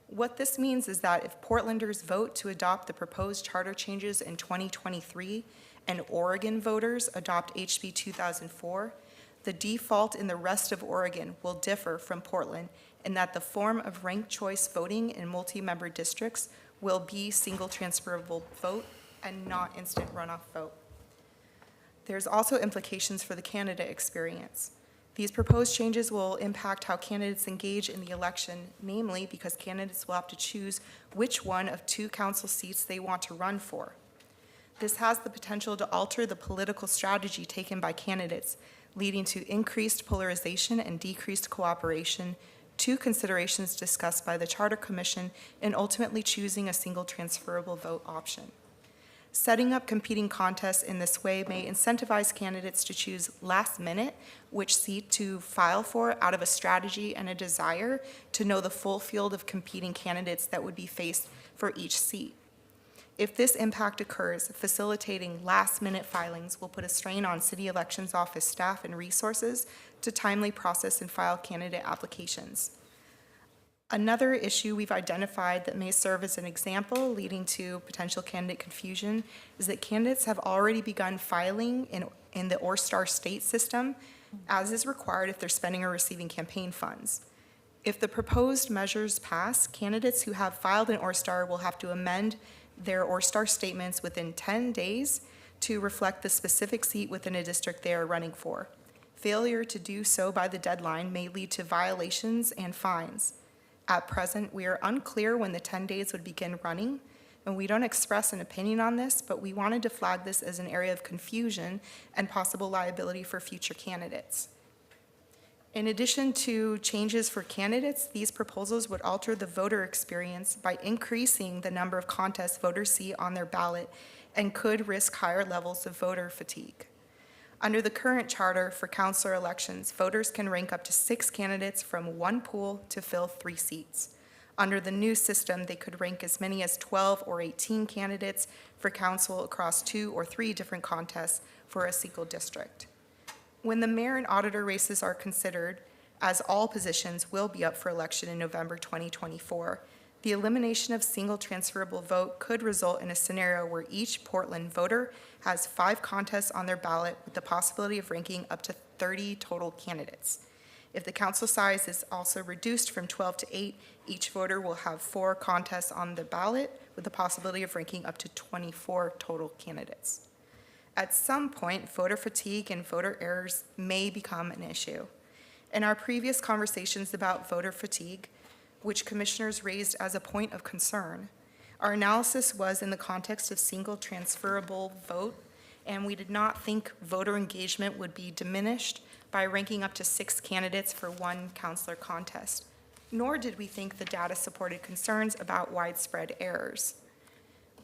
What this means is that if Portlanders vote to adopt the proposed charter changes in 2023 and Oregon voters adopt HB 2004, the default in the rest of Oregon will differ from Portland in that the form of ranked choice voting in multi-member districts will be single transferable vote and not instant runoff vote. There's also implications for the candidate experience. These proposed changes will impact how candidates engage in the election, namely because candidates will have to choose which one of 2 council seats they want to run for. This has the potential to alter the political strategy taken by candidates, leading to increased polarization and decreased cooperation, 2 considerations discussed by the Charter Commission in ultimately choosing a single transferable vote option. Setting up competing contests in this way may incentivize candidates to choose last minute which seat to file for out of a strategy and a desire to know the full field of competing candidates that would be faced for each seat. If this impact occurs, facilitating last-minute filings will put a strain on City Elections Office staff and resources to timely process and file candidate applications. Another issue we've identified that may serve as an example leading to potential candidate confusion is that candidates have already begun filing in the ORSTAR state system, as is required if they're spending or receiving campaign funds. If the proposed measures pass, candidates who have filed in ORSTAR will have to amend their ORSTAR statements within 10 days to reflect the specific seat within a district they are running for. Failure to do so by the deadline may lead to violations and fines. At present, we are unclear when the 10 days would begin running, and we don't express an opinion on this, but we wanted to flag this as an area of confusion and possible liability for future candidates. In addition to changes for candidates, these proposals would alter the voter experience by increasing the number of contests voters see on their ballot and could risk higher levels of voter fatigue. Under the current charter for councilor elections, voters can rank up to 6 candidates from one pool to fill 3 seats. Under the new system, they could rank as many as 12 or 18 candidates for council across 2 or 3 different contests for a single district. When the mayor and auditor races are considered, as all positions will be up for election in November 2024, the elimination of single transferable vote could result in a scenario where each Portland voter has 5 contests on their ballot with the possibility of ranking up to 30 total candidates. If the council size is also reduced from 12 to 8, each voter will have 4 contests on the ballot with the possibility of ranking up to 24 total candidates. At some point, voter fatigue and voter errors may become an issue. In our previous conversations about voter fatigue, which commissioners raised as a point of concern, our analysis was in the context of single transferable vote, and we did not think voter engagement would be diminished by ranking up to 6 candidates for one councilor contest, nor did we think the data supported concerns about widespread errors.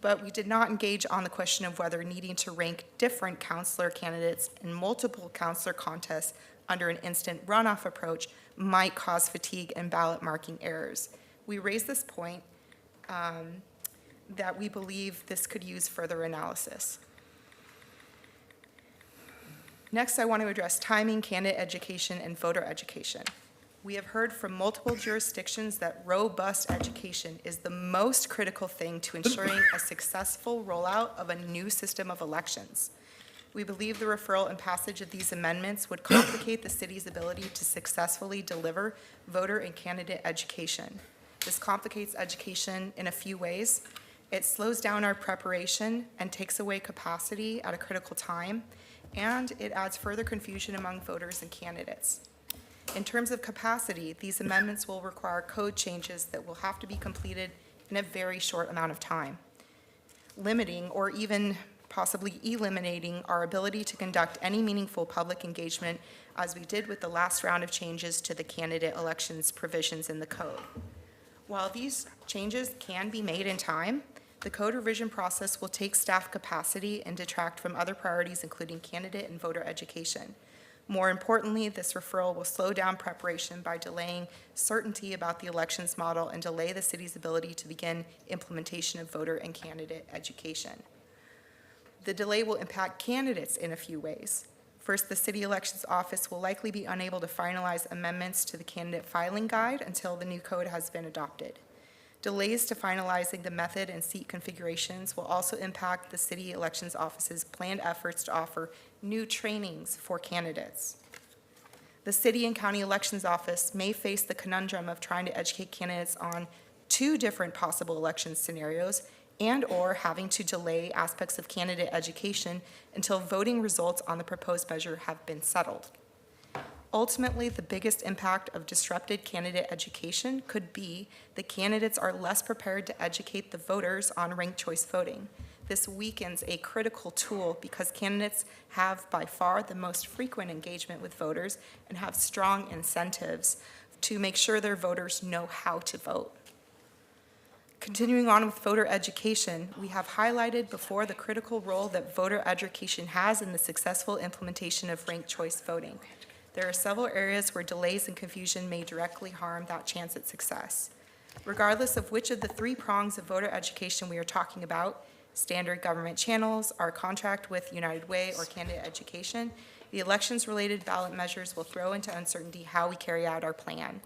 but we did not engage on the question of whether needing to rank different counselor candidates in multiple counselor contests under an instant runoff approach might cause fatigue and ballot marking errors. We raised this point that we believe this could use further analysis. Next, I want to address timing, candidate education, and voter education. We have heard from multiple jurisdictions that robust education is the most critical thing to ensuring a successful rollout of a new system of elections. We believe the referral and passage of these amendments would complicate the city's ability to successfully deliver voter and candidate education. This complicates education in a few ways. It slows down our preparation and takes away capacity at a critical time, and it adds further confusion among voters and candidates. In terms of capacity, these amendments will require code changes that will have to be completed in a very short amount of time, limiting or even possibly eliminating our ability to conduct any meaningful public engagement as we did with the last round of changes to the candidate elections provisions in the code. While these changes can be made in time, the code revision process will take staff capacity and detract from other priorities, including candidate and voter education. More importantly, this referral will slow down preparation by delaying certainty about the elections model and delay the city's ability to begin implementation of voter and candidate education. The delay will impact candidates in a few ways. First, the City Elections Office will likely be unable to finalize amendments to the candidate filing guide until the new code has been adopted. Delays to finalizing the method and seat configurations will also impact the City Elections Office's planned efforts to offer new trainings for candidates. The City and County Elections Office may face the conundrum of trying to educate candidates on 2 different possible election scenarios and/or having to delay aspects of candidate education until voting results on the proposed measure have been settled. Ultimately, the biggest impact of disrupted candidate education could be that candidates are less prepared to educate the voters on ranked choice voting. This weakens a critical tool because candidates have by far the most frequent engagement with voters and have strong incentives to make sure their voters know how to vote. Continuing on with voter education, we have highlighted before the critical role that voter education has in the successful implementation of ranked choice voting. There are several areas where delays and confusion may directly harm that chance at success. Regardless of which of the 3 prongs of voter education we are talking about, standard government channels, our contract with United Way, or candidate education, the elections-related ballot measures will throw into uncertainty how we carry out our plan.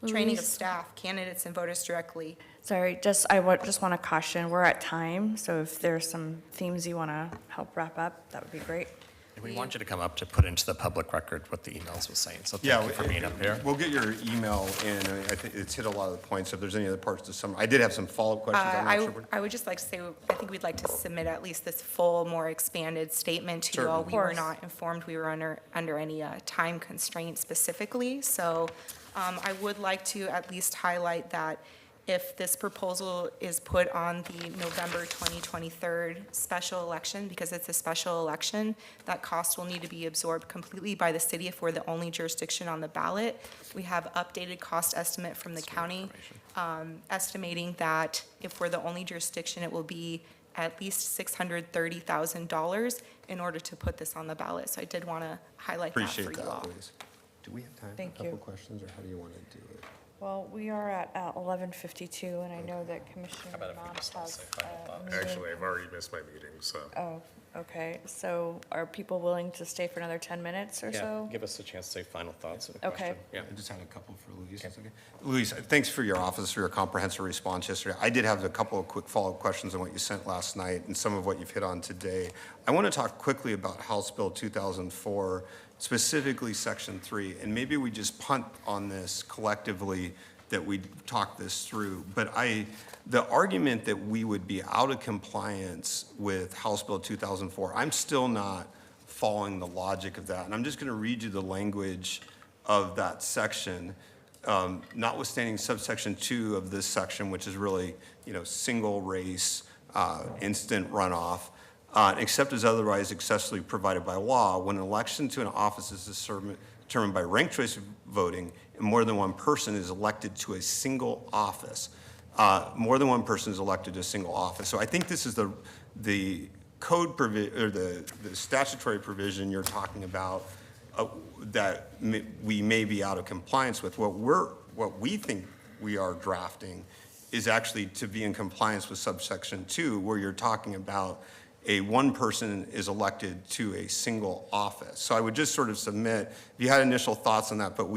Training of staff, candidates, and voters directly. Sorry, I just want to caution, we're at time, so if there's some themes you want to help wrap up, that would be great. And we want you to come up to put into the public record what the emails was saying, so thank you for being up here. We'll get your email in. I think it's hit a lot of the points. If there's any other parts to summarize, I did have some follow-up questions. I'm not sure. I would just like to say, I think we'd like to submit at least this full, more expanded statement to you all. We were not informed we were under any time constraint specifically, so I would like to at least highlight that if this proposal is put on the November 2023 special election, because it's a special election, that cost will need to be absorbed completely by the city if we're the only jurisdiction on the ballot. We have updated cost estimate from the county, estimating that if we're the only jurisdiction, it will be at least $630,000 in order to put this on the ballot. So I did want to highlight that for you all. Appreciate that, Louise. Do we have time for Thank a couple you. questions, or how do you want to do it? Well, we are at 11:52, and I know that Commissioner How about if we Knopf just all has say final a thoughts? meeting. Actually, I've already missed my meeting, so. Oh, okay. So are people willing to stay for another 10 minutes or Yeah, so? give us a chance to say final thoughts and a Okay. question. Yeah. I just had a couple for Louise. Okay. Louise, thanks for your office, for your comprehensive response yesterday. I did have a couple of quick follow-up questions on what you sent last night and some of what you've hit on today. I want to talk quickly about House Bill 2004, specifically Section 3, and maybe we just punt on this collectively that we talk this through. But the argument that we would be out of compliance with House Bill 2004, I'm still not following the logic of that. And I'm just going to read you the language of that section, notwithstanding subsection 2 of this section, which is really, single race, instant runoff, except as otherwise expressly provided by law, when an election to an office is determined by ranked choice voting, and more than one person is elected to a single office. more than one person is elected to a single office. So I think this is the code or the statutory provision you're talking about that we may be out of compliance with. What we think we are drafting is actually to be in compliance with subsection 2, where you're talking about one person is elected to a single office. So I would just sort of submit, if you had initial thoughts on that, but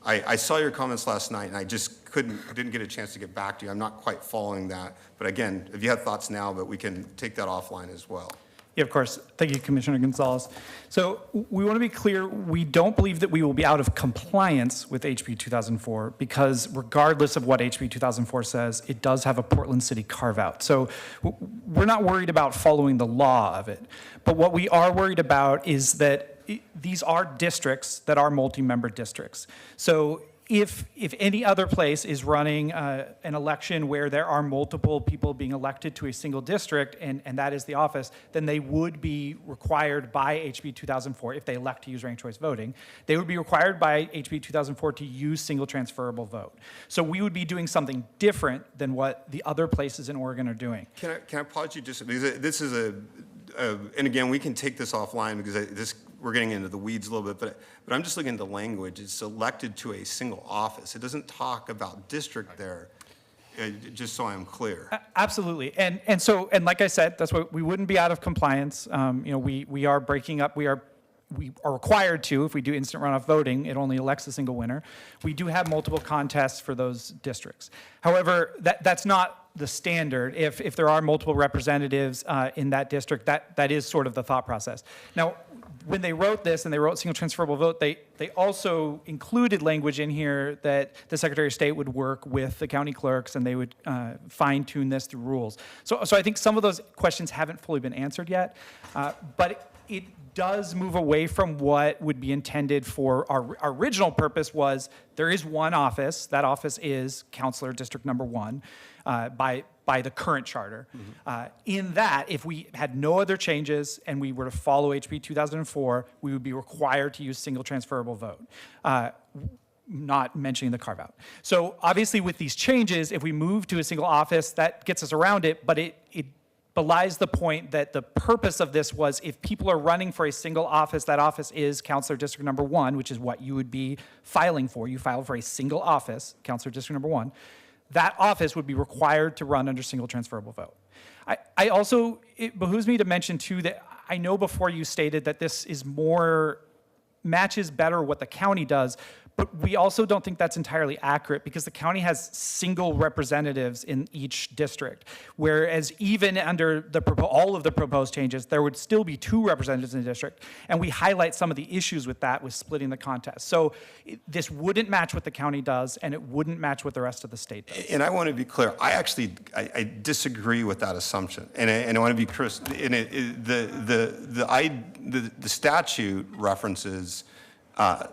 I saw your comments last night and I just didn't get a chance to get back to you. I'm not quite following that. But again, if you have thoughts now, but we can take that offline as well. Yeah, of course. Thank you, Commissioner Gonzalez. So we want to be clear, we don't believe that we will be out of compliance with HB 2004 because regardless of what HB 2004 says, it does have a Portland City carve-out. So we're not worried about following the law of it. But what we are worried about is that these are districts that are multi-member districts. So if any other place is running an election where there are multiple people being elected to a single district, and that is the office, then they would be required by HB 2004, if they elect to use ranked choice voting, they would be required by HB 2004 to use single transferable vote. So we would be doing something different than what the other places in Oregon are doing. Can I pause you just, because this is and again, we can take this offline because we're getting into the weeds a little bit, but I'm just looking at the language. It's elected to a single office. It doesn't talk about district there, just so I'm clear. Absolutely. And like I said, that's why we wouldn't be out of compliance. We are breaking up, we are required to, if we do instant runoff voting, it only elects a single winner. We do have multiple contests for those districts. However, that's not the standard. If there are multiple representatives in that district, that is sort of the thought process. Now, when they wrote this and they wrote single transferable vote, they also included language in here that the Secretary of State would work with the county clerks and they would fine tune this through rules. So I think some of those questions haven't fully been answered yet, but it does move away from what would be intended for our original purpose was there is one office. That office is Counselor District Number 1 by the current charter. In that, if we had no other changes and we were to follow HB 2004, we would be required to use single transferable vote. Not mentioning the carve-out. So obviously with these changes, if we move to a single office, that gets us around it, but it belies the point that the purpose of this was if people are running for a single office, that office is Counselor District Number 1, which is what you would be filing for. You file for a single office, Counselor District Number 1. That office would be required to run under single transferable vote. I also, it behooves me to mention too that I know before you stated that this is matches better what the county does, but we also don't think that's entirely accurate because the county has single representatives in each district, whereas even under all of the proposed changes, there would still be 2 representatives in the district, and we highlight some of the issues with that with splitting the contest. So this wouldn't match what the county does, and it wouldn't match what the rest of the state does. And I want to be clear, I disagree with that assumption, and I want to be clear. The statute references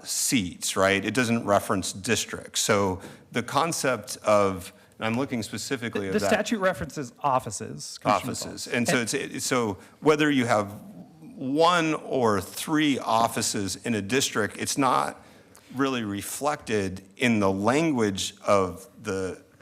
seats, right? It doesn't reference districts. So the concept of, and I'm looking specifically at that. The statute references offices. Offices. And so so whether you have 1 or 3 offices in a district, it's not really reflected in the language of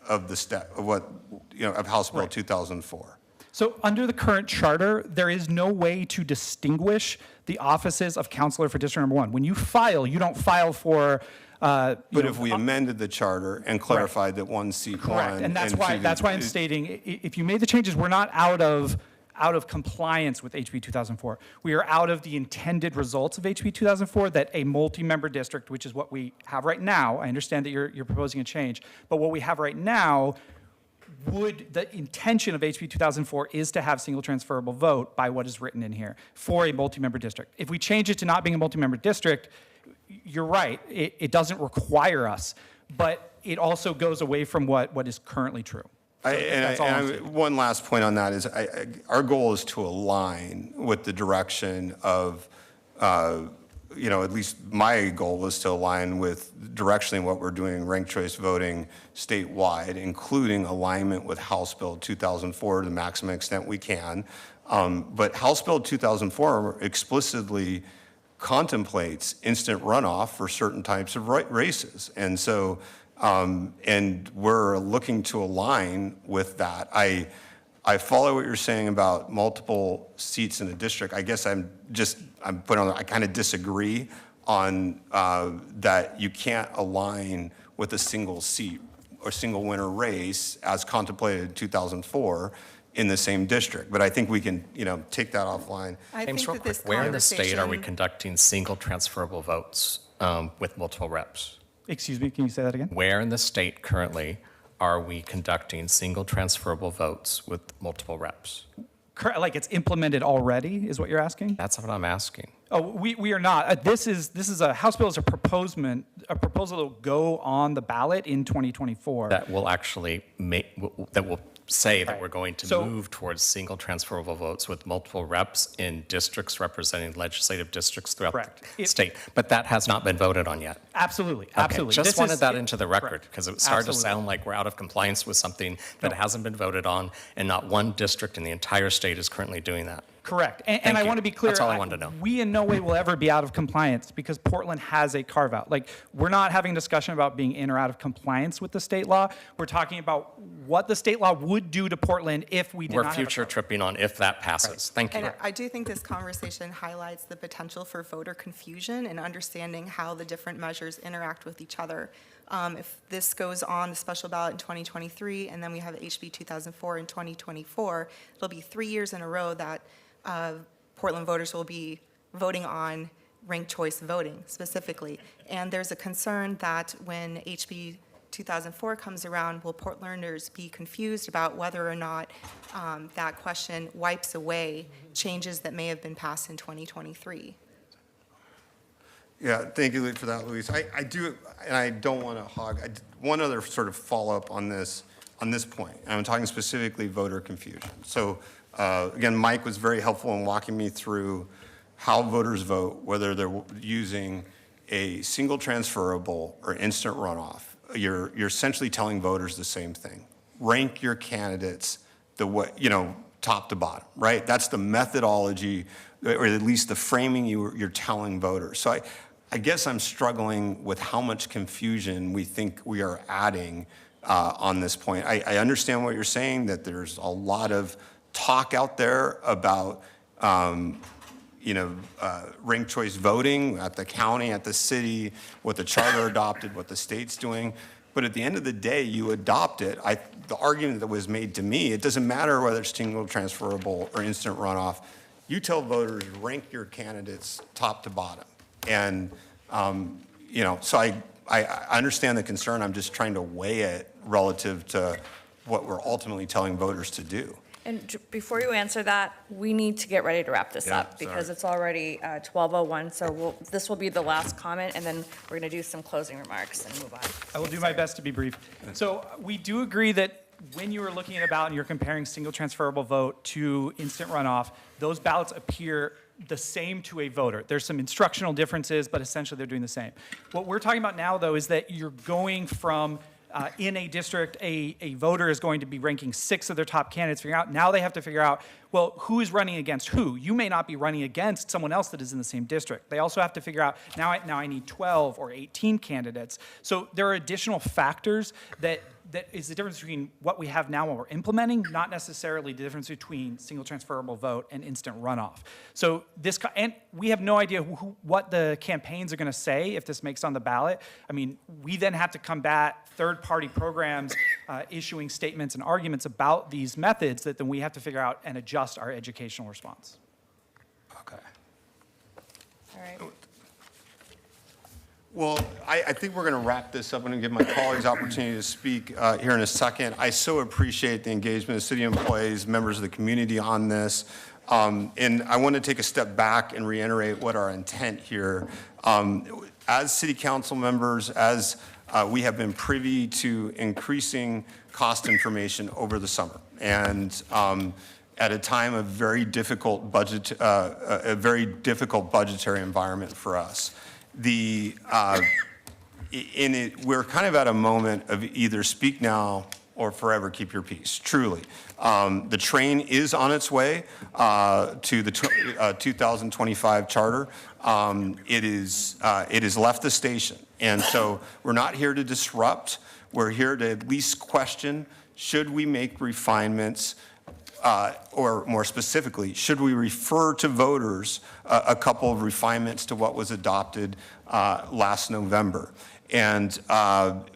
House Bill 2004. So under the current charter, there is no way to distinguish the offices of counselor for District Number 1. When you file, you don't file for. But if we amended the charter and clarified that one seat correct, won, and that's why I'm stating if you made the changes, we're not out of compliance with HB 2004. We are out of the intended results of HB 2004 that a multi-member district, which is what we have right now. I understand that you're proposing a change, but what we have right now. The intention of HB 2004 is to have single transferable vote by what is written in here for a multi-member district. If we change it to not being a multi-member district, you're right, it doesn't require us, but it also goes away from what is currently true. One last point on that is our goal is to align with the direction of at least my goal is to align with directionally what we're doing ranked choice voting statewide, including alignment with House Bill 2004 to the maximum extent we can. But House Bill 2004 explicitly contemplates instant runoff for certain types of races. And so And we're looking to align with that. I follow what you're saying about multiple seats in a district. I guess I kind of disagree on that you can't align with a single seat or single winner race as contemplated in 2004 in the same district. But I think we can, take that offline. I James, think real that this quick, where in the state are we conversation- conducting single transferable votes with multiple reps? Excuse me, can you say that again? Where in the state currently are we conducting single transferable votes with multiple reps? Like it's implemented already, is what you're asking? That's what I'm asking. Oh, we are not. This is a House bill is a proposal that will go on the ballot in 2024. That will actually that will say that Right. we're going to So- move towards single transferable votes with multiple reps in districts representing legislative districts throughout Correct. the state. But that has not been voted on yet. Absolutely, Okay, absolutely. just This wanted is- that into the record Correct. because it started to Absolutely. sound like we're out of compliance with something that hasn't been voted on, and not one district in the entire state is currently doing that. Correct. And Thank I you. want to be clear. That's all I wanted to know. We in no way will ever be out of compliance because Portland has a carve out. Like, we're not having a discussion about being in or out of compliance with the state law. We're talking about what the state law would do to Portland if we did We're not have a future carve-out. tripping on if that passes. Thank you. And I do think this conversation highlights the potential for voter confusion and understanding how the different measures interact with each other. If this goes on the special ballot in 2023, and then we have HB 2004 in 2024, it'll be 3 years in a row that Portland voters will be voting on ranked choice voting specifically. And there's a concern that when HB 2004 comes around, will Portlanders be confused about whether or not that question wipes away changes that may have been passed in 2023? Yeah, thank you for that, Luis. I do, and I don't want to hog, one other sort of follow-up on this point. And I'm talking specifically voter confusion. So again, Mike was very helpful in walking me through how voters vote, whether they're using a single transferable or instant runoff. You're essentially telling voters the same thing. Rank your candidates the way, top to bottom, right? That's the methodology, or at least the framing you're telling voters. So I guess I'm struggling with how much confusion we think we are adding on this point. I understand what you're saying, that there's a lot of talk out there about, ranked choice voting at the county, at the city, what the charter adopted, what the state's doing. But at the end of the day, you adopt it. The argument that was made to me, it doesn't matter whether it's single transferable or instant runoff. You tell voters, rank your candidates top to bottom. And, so I understand the concern. I'm just trying to weigh it relative to what we're ultimately telling voters to do. And before you answer that, we need to get ready to wrap this Yeah, up because sorry. it's already 12:01. So this will be the last comment, and then we're going to do some closing remarks and move on. I will do my best to be brief. So we do agree that when you are looking at a ballot and you're comparing single transferable vote to instant runoff, those ballots appear the same to a voter. There's some instructional differences, but essentially they're doing the same. What we're talking about now, though, is that you're going from in a district, a voter is going to be ranking 6 of their top candidates, figuring out, now they have to figure out, well, who is running against who? You may not be running against someone else that is in the same district. They also have to figure out, now I need 12 or 18 candidates. So there are additional factors that is the difference between what we have now and what we're implementing, not necessarily the difference between single transferable vote and instant runoff. So and we have no idea what the campaigns are going to say if this makes it on the ballot. I mean, we then have to combat third-party programs issuing statements and arguments about these methods that then we have to figure out and adjust our educational response. Okay. All right. Well, I think we're going to wrap this up. I'm going to give my colleagues opportunity to speak here in a second. I so appreciate the engagement of city employees, members of the community on this. And I want to take a step back and reiterate what our intent here. As city council members, as we have been privy to increasing cost information over the summer. And at a time of very difficult a very difficult budgetary environment for us. We're kind of at a moment of either speak now or forever keep your peace, truly. The train is on its way to the 2025 charter. It has left the station. And so we're not here to disrupt. We're here to at least question, should we make refinements, or more specifically, should we refer to voters a couple of refinements to what was adopted last November? And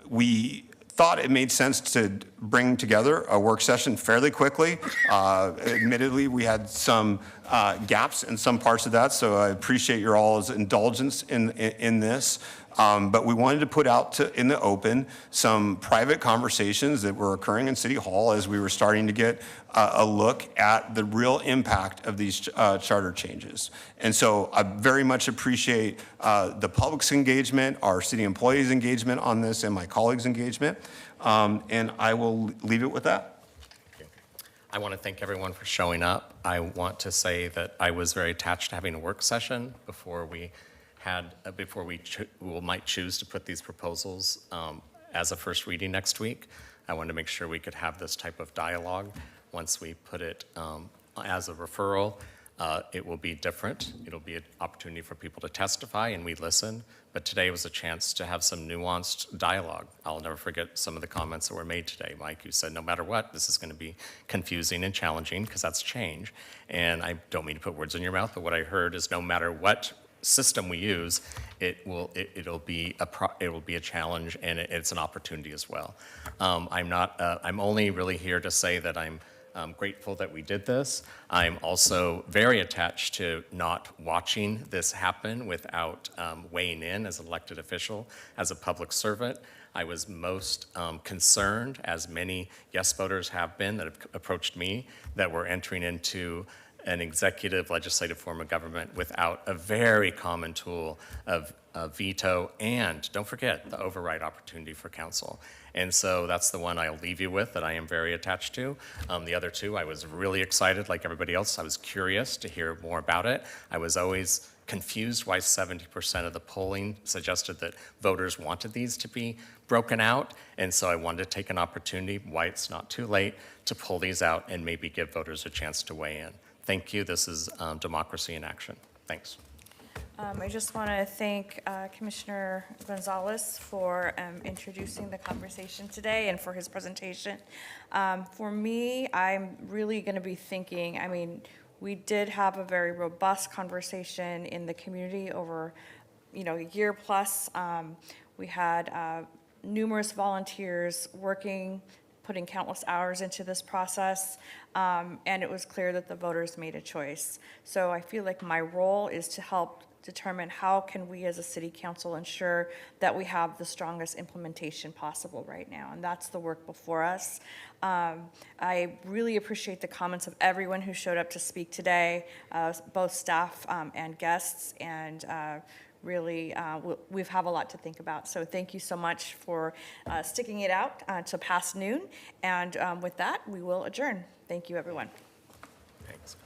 we thought it made sense to bring together a work session fairly quickly. Admittedly, we had some gaps in some parts of that, so I appreciate your all's indulgence in this. But we wanted to put out in the open some private conversations that were occurring in City Hall as we were starting to get a look at the real impact of these charter changes. And so I very much appreciate the public's engagement, our city employees' engagement on this, and my colleagues' engagement. And I will leave it with that. I want to thank everyone for showing up. I want to say that I was very attached to having a work session before we might choose to put these proposals as a first reading next week. I wanted to make sure we could have this type of dialogue. Once we put it as a referral, it will be different. It'll be an opportunity for people to testify and we listen. But today was a chance to have some nuanced dialogue. I'll never forget some of the comments that were made today. Mike, you said, no matter what, this is going to be confusing and challenging because that's change. And I don't mean to put words in your mouth, but what I heard is no matter what system we use, it'll be a challenge and it's an opportunity as well. I'm only really here to say that I'm grateful that we did this. I'm also very attached to not watching this happen without weighing in as an elected official, as a public servant. I was most concerned, as many yes voters have been that have approached me, that we're entering into an executive legislative form of government without a very common tool of veto and, don't forget, the override opportunity for council. And so that's the one I'll leave you with that I am very attached to. The other two, I was really excited like everybody else. I was curious to hear more about it. I was always confused why 70% of the polling suggested that voters wanted these to be broken out. And so I wanted to take an opportunity, why it's not too late, to pull these out and maybe give voters a chance to weigh in. Thank you. This is democracy in action. Thanks. I just want to thank Commissioner Gonzalez for introducing the conversation today and for his presentation. For me, I'm really going to be thinking, I mean, we did have a very robust conversation in the community over, a year plus. We had numerous volunteers working, putting countless hours into this process, and it was clear that the voters made a choice. So I feel like my role is to help determine how can we as a city council ensure that we have the strongest implementation possible right now, and that's the work before us. I really appreciate the comments of everyone who showed up to speak today, both staff and guests, and really, we've have a lot to think about. So thank you so much for sticking it out to past noon. And with that, we will adjourn. Thank you, everyone. Thanks.